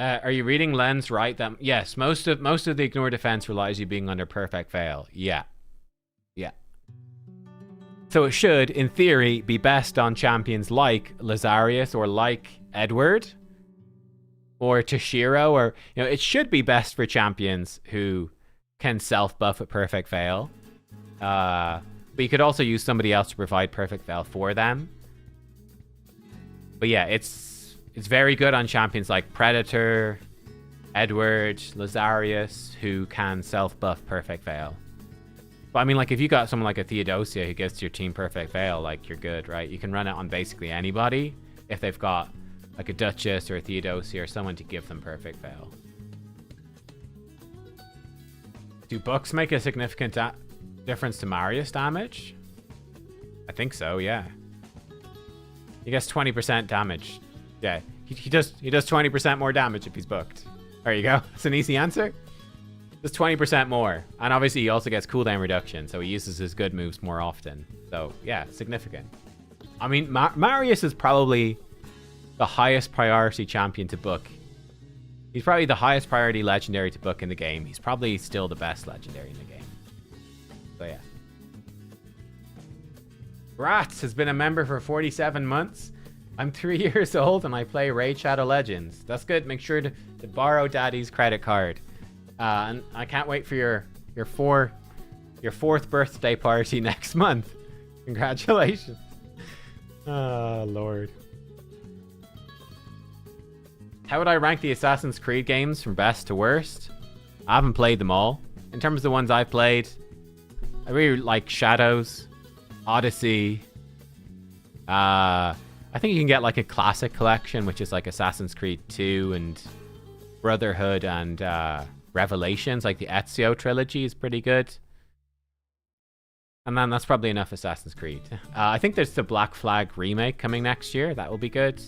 Are you reading Lens right? That yes, most of the ignore defense relies you being under perfect fail. Yeah. Yeah. So it should, in theory, be best on champions like Lazarius or like Edward or Toshiro, or you know, it should be best for champions who can self-buff at perfect fail. But you could also use somebody else to provide perfect fail for them. But yeah, it's very good on champions like Predator, Edward, Lazarius, who can self-buff perfect fail. But I mean, like, if you got someone like a Theodosia who gives your team perfect fail, like, you're good, right? You can run it on basically anybody if they've got, like, a Duchess or a Theodosia or someone to give them perfect fail. Do books make a significant difference to Marius damage? I think so, yeah. He gets 20% damage. Yeah, he does 20% more damage if he's booked. There you go. That's an easy answer. Just 20% more. And obviously he also gets cooldown reduction, so he uses his good moves more often. So yeah, significant. I mean, Marius is probably the highest priority champion to book. He's probably the highest priority legendary to book in the game. He's probably still the best legendary in the game. So yeah. Rats has been a member for 47 months. I'm 3 years old and I play Raid Shadow Legends. That's good. Make sure to borrow Daddy's credit card. And I can't wait for your Your 4th birthday party next month. Congratulations. Oh, Lord. How would I rank the Assassin's Creed games from best to worst? I haven't played them all. In terms of the ones I've played, I really like Shadows, Odyssey. I think you can get like a classic collection, which is like Assassin's Creed 2 and Brotherhood and Revelations. Like the Ezio trilogy is pretty good. And then that's probably enough Assassin's Creed. I think there's the Black Flag remake coming next year. That will be good.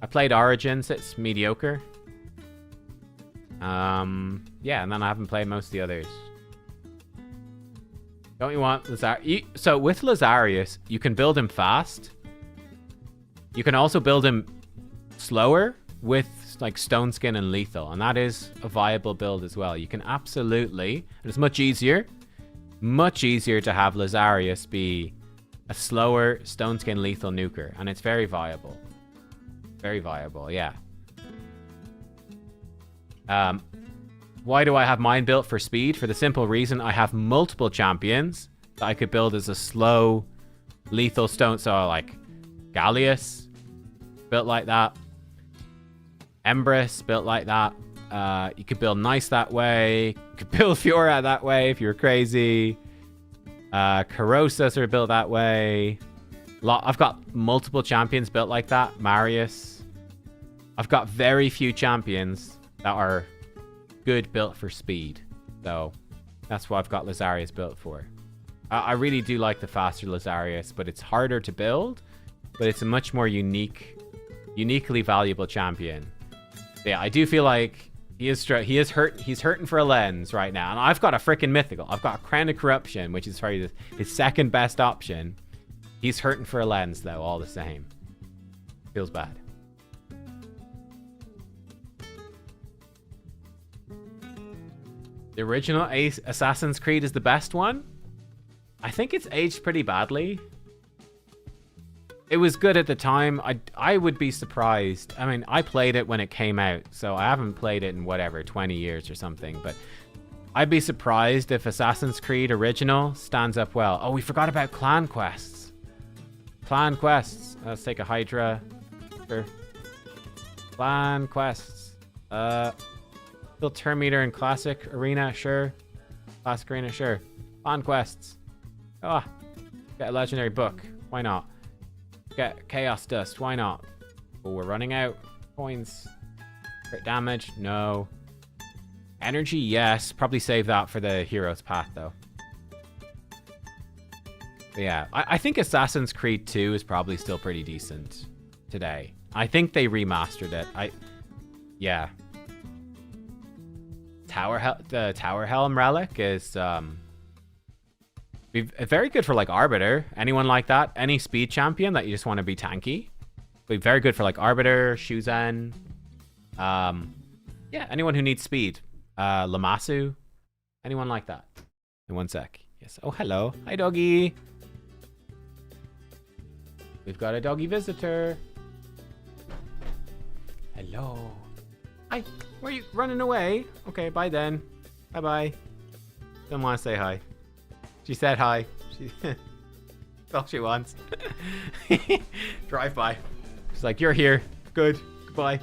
I played Origins. It's mediocre. Yeah, and then I haven't played most of the others. Don't you want Lazarus? So with Lazarus, you can build him fast. You can also build him slower with like Stone Skin and Lethal, and that is a viable build as well. You can absolutely, and it's much easier to have Lazarus be a slower Stone Skin Lethal nuker, and it's very viable. Very viable, yeah. Why do I have mine built for speed? For the simple reason I have multiple champions that I could build as a slow lethal stone. So like Gallius, built like that. Empress, built like that. You could build Nice that way. You could build Fiora that way if you're crazy. Carosas are built that way. I've got multiple champions built like that. Marius. I've got very few champions that are good built for speed. So that's what I've got Lazarus built for. I really do like the faster Lazarus, but it's harder to build. But it's a much more uniquely valuable champion. So yeah, I do feel like he's hurting for a lens right now. And I've got a freaking mythical. I've got Crown of Corruption, which is probably his second best option. He's hurting for a lens though, all the same. Feels bad. The original Assassin's Creed is the best one. I think it's aged pretty badly. It was good at the time. I would be surprised. I mean, I played it when it came out, so I haven't played it in whatever, 20 years or something, but I'd be surprised if Assassin's Creed original stands up well. Oh, we forgot about clan quests. Clan quests. Let's take a Hydra. Sure. Clan quests. Build turn meter in classic arena, sure. Classic arena, sure. Clan quests. Oh, get a legendary book. Why not? Get chaos dust. Why not? Oh, we're running out. Coins. Crit damage. No. Energy, yes. Probably save that for the hero's path, though. But yeah, I think Assassin's Creed 2 is probably still pretty decent today. I think they remastered it. Yeah. The Tower Helm relic is very good for like Arbiter. Anyone like that? Any speed champion that you just want to be tanky? Be very good for like Arbiter, Shuzen. Yeah, anyone who needs speed. Lamasu. Anyone like that? In one sec. Yes. Oh, hello. Hi, doggy. We've got a doggy visitor. Hello. Hi. Where are you running away? Okay, bye then. Bye-bye. Don't want to say hi. She said hi. That's all she wants. Drive by. She's like, you're here. Good. Goodbye.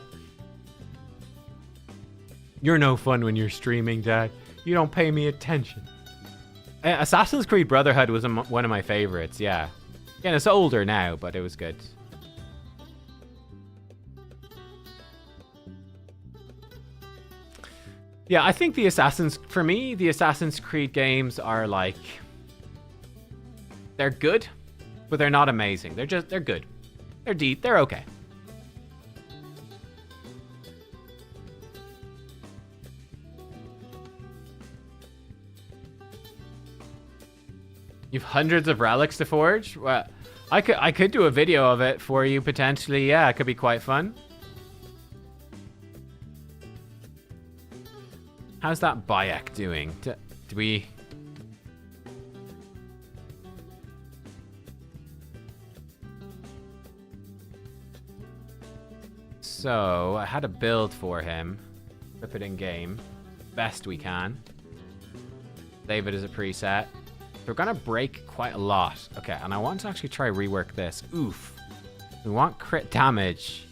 You're no fun when you're streaming, Dad. You don't pay me attention. Assassin's Creed Brotherhood was one of my favorites, yeah. Again, it's older now, but it was good. Yeah, I think the Assassin's Creed games are like, they're good, but they're not amazing. They're good. They're deep. They're okay. You've hundreds of relics to forge? Well, I could do a video of it for you potentially. Yeah, it could be quite fun. How's that Bayek doing? Do we... So, I had a build for him. Rip it in game. Best we can. Save it as a preset. We're gonna break quite a lot. Okay, and I want to actually try rework this. Oof. We want crit damage.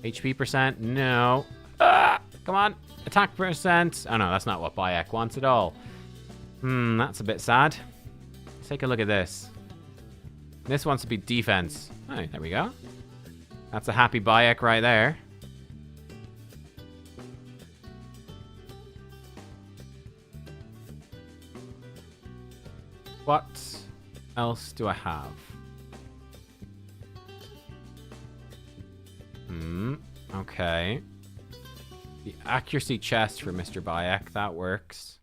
HP percent? No. Ah, come on. Attack percent. Oh no, that's not what Bayek wants at all. That's a bit sad. Let's take a look at this. This wants to be defense. Oh, there we go. That's a happy Bayek right there. What else do I have? Okay. The accuracy chest for Mr. Bayek, that works.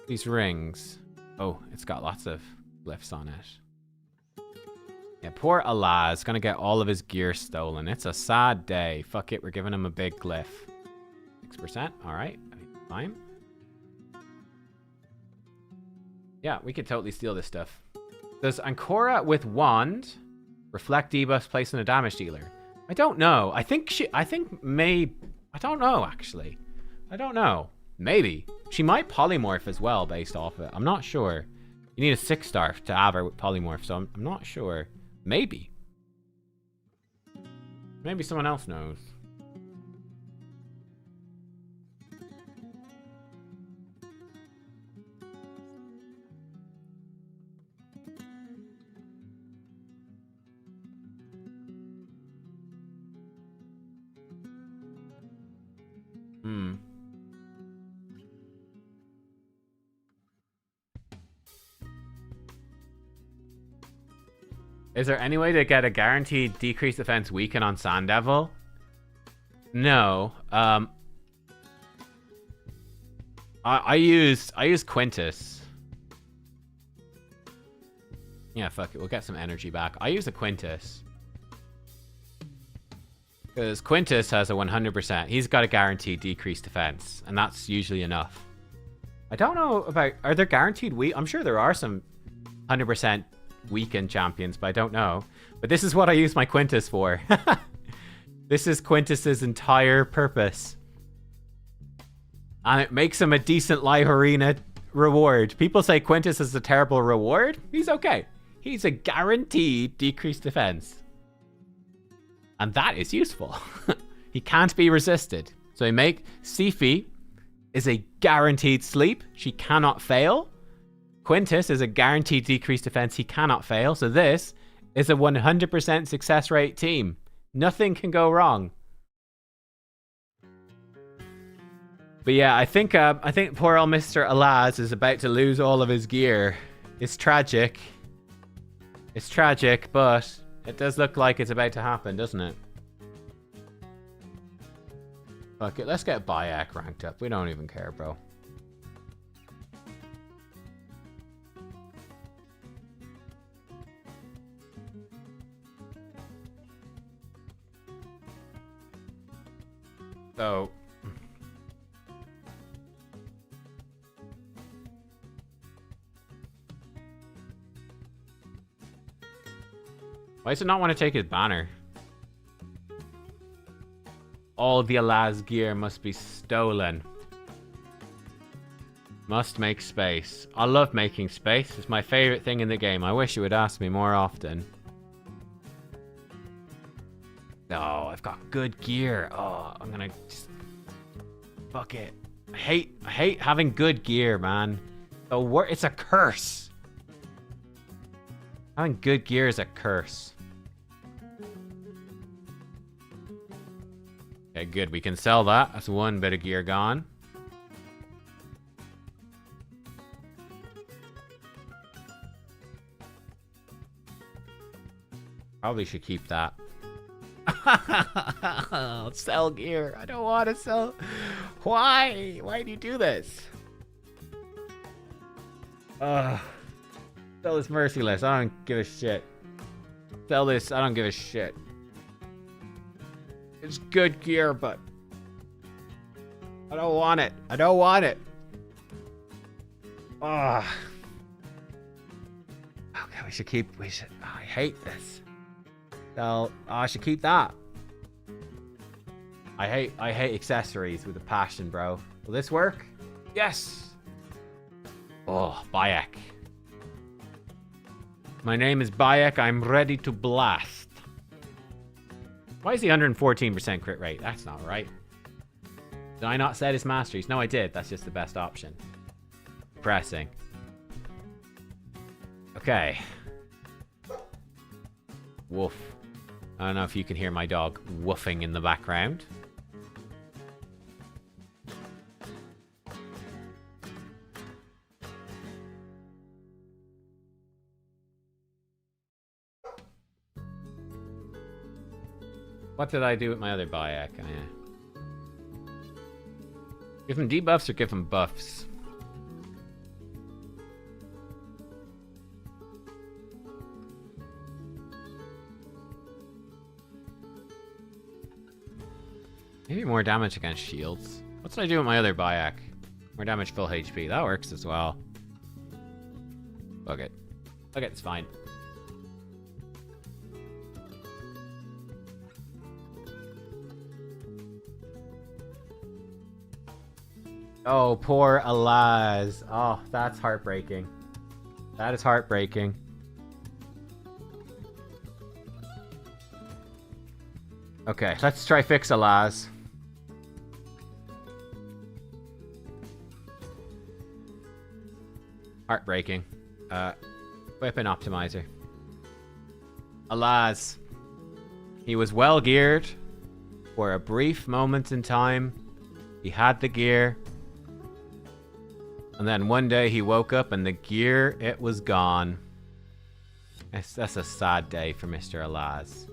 These rings. Oh, it's got lots of glyphs on it. Yeah, poor Allah is gonna get all of his gear stolen. It's a sad day. Fuck it, we're giving him a big glyph. 6%, alright, fine. Yeah, we could totally steal this stuff. Does Ancora with wand reflect debuffs placed on a damage dealer? I don't know. I don't know, actually. I don't know. Maybe. She might polymorph as well, based off it. I'm not sure. You need a 6-star to have her with polymorph, so I'm not sure. Maybe. Maybe someone else knows. Is there any way to get a guaranteed decreased defense weaken on Sand Devil? No. I use Quintus. Yeah, fuck it. We'll get some energy back. I use a Quintus. Because Quintus has a 100%. He's got a guaranteed decreased defense. And that's usually enough. I don't know about... Are there guaranteed weak? I'm sure there are some 100% weakened champions, but I don't know. But this is what I use my Quintus for. This is Quintus's entire purpose. And it makes him a decent live arena reward. People say Quintus is a terrible reward. He's okay. He's a guaranteed decreased defense. And that is useful. He can't be resisted. So we make Sifi is a guaranteed sleep. She cannot fail. Quintus is a guaranteed decreased defense. He cannot fail. So this is a 100% success rate team. Nothing can go wrong. But yeah, I think poor old Mr. Alaz is about to lose all of his gear. It's tragic. It's tragic, but it does look like it's about to happen, doesn't it? Fuck it, let's get Bayek ranked up. We don't even care, bro. So... why does it not want to take his banner? All the Alaz gear must be stolen. Must make space. I love making space. It's my favorite thing in the game. I wish you would ask me more often. Oh, I've got good gear. Oh, I'm gonna just... fuck it. I hate having good gear, man. It's a curse. Having good gear is a curse. Okay, good. We can sell that. That's one bit of gear gone. Probably should keep that. Sell gear. I don't want to sell. Why? Why do you do this? Sell this merciless. I don't give a shit. Sell this. I don't give a shit. It's good gear, but I don't want it. I don't want it. Okay, we should. I hate this. So I should keep that. I hate accessories with a passion, bro. Will this work? Yes! Oh, Bayek. My name is Bayek. I'm ready to blast. Why is he 114% crit rate? That's not right. Did I not set his masteries? No, I did. That's just the best option. Pressing. Okay. Woof. I don't know if you can hear my dog woofing in the background. What did I do with my other Bayek? Oh, yeah. Give him debuffs or give him buffs? Maybe more damage against shields. What did I do with my other Bayek? More damage full HP. That works as well. Fuck it. Fuck it, it's fine. Oh, poor Alaz. Oh, that's heartbreaking. That is heartbreaking. Okay, let's try fix Alaz. Heartbreaking. Weapon optimizer. Alaz. He was well geared. For a brief moment in time, he had the gear. And then one day he woke up and the gear, it was gone. That's a sad day for Mr. Alaz.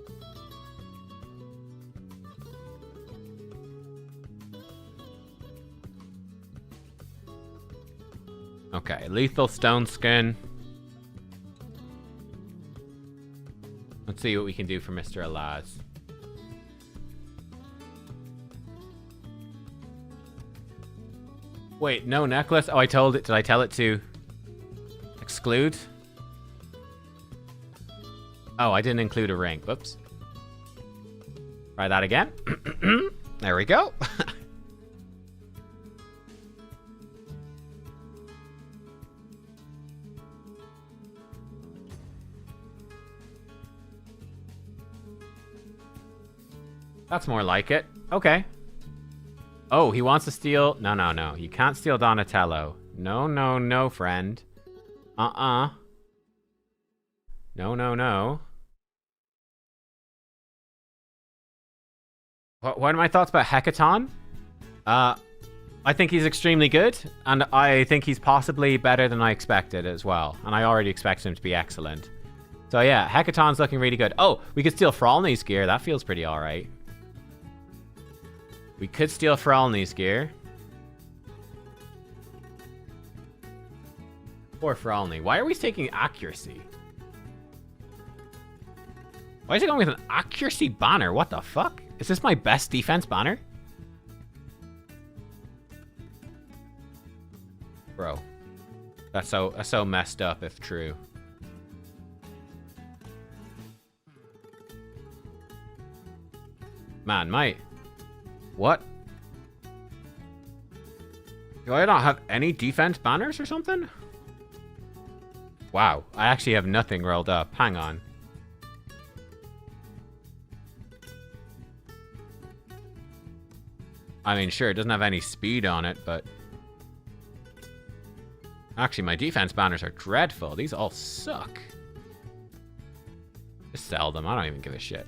Okay, lethal stone skin. Let's see what we can do for Mr. Alaz. Wait, no necklace? Oh, I told it. Did I tell it to exclude? Oh, I didn't include a ring. Whoops. Try that again. There we go. That's more like it. Okay. Oh, he wants to steal... No, no, no. You can't steal Donatello. No, no, no, friend. Uh-uh. No, no, no. What are my thoughts about Hecaton? I think he's extremely good, and I think he's possibly better than I expected as well. And I already expect him to be excellent. So yeah, Hecaton's looking really good. Oh, we could steal Frolny's gear. That feels pretty alright. We could steal Frolny's gear. Poor Frolny. Why are we taking accuracy? Why is it going with an accuracy banner? What the fuck? Is this my best defense banner? Bro. That's so messed up if true. Man, my... What? Do I not have any defense banners or something? Wow, I actually have nothing rolled up. Hang on. I mean, sure, it doesn't have any speed on it, but... Actually, my defense banners are dreadful. These all suck. Just sell them. I don't even give a shit.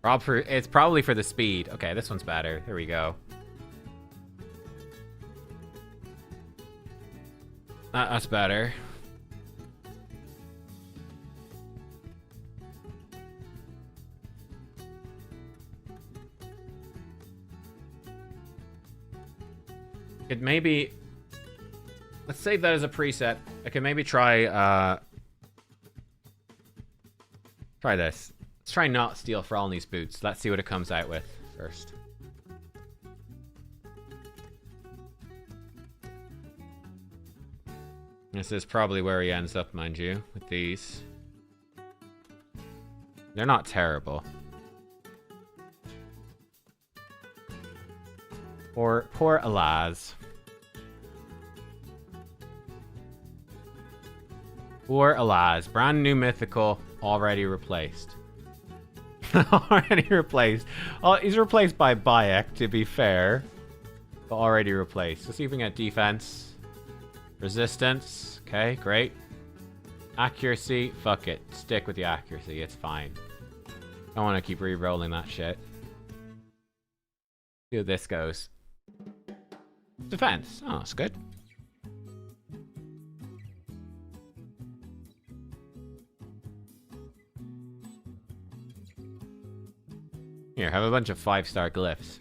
It's probably for the speed. Okay, this one's better. Here we go. That's better. Could maybe... Let's save that as a preset. I could maybe try, try this. Let's try not steal Frolny's boots. Let's see what it comes out with first. This is probably where he ends up, mind you, with these. They're not terrible. Poor Alaz. Poor Alaz. Brand new mythical, already replaced. Already replaced. Oh, he's replaced by Bayek, to be fair. But already replaced. Let's see if we can get defense. Resistance. Okay, great. Accuracy. Fuck it. Stick with the accuracy. It's fine. Don't want to keep re-rolling that shit. See how this goes. Defense. Oh, that's good. Here, have a bunch of 5-star glyphs.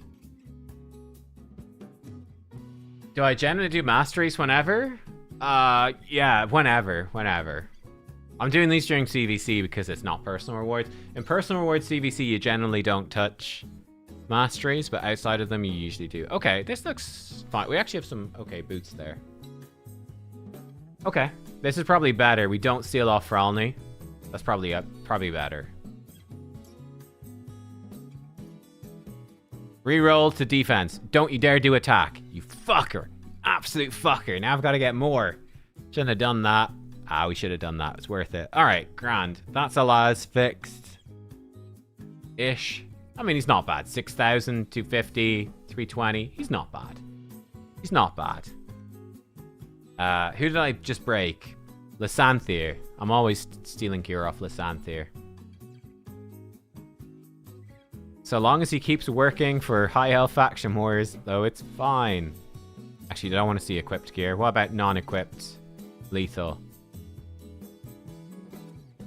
Do I generally do masteries whenever? Yeah, whenever. I'm doing these during CVC because it's not personal rewards. In personal rewards CVC, you generally don't touch masteries, but outside of them, you usually do. Okay, this looks fine. We actually have some okay boots there. Okay, this is probably better. We don't steal off Fralny. That's probably better. Reroll to defense. Don't you dare do attack. You fucker. Absolute fucker. Now I've got to get more. Shouldn't have done that. Ah, we should have done that. It's worth it. Alright, grand. That's Alaz fixed. Ish. I mean, he's not bad. 6,000, 250, 320. He's not bad. He's not bad. Who did I just break? Lysanthier. I'm always stealing gear off Lysanthier. So long as he keeps working for high health faction wars, though, it's fine. Actually, I don't want to see equipped gear. What about non-equipped? Lethal.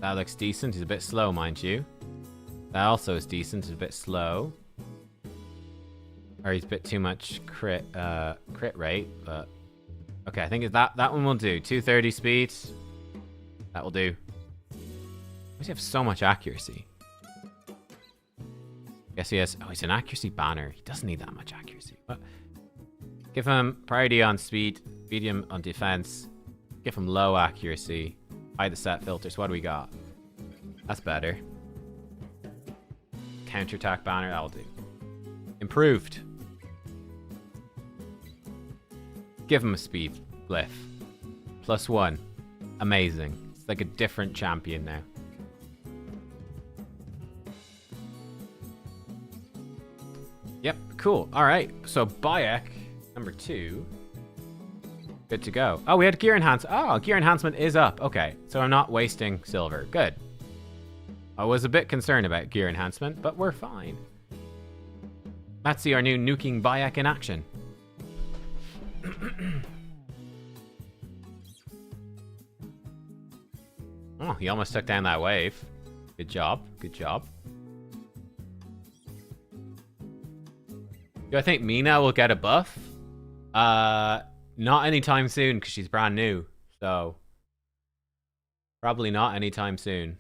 That looks decent. He's a bit slow, mind you. That also is decent. He's a bit slow. Or he's a bit too much crit rate, but... Okay, I think that one will do. 230 speed. That will do. Why does he have so much accuracy? Guess he has... Oh, he's an accuracy banner. He doesn't need that much accuracy. But give him priority on speed, medium on defense. Give him low accuracy. Hide the set filters. What do we got? That's better. Counterattack banner. That'll do. Improved. Give him a speed glyph. +1. Amazing. It's like a different champion now. Yep, cool. Alright, so Bayek, number 2. Good to go. Oh, we had gear enhancement. Oh, gear enhancement is up. Okay, so I'm not wasting silver. Good. I was a bit concerned about gear enhancement, but we're fine. Let's see our new nuking Bayek in action. Oh, he almost took down that wave. Good job. Good job. Do I think Mina will get a buff? Not anytime soon because she's brand new. So, probably not anytime soon.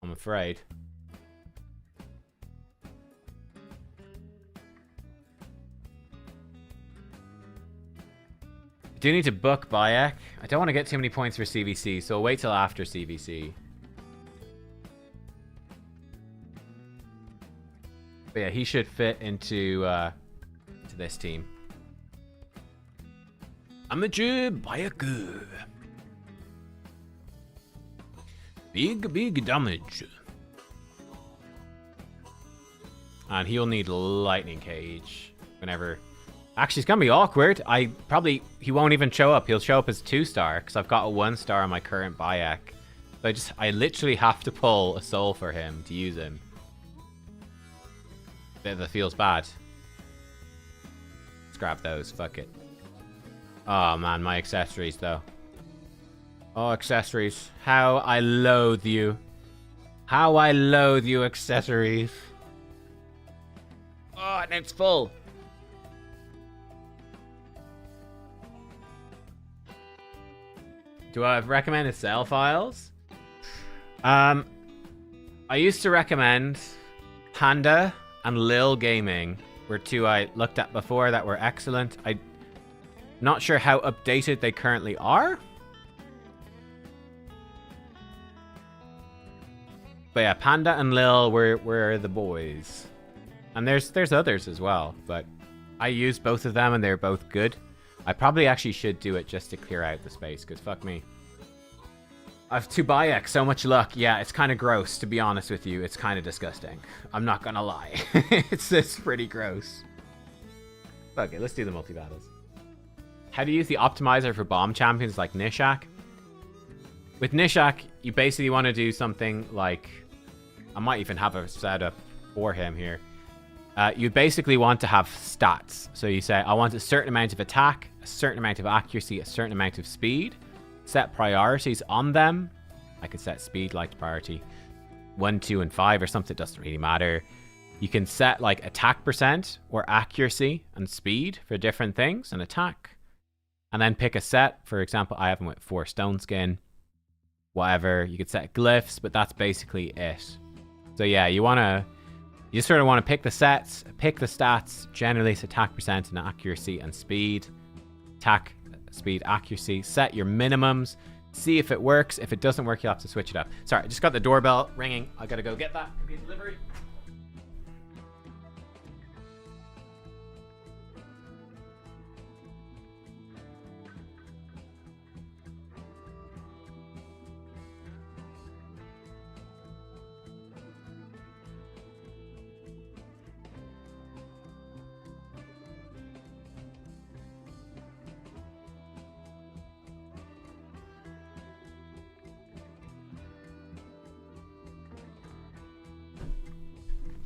I'm afraid. I do need to book Bayek. I don't want to get too many points for CVC, so I'll wait till after CVC. But yeah, he should fit into to this team. Amateur Bayek. Big damage. And he'll need lightning cage whenever. Actually, it's gonna be awkward. He won't even show up. He'll show up as 2-star because I've got a 1-star on my current Bayek. So I literally have to pull a soul for him to use him. Bit that feels bad. Let's grab those. Fuck it. Oh man, my accessories though. Oh, accessories. How I loathe you. How I loathe you, accessories. Oh, and it's full. Do I recommend sell files? I used to recommend Panda and Lil Gaming were 2 I looked at before that were excellent. I'm not sure how updated they currently are. But yeah, Panda and Lil were the boys. And there's others as well, but I used both of them and they're both good. I probably actually should do it just to clear out the space, because fuck me. I have Tubayak, so much luck. Yeah, it's kind of gross, to be honest with you. It's kind of disgusting. I'm not gonna lie. It's pretty gross. Okay, let's do the multi-battles. How do you use the optimizer for bomb champions like Nishak? With Nishak, you basically want to do something like... I might even have a setup for him here. You basically want to have stats. So you say, I want a certain amount of attack, a certain amount of accuracy, a certain amount of speed. Set priorities on them. I could set speed like priority 1, 2, and 5 or something. It doesn't really matter. You can set like attack percent or accuracy and speed for different things and attack. And then pick a set. For example, I have him with 4 stone skin. Whatever. You could set glyphs, but that's basically it. So yeah, you just sort of want to pick the sets, pick the stats. Generally, it's attack percent and accuracy and speed. Attack, speed, accuracy. Set your minimums. See if it works. If it doesn't work, you'll have to switch it up. Sorry, I just got the doorbell ringing. I gotta go get that. Could be a delivery.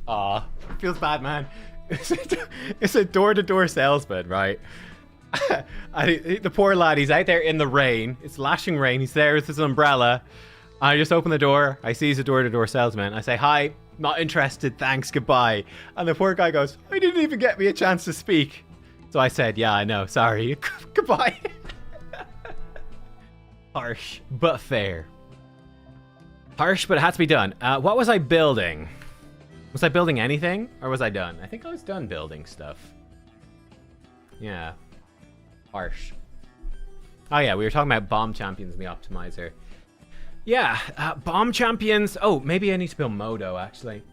Aw, feels bad, man. It's a door-to-door salesman, right? The poor lad, he's out there in the rain. It's lashing rain. He's there with his umbrella. I just open the door. I see he's a door-to-door salesman. I say, hi, not interested, thanks, goodbye. And the poor guy goes, I didn't even get me a chance to speak. So I said, yeah, I know, sorry. Goodbye. Harsh, but fair. Harsh, but it had to be done. What was I building? Was I building anything? Or was I done? I think I was done building stuff. Yeah. Harsh. Oh yeah, we were talking about bomb champions in the optimizer. Yeah, bomb champions... Oh, maybe I need to build Modo, actually.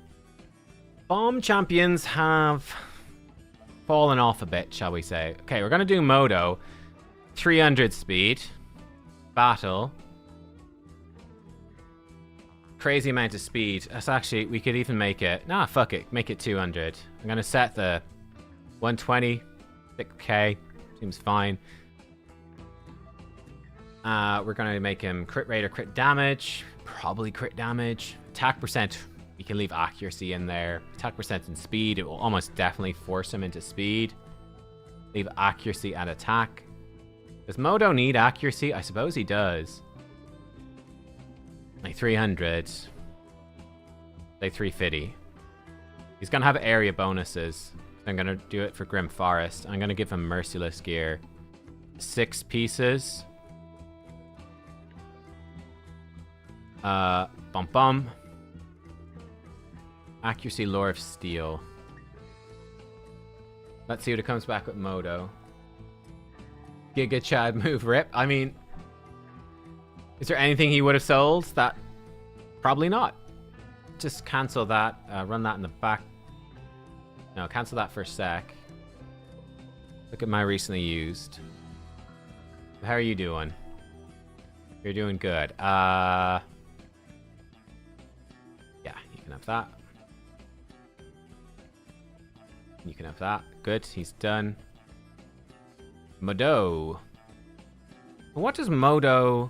Bomb champions have fallen off a bit, shall we say. Okay, we're going to do Modo. 300 speed. Battle. Crazy amount of speed. That's actually, we could even make it... Nah, fuck it. Make it 200. I'm going to set the 120. 6k. Seems fine. We're going to make him crit rate or crit damage. Probably crit damage. Attack percent. We can leave accuracy in there. Attack percent and speed. It will almost definitely force him into speed. Leave accuracy and attack. Does Modo need accuracy? I suppose he does. Like 300. Like 350. He's going to have area bonuses. I'm going to do it for Grim Forest. I'm going to give him Merciless gear. 6 pieces. Bum bum. Accuracy, Lore of Steel. Let's see what it comes back with Modo. Giga Chad move rip. I mean... Is there anything he would have sold that... Probably not. Just cancel that. Run that in the back. No, cancel that for a sec. Look at my recently used. How are you doing? You're doing good. Yeah, you can have that. You can have that. Good, he's done. Modo. What does Modo...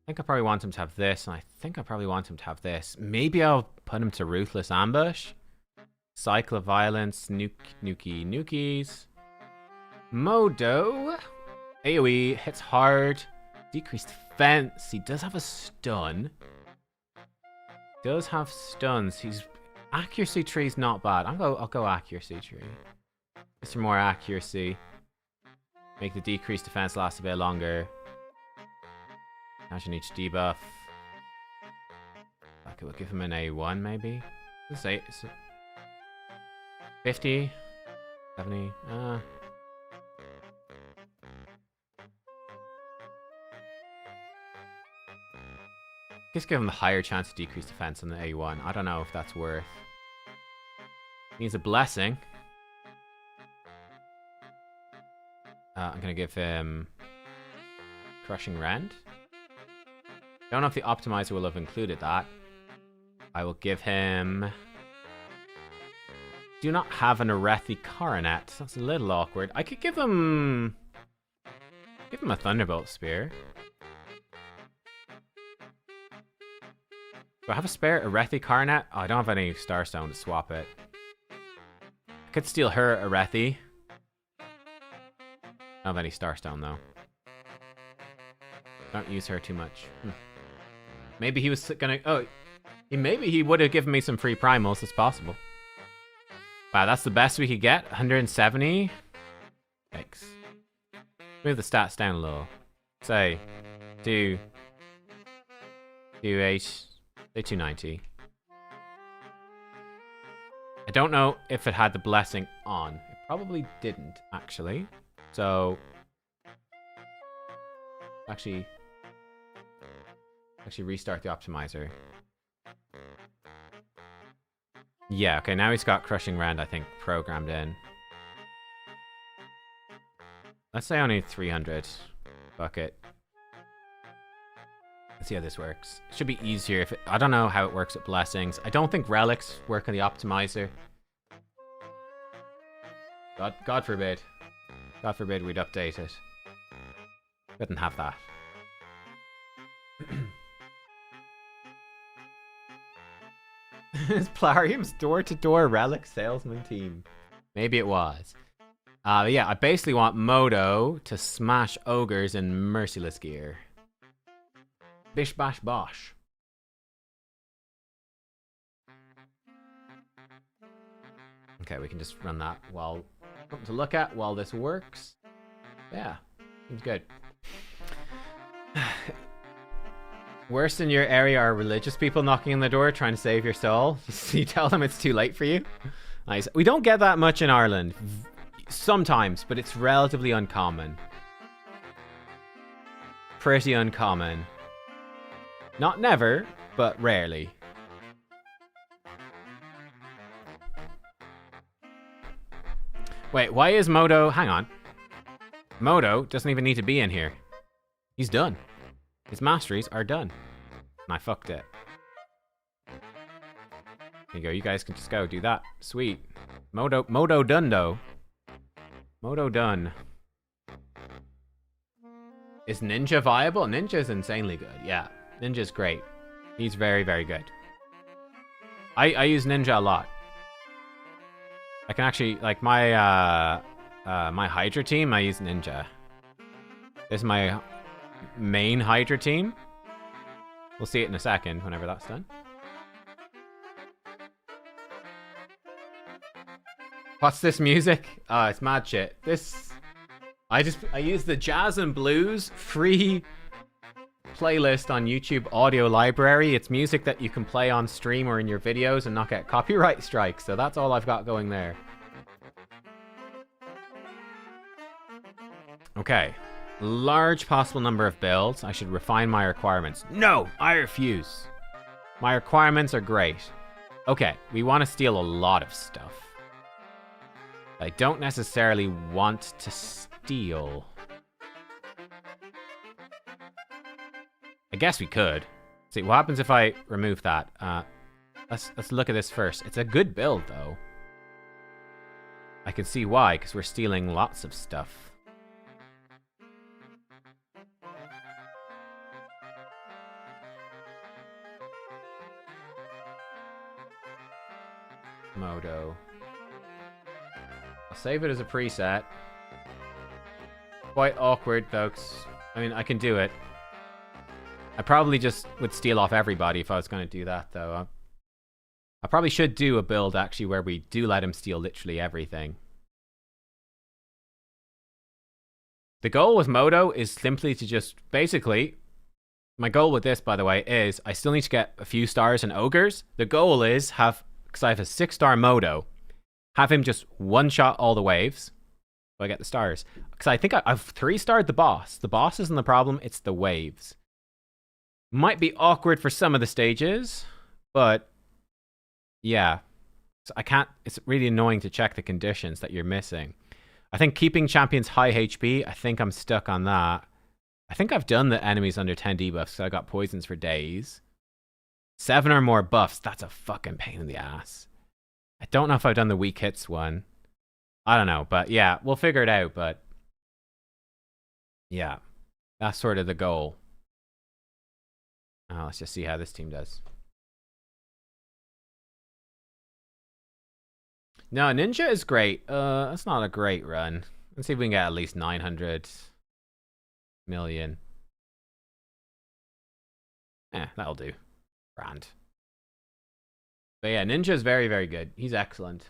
I think I probably want him to have this, and I think I probably want him to have this. Maybe I'll put him to Ruthless Ambush. Cycle of Violence, Nukies. Modo. AoE, hits hard. Decreased defense. He does have a stun. Does have stuns. He's... Accuracy tree's not bad. I'll go accuracy tree. Just for more accuracy. Make the decreased defense last a bit longer. Imagine each debuff. Okay, we'll give him an A1 maybe. Let's say 50, 70. Just give him the higher chance to decrease defense on the A1. I don't know if that's worth. Needs a blessing. I'm gonna give him crushing rend. Don't know if the optimizer will have included that. I will give him. Do not have an Arethi coronet. That's a little awkward. I could give him. Give him a thunderbolt spear. Do I have a spare Arethi coronet? Oh, I don't have any starstone to swap it. I could steal her Arethi. I don't have any starstone though. Don't use her too much. Maybe he was gonna. Oh, maybe he would have given me some free primals. It's possible. Wow, that's the best we could get. 170. Thanks. Move the stats down a little. Say 228. Say 290. I don't know if it had the blessing on. It probably didn't, actually. So actually restart the optimizer. Yeah, okay, now he's got crushing rend, I think, programmed in. Let's say only 300. Fuck it. Let's see how this works. It should be easier if it, I don't know how it works with blessings. I don't think relics work on the optimizer. God forbid. God forbid we'd update it. Couldn't have that. Is Plarium's door-to-door relic salesman team? Maybe it was. Yeah, I basically want Modo to smash ogres in merciless gear. Bish bash bosh. Okay, we can just run that while something to look at while this works. Yeah, seems good. Worst in your area are religious people knocking on the door trying to save your soul. You tell them it's too late for you. Nice. We don't get that much in Ireland. Sometimes, but it's relatively uncommon. Pretty uncommon. Not never, but rarely. Wait, why is Modo... Hang on. Modo doesn't even need to be in here. He's done. His masteries are done. And I fucked it. There you go, you guys can just go do that. Sweet. Modo done, though. Modo done. Is Ninja viable? Ninja's insanely good, yeah. Ninja's great. He's very, very good. I use Ninja a lot. I can actually, like, my Hydra team, I use Ninja. This is my main Hydra team. We'll see it in a second, whenever that's done. What's this music? Oh, it's mad shit. This... I use the Jazz and Blues free playlist on YouTube audio library. It's music that you can play on stream or in your videos and not get copyright strikes. So that's all I've got going there. Okay. Large possible number of builds. I should refine my requirements. No, I refuse. My requirements are great. Okay, we want to steal a lot of stuff. I don't necessarily want to steal. I guess we could. See, what happens if I remove that? Let's look at this first. It's a good build, though. I can see why, because we're stealing lots of stuff. Modo. I'll save it as a preset. Quite awkward, folks. I mean, I can do it. I probably just would steal off everybody if I was going to do that, though. I probably should do a build, actually, where we do let him steal literally everything. The goal with Modo is simply to just, basically, my goal with this, by the way, is I still need to get a few stars in ogres. The goal is because I have a 6-star Modo, have him just one-shot all the waves. So I get the stars. Because I think I've 3-starred the boss. The boss isn't the problem, it's the waves. Might be awkward for some of the stages, but yeah. So I can't, it's really annoying to check the conditions that you're missing. I think keeping champions high HP, I think I'm stuck on that. I think I've done the enemies under 10 debuffs, so I got poisons for days. 7 or more buffs, that's a fucking pain in the ass. I don't know if I've done the weak hits one. I don't know, but yeah, we'll figure it out, but yeah, that's sort of the goal. Let's just see how this team does. No, Ninja is great. That's not a great run. Let's see if we can get at least 900 million. That'll do. Grand. But yeah, Ninja is very, very good. He's excellent.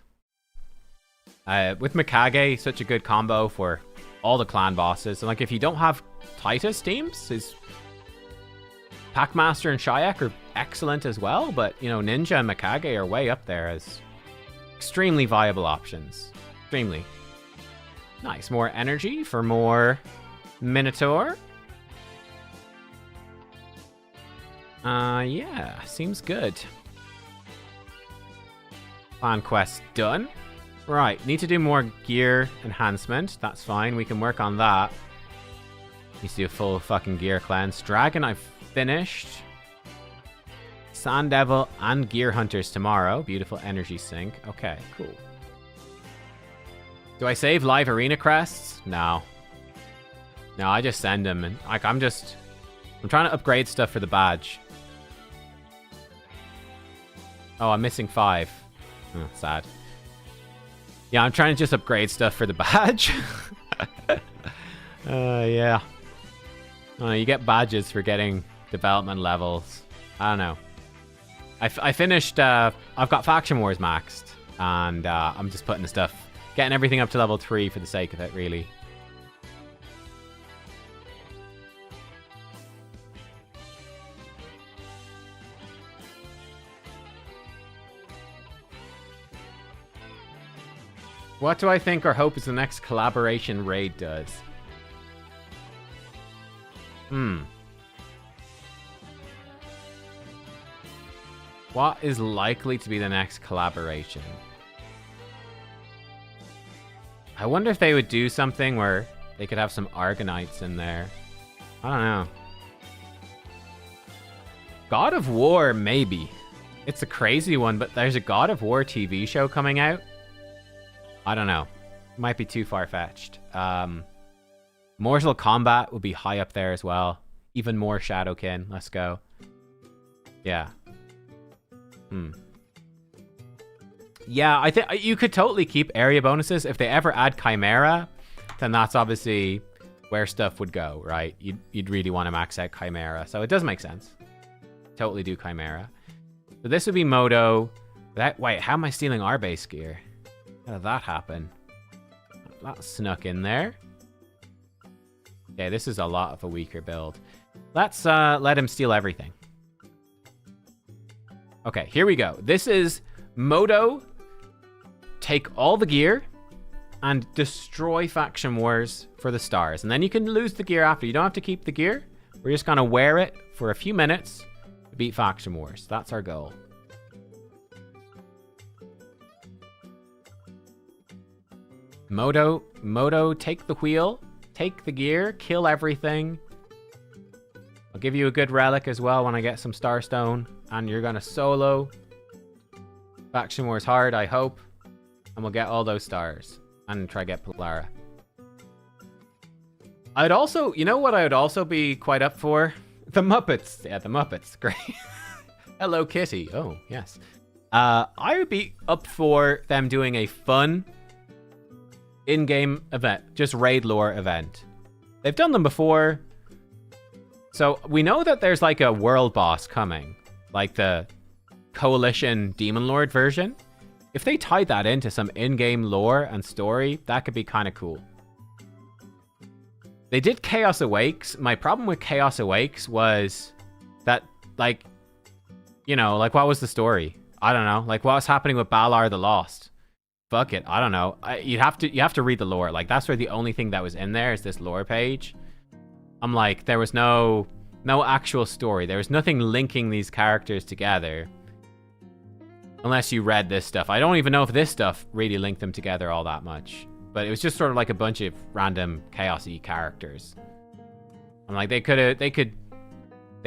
With Mikage, such a good combo for all the clan bosses. And like, if you don't have Titus teams, his Packmaster and Shayak are excellent as well. But, you know, Ninja and Mikage are way up there as extremely viable options. Extremely. Nice. More energy for more Minotaur. Yeah, seems good. Clan quest done. Right, need to do more gear enhancement. That's fine, we can work on that. Need to do a full fucking gear cleanse. Dragon, I've finished. Sand Devil and Gear Hunters tomorrow. Beautiful energy sink. Okay, cool. Do I save live arena crests? No. No, I just send them. And like, I'm trying to upgrade stuff for the badge. Oh, I'm missing 5. Oh, sad. Yeah, I'm trying to just upgrade stuff for the badge. Yeah. Oh, you get badges for getting development levels. I don't know. I finished, I've got Faction Wars maxed. And I'm just putting the stuff, getting everything up to level 3 for the sake of it, really. What do I think or hope is the next collaboration raid does? What is likely to be the next collaboration? I wonder if they would do something where they could have some Argonites in there. I don't know. God of War, maybe. It's a crazy one, but there's a God of War TV show coming out. I don't know. Might be too far-fetched. Mortal Kombat would be high up there as well. Even more Shadowkin. Let's go. Yeah. Yeah, I think you could totally keep area bonuses. If they ever add Chimera, then that's obviously where stuff would go, right? You'd really want to max out Chimera. So it does make sense. Totally do Chimera. So this would be Moto. Wait, how am I stealing our base gear? How did that happen? That snuck in there. Okay, this is a lot of a weaker build. Let's let him steal everything. Okay, here we go. This is Moto. Take all the gear and destroy Faction Wars for the stars. And then you can lose the gear after. You don't have to keep the gear. We're just going to wear it for a few minutes to beat Faction Wars. That's our goal. Moto, take the wheel, take the gear, kill everything. I'll give you a good relic as well when I get some Starstone. And you're going to solo Faction Wars hard, I hope. And we'll get all those stars. And try to get Polara. I'd also, you know what I would also be quite up for? The Muppets. Yeah, the Muppets. Great. Hello, Kitty. Oh, yes. I would be up for them doing a fun in-game event. Just raid lore event. They've done them before. So we know that there's like a world boss coming. Like the Coalition Demon Lord version. If they tied that into some in-game lore and story, that could be kind of cool. They did Chaos Awakes. My problem with Chaos Awakes was that, like, you know, like, what was the story? I don't know. Like, what was happening with Balar the Lost? Fuck it. I don't know. You have to read the lore. Like, that's where the only thing that was in there is this lore page. I'm like, there was no No actual story. There was nothing linking these characters together. Unless you read this stuff. I don't even know if this stuff really linked them together all that much. But it was just sort of like a bunch of random chaos-y characters. I'm like, they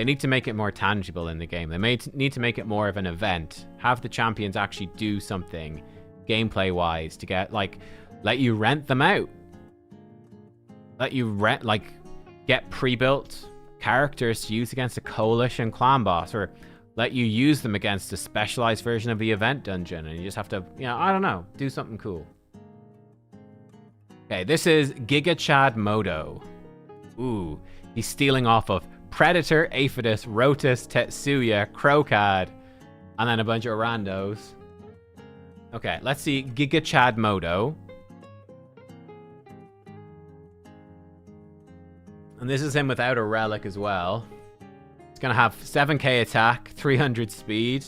need to make it more tangible in the game. They need to make it more of an event. Have the champions actually do something gameplay-wise to get, like, let you rent them out. Let you get pre-built characters to use against a coalition clan boss, or let you use them against a specialized version of the event dungeon, and you just have to, you know, I don't know, do something cool. Okay, this is Giga Chad Modo. Ooh, he's stealing off of Predator, Aphidus, Rotus, Tetsuya, Crocad, and then a bunch of randos. Okay, let's see Giga Chad Modo. And this is him without a relic as well. He's gonna have 7k attack, 300 speed.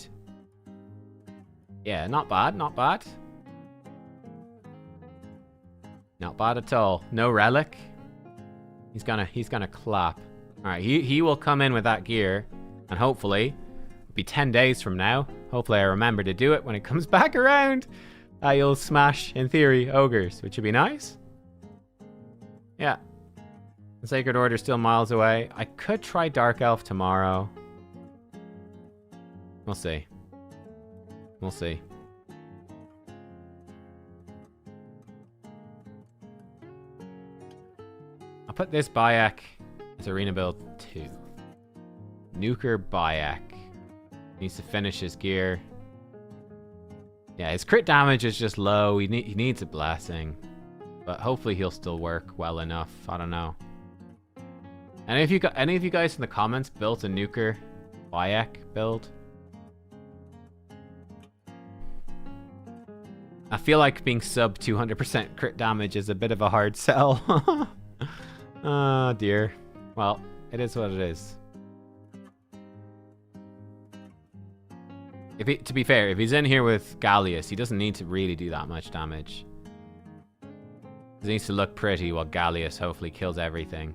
Yeah, not bad, not bad. Not bad at all. No relic. He's gonna clap. Alright, he will come in with that gear, and hopefully, it'll be 10 days from now. Hopefully I remember to do it when it comes back around. You'll smash, in theory, ogres, which would be nice. Yeah. The Sacred Order's still miles away. I could try Dark Elf tomorrow. We'll see. We'll see. I'll put this Bayek as Arena Build 2. Nuker Bayek. Needs to finish his gear. Yeah, his crit damage is just low. He needs a blessing. But hopefully he'll still work well enough. I don't know. Any of you guys in the comments built a Nuker Bayek build? I feel like being sub 200% crit damage is a bit of a hard sell. Oh dear. Well, it is what it is. To be fair, if he's in here with Gallius, he doesn't need to really do that much damage. He needs to look pretty while Gallius hopefully kills everything.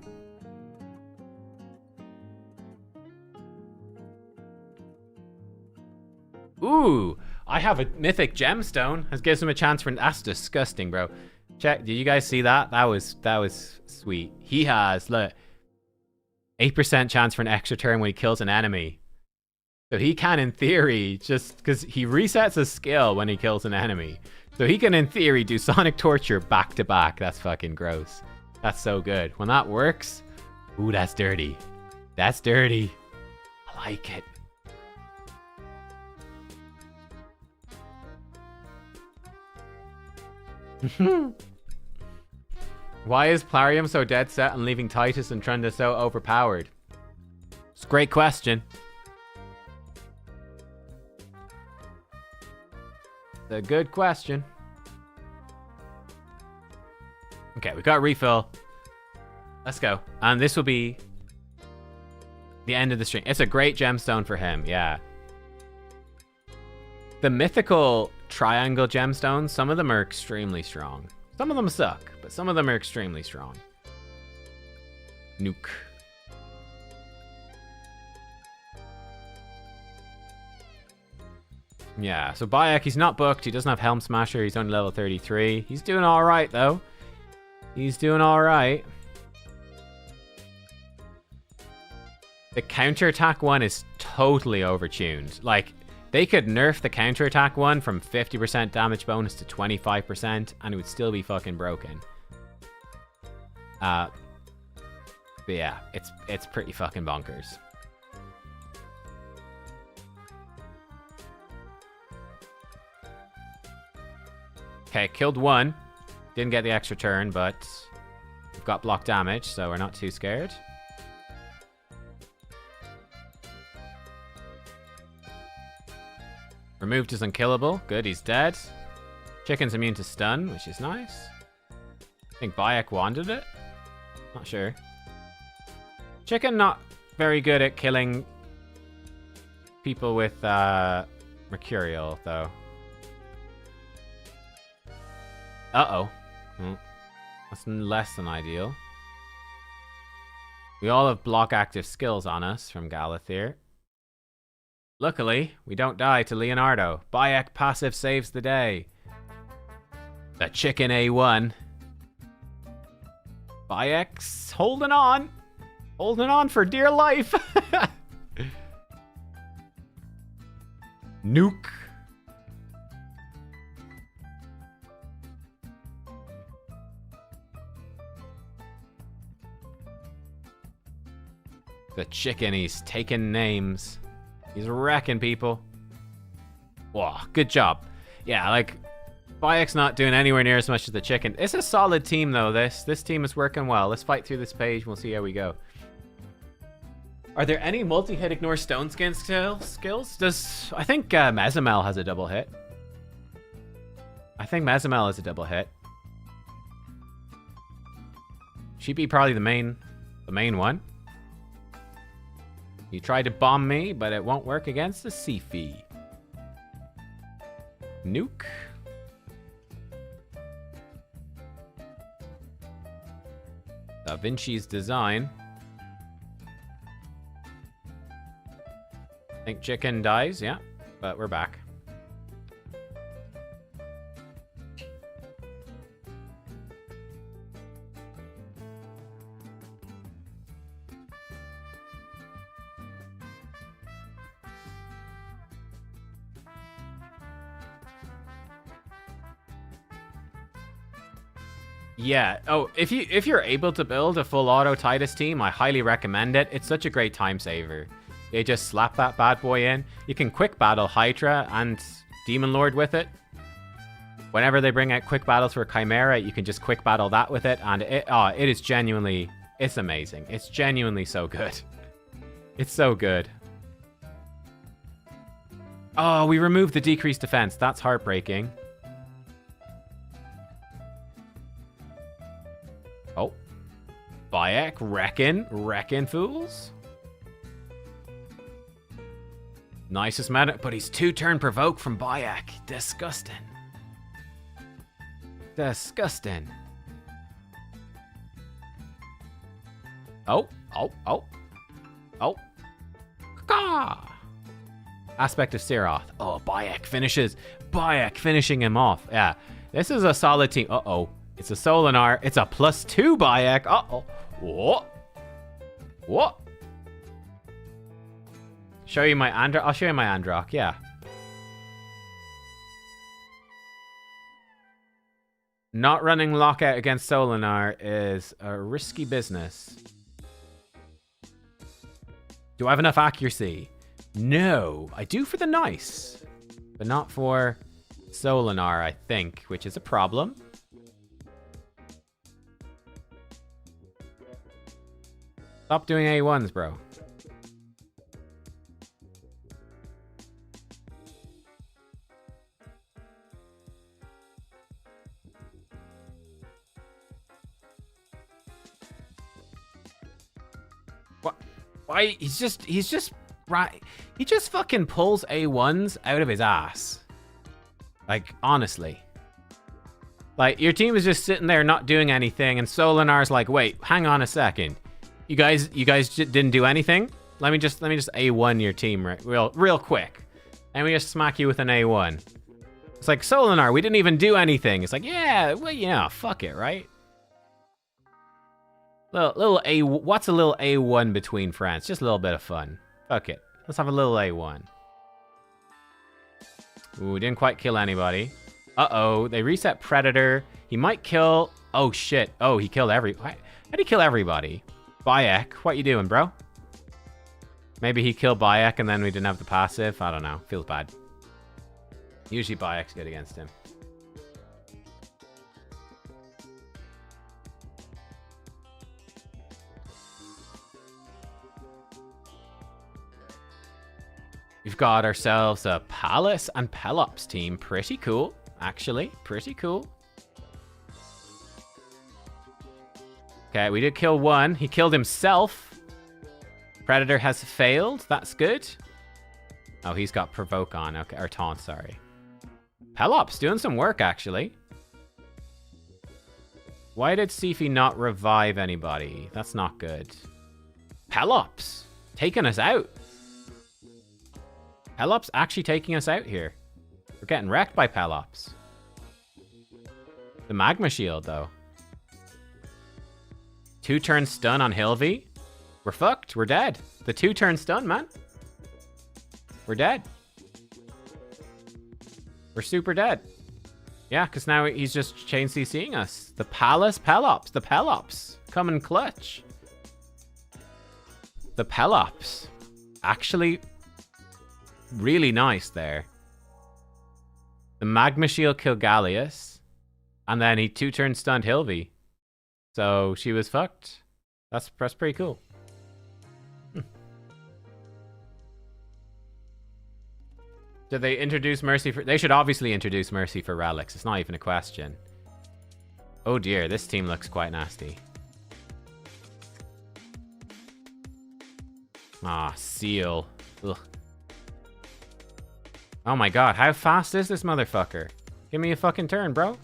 Ooh, I have a mythic gemstone. That gives him a chance for. That's disgusting, bro. Check. Did you guys see that? That was sweet. He has, look, 8% chance for an extra turn when he kills an enemy. So he can, in theory, just because he resets his skill when he kills an enemy. So he can, in theory, do Sonic Torture back to back. That's fucking gross. That's so good. When that works, ooh, that's dirty. That's dirty. I like it. Why is Plarium so dead set on leaving Titus and Trunda so overpowered? It's a great question. It's a good question. Okay, we got refill. Let's go. And this will be the end of the stream. It's a great gemstone for him, yeah. The mythical triangle gemstones, some of them are extremely strong. Some of them suck, but some of them are extremely strong. Nuke. Yeah, so Bayek, he's not booked. He doesn't have Helm Smasher. He's only level 33. He's doing all right, though. He's doing all right. The counterattack one is totally overtuned. Like, they could nerf the counterattack one from 50% damage bonus to 25%, and it would still be fucking broken. But yeah, it's pretty fucking bonkers. Okay, killed one. Didn't get the extra turn, but we've got block damage, so we're not too scared. Removed is unkillable. Good, he's dead. Chicken's immune to stun, which is nice. I think Bayek wanted it. Not sure. Chicken not very good at killing people with Mercurial, though. Uh-oh. That's less than ideal. We all have block active skills on us from Galathir. Luckily, we don't die to Leonardo. Bayek passive saves the day. The chicken A1. Bayek's holding on. Holding on for dear life. Nuke. The chicken, he's taking names. He's wrecking people. Whoa, good job. Yeah, like, Bayek's not doing anywhere near as much as the chicken. It's a solid team, though, this. This team is working well. Let's fight through this page. We'll see how we go. Are there any multi-hit ignore stone skin skills? I think Mezamel has a double hit. I think Mezamel has a double hit. She'd be probably the main one. You tried to bomb me, but it won't work against the Sifi. Nuke. Da Vinci's design. I think chicken dies, yeah, but we're back. Yeah. Oh, if you're able to build a full auto Titus team, I highly recommend it. It's such a great time saver. You just slap that bad boy in. You can quick battle Hydra and Demon Lord with it. Whenever they bring out quick battles for Chimera, you can just quick battle that with it, and it is genuinely, it's amazing. It's genuinely so good. It's so good. Oh, we removed the decreased defense. That's heartbreaking. Oh. Bayek, wrecking fools. Nicest mana, but he's 2-turn provoke from Bayek. Disgusting. Disgusting. Oh. Caw. Aspect of Siroth. Oh, Bayek finishing him off. Yeah, this is a solid team. Uh-oh. It's a Solinar. It's a +2 Bayek. Uh-oh. What? Show you my Androck? I'll show you my Androck, yeah. Not running Lockout against Solinar is a risky business. Do I have enough accuracy? No. I do for the nice, but not for Solinar, I think, which is a problem. Stop doing A1s, bro. Why? He's just right. He just fucking pulls A1s out of his ass. Like, honestly. Like, your team is just sitting there not doing anything, and Solinar's like, wait, hang on a second. You guys didn't do anything? Let me just A1 your team real quick. And we just smack you with an A1. It's like, Solinar, we didn't even do anything. It's like, yeah, well, yeah, fuck it, right? What's a little A1 between friends? Just a little bit of fun. Fuck it. Let's have a little A1. Ooh, didn't quite kill anybody. Uh-oh, they reset Predator. He might kill... Oh, shit. Oh, he killed how'd he kill everybody? Bayek, what you doing, bro? Maybe he killed Bayek and then we didn't have the passive. I don't know. Feels bad. Usually Bayek's good against him. We've got ourselves a Palace and Pelops team. Pretty cool, actually. Pretty cool. Okay, we did kill one. He killed himself. Predator has failed. That's good. Oh, he's got Provoke on. Okay, or Taunt, sorry. Pelops doing some work, actually. Why did Sifi not revive anybody? That's not good. Pelops taking us out. Pelops actually taking us out here. We're getting wrecked by Pelops. The magma shield, though. 2-turn stun on Hilvy. We're fucked. We're dead. The 2-turn stun, man. We're dead. We're super dead. Yeah, because now he's just chain CCing us. The Palace Pelops. The Pelops. Coming clutch. The Pelops. Actually, really nice there. The Magma Shield killed Gallius. And then he 2-turn stunned Hilvy. So she was fucked. That's pretty cool. Did they introduce Mercy for... They should obviously introduce Mercy for relics. It's not even a question. Oh dear, this team looks quite nasty. Ah, Seal. Ugh. Oh my god, how fast is this motherfucker? Give me a fucking turn, bro.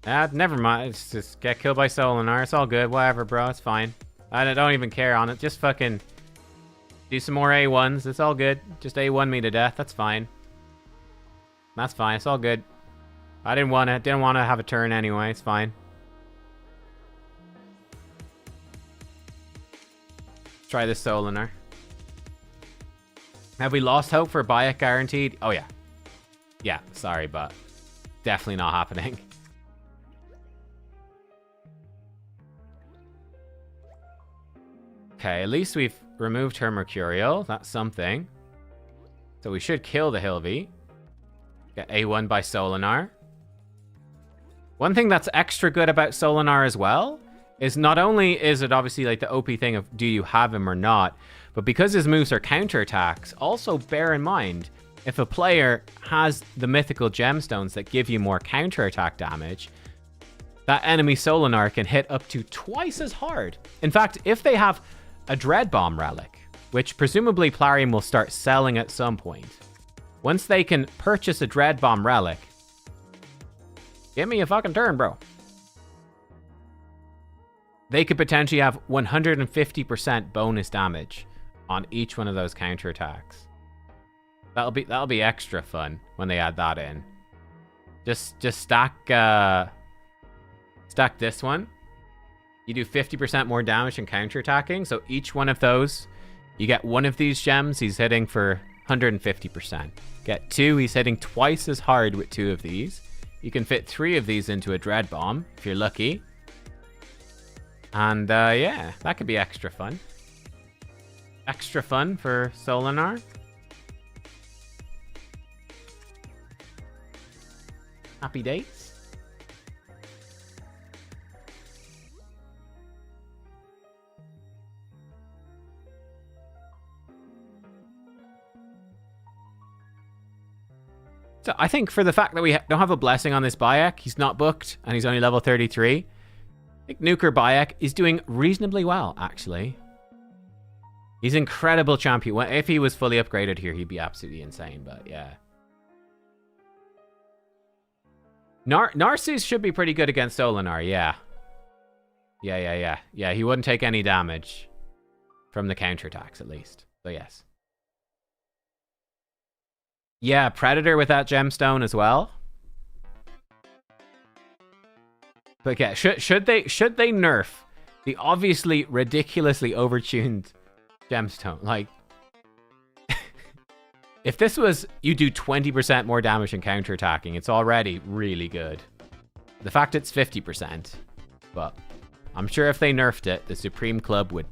Never mind. It's just get killed by Solinar. It's all good. Whatever, bro. It's fine. I don't even care on it. Just fucking do some more A1s. It's all good. Just A1 me to death. That's fine. That's fine. It's all good. I didn't want to have a turn anyway. It's fine. Let's try this Solinar. Have we lost hope for Bayek guaranteed? Oh yeah. Yeah, sorry, but definitely not happening. Okay, at least we've removed her Mercurial. That's something. So we should kill the Hilvy. Get A1 by Solinar. One thing that's extra good about Solinar as well is not only is it obviously like the OP thing of do you have him or not, but because his moves are counterattacks, also bear in mind, if a player has the mythical gemstones that give you more counterattack damage, that enemy Solinar can hit up to twice as hard. In fact, if they have a Dread Bomb relic, which presumably Plarium will start selling at some point, once they can purchase a Dread Bomb relic, give me a fucking turn, bro. They could potentially have 150% bonus damage on each one of those counterattacks. That'll be extra fun when they add that in. Just stack this one. You do 50% more damage in counterattacking. So each one of those, you get one of these gems, he's hitting for 150%. Get 2, he's hitting twice as hard with 2 of these. You can fit 3 of these into a Dread Bomb if you're lucky. And yeah, that could be extra fun. Extra fun for Solinar. Happy dates. So I think for the fact that we don't have a blessing on this Bayek, he's not booked, and he's only level 33. I think Nuker Bayek is doing reasonably well, actually. He's incredible champion. If he was fully upgraded here, he'd be absolutely insane, but yeah. Narcissus should be pretty good against Solinar, yeah. Yeah, he wouldn't take any damage from the counterattacks, at least. So yes. Yeah, Predator with that gemstone as well. But yeah, should they nerf the obviously ridiculously overtuned gemstone? Like, if this was you do 20% more damage in counterattacking, it's already really good. The fact it's 50%, but I'm sure if they nerfed it, the Supreme Club would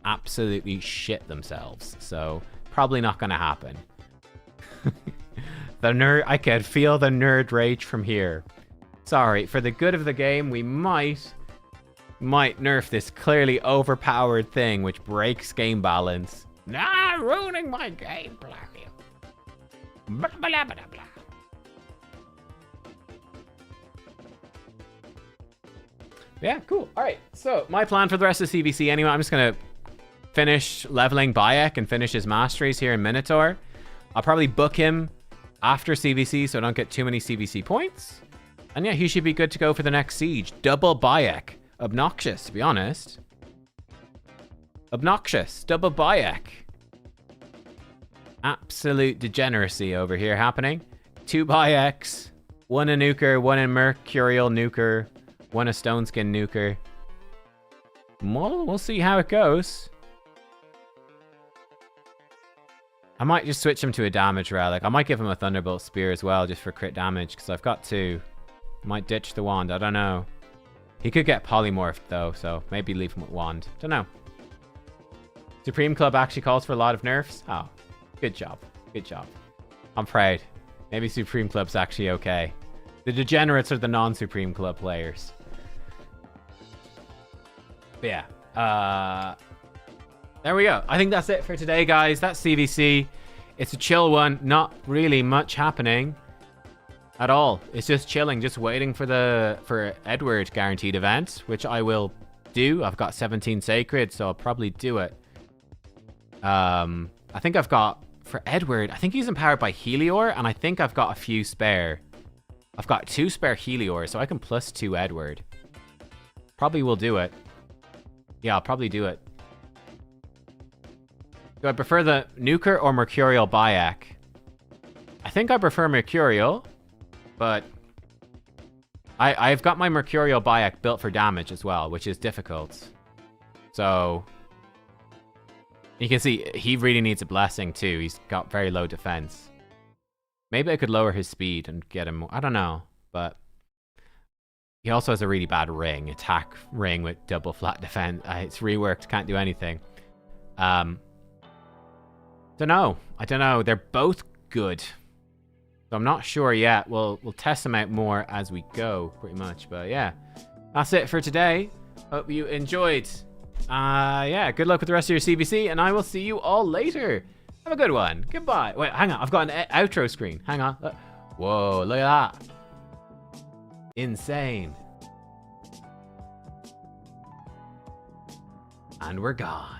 absolutely shit themselves. So probably not going to happen. I can feel the nerd rage from here. Sorry, for the good of the game, we might nerf this clearly overpowered thing, which breaks game balance. Nah, ruining my game, blah, blah, blah, blah, blah. Yeah, cool. All right, so my plan for the rest of CVC anyway, I'm just going to finish leveling Bayek and finish his masteries here in Minotaur. I'll probably book him after CVC so I don't get too many CVC points. And yeah, he should be good to go for the next siege. Double Bayek. obnoxious, to be honest. Obnoxious. Double Bayek. Absolute degeneracy over here happening. 2 Bayeks. 1 a nuker, 1 a mercurial nuker, 1 a stone skin nuker. Well, we'll see how it goes. I might just switch him to a damage relic. I might give him a Thunderbolt Spear as well, just for crit damage, because I've got 2. Might ditch the wand, I don't know. He could get polymorphed though, so maybe leave him with wand. Don't know. Supreme Club actually calls for a lot of nerfs. Oh, good job. Good job. I'm proud. Maybe Supreme Club's actually okay. The degenerates are the non-Supreme Club players. But yeah. There we go. I think that's it for today, guys. That's CVC. It's a chill one. Not really much happening at all. It's just chilling, just waiting for Edward guaranteed event, which I will do. I've got 17 sacred, so I'll probably do it. I think I've got for Edward, I think he's empowered by Helior, and I think I've got a few spare. I've got 2 spare Helior, so I can plus 2 Edward. Probably will do it. Yeah, I'll probably do it. Do I prefer the Nuker or Mercurial Bayek? I think I prefer Mercurial, but I've got my Mercurial Bayek built for damage as well, which is difficult. So you can see he really needs a blessing too. He's got very low defense. Maybe I could lower his speed and get him more. I don't know, but he also has a really bad ring, attack ring with double flat defense. It's reworked, can't do anything. Don't know. I don't know. They're both good. So I'm not sure yet. We'll test them out more as we go, pretty much. But yeah, that's it for today. Hope you enjoyed. Yeah, good luck with the rest of your CVC, and I will see you all later. Have a good one. Goodbye. Wait, hang on. I've got an outro screen. Hang on. Whoa, look at that. Insane. And we're gone.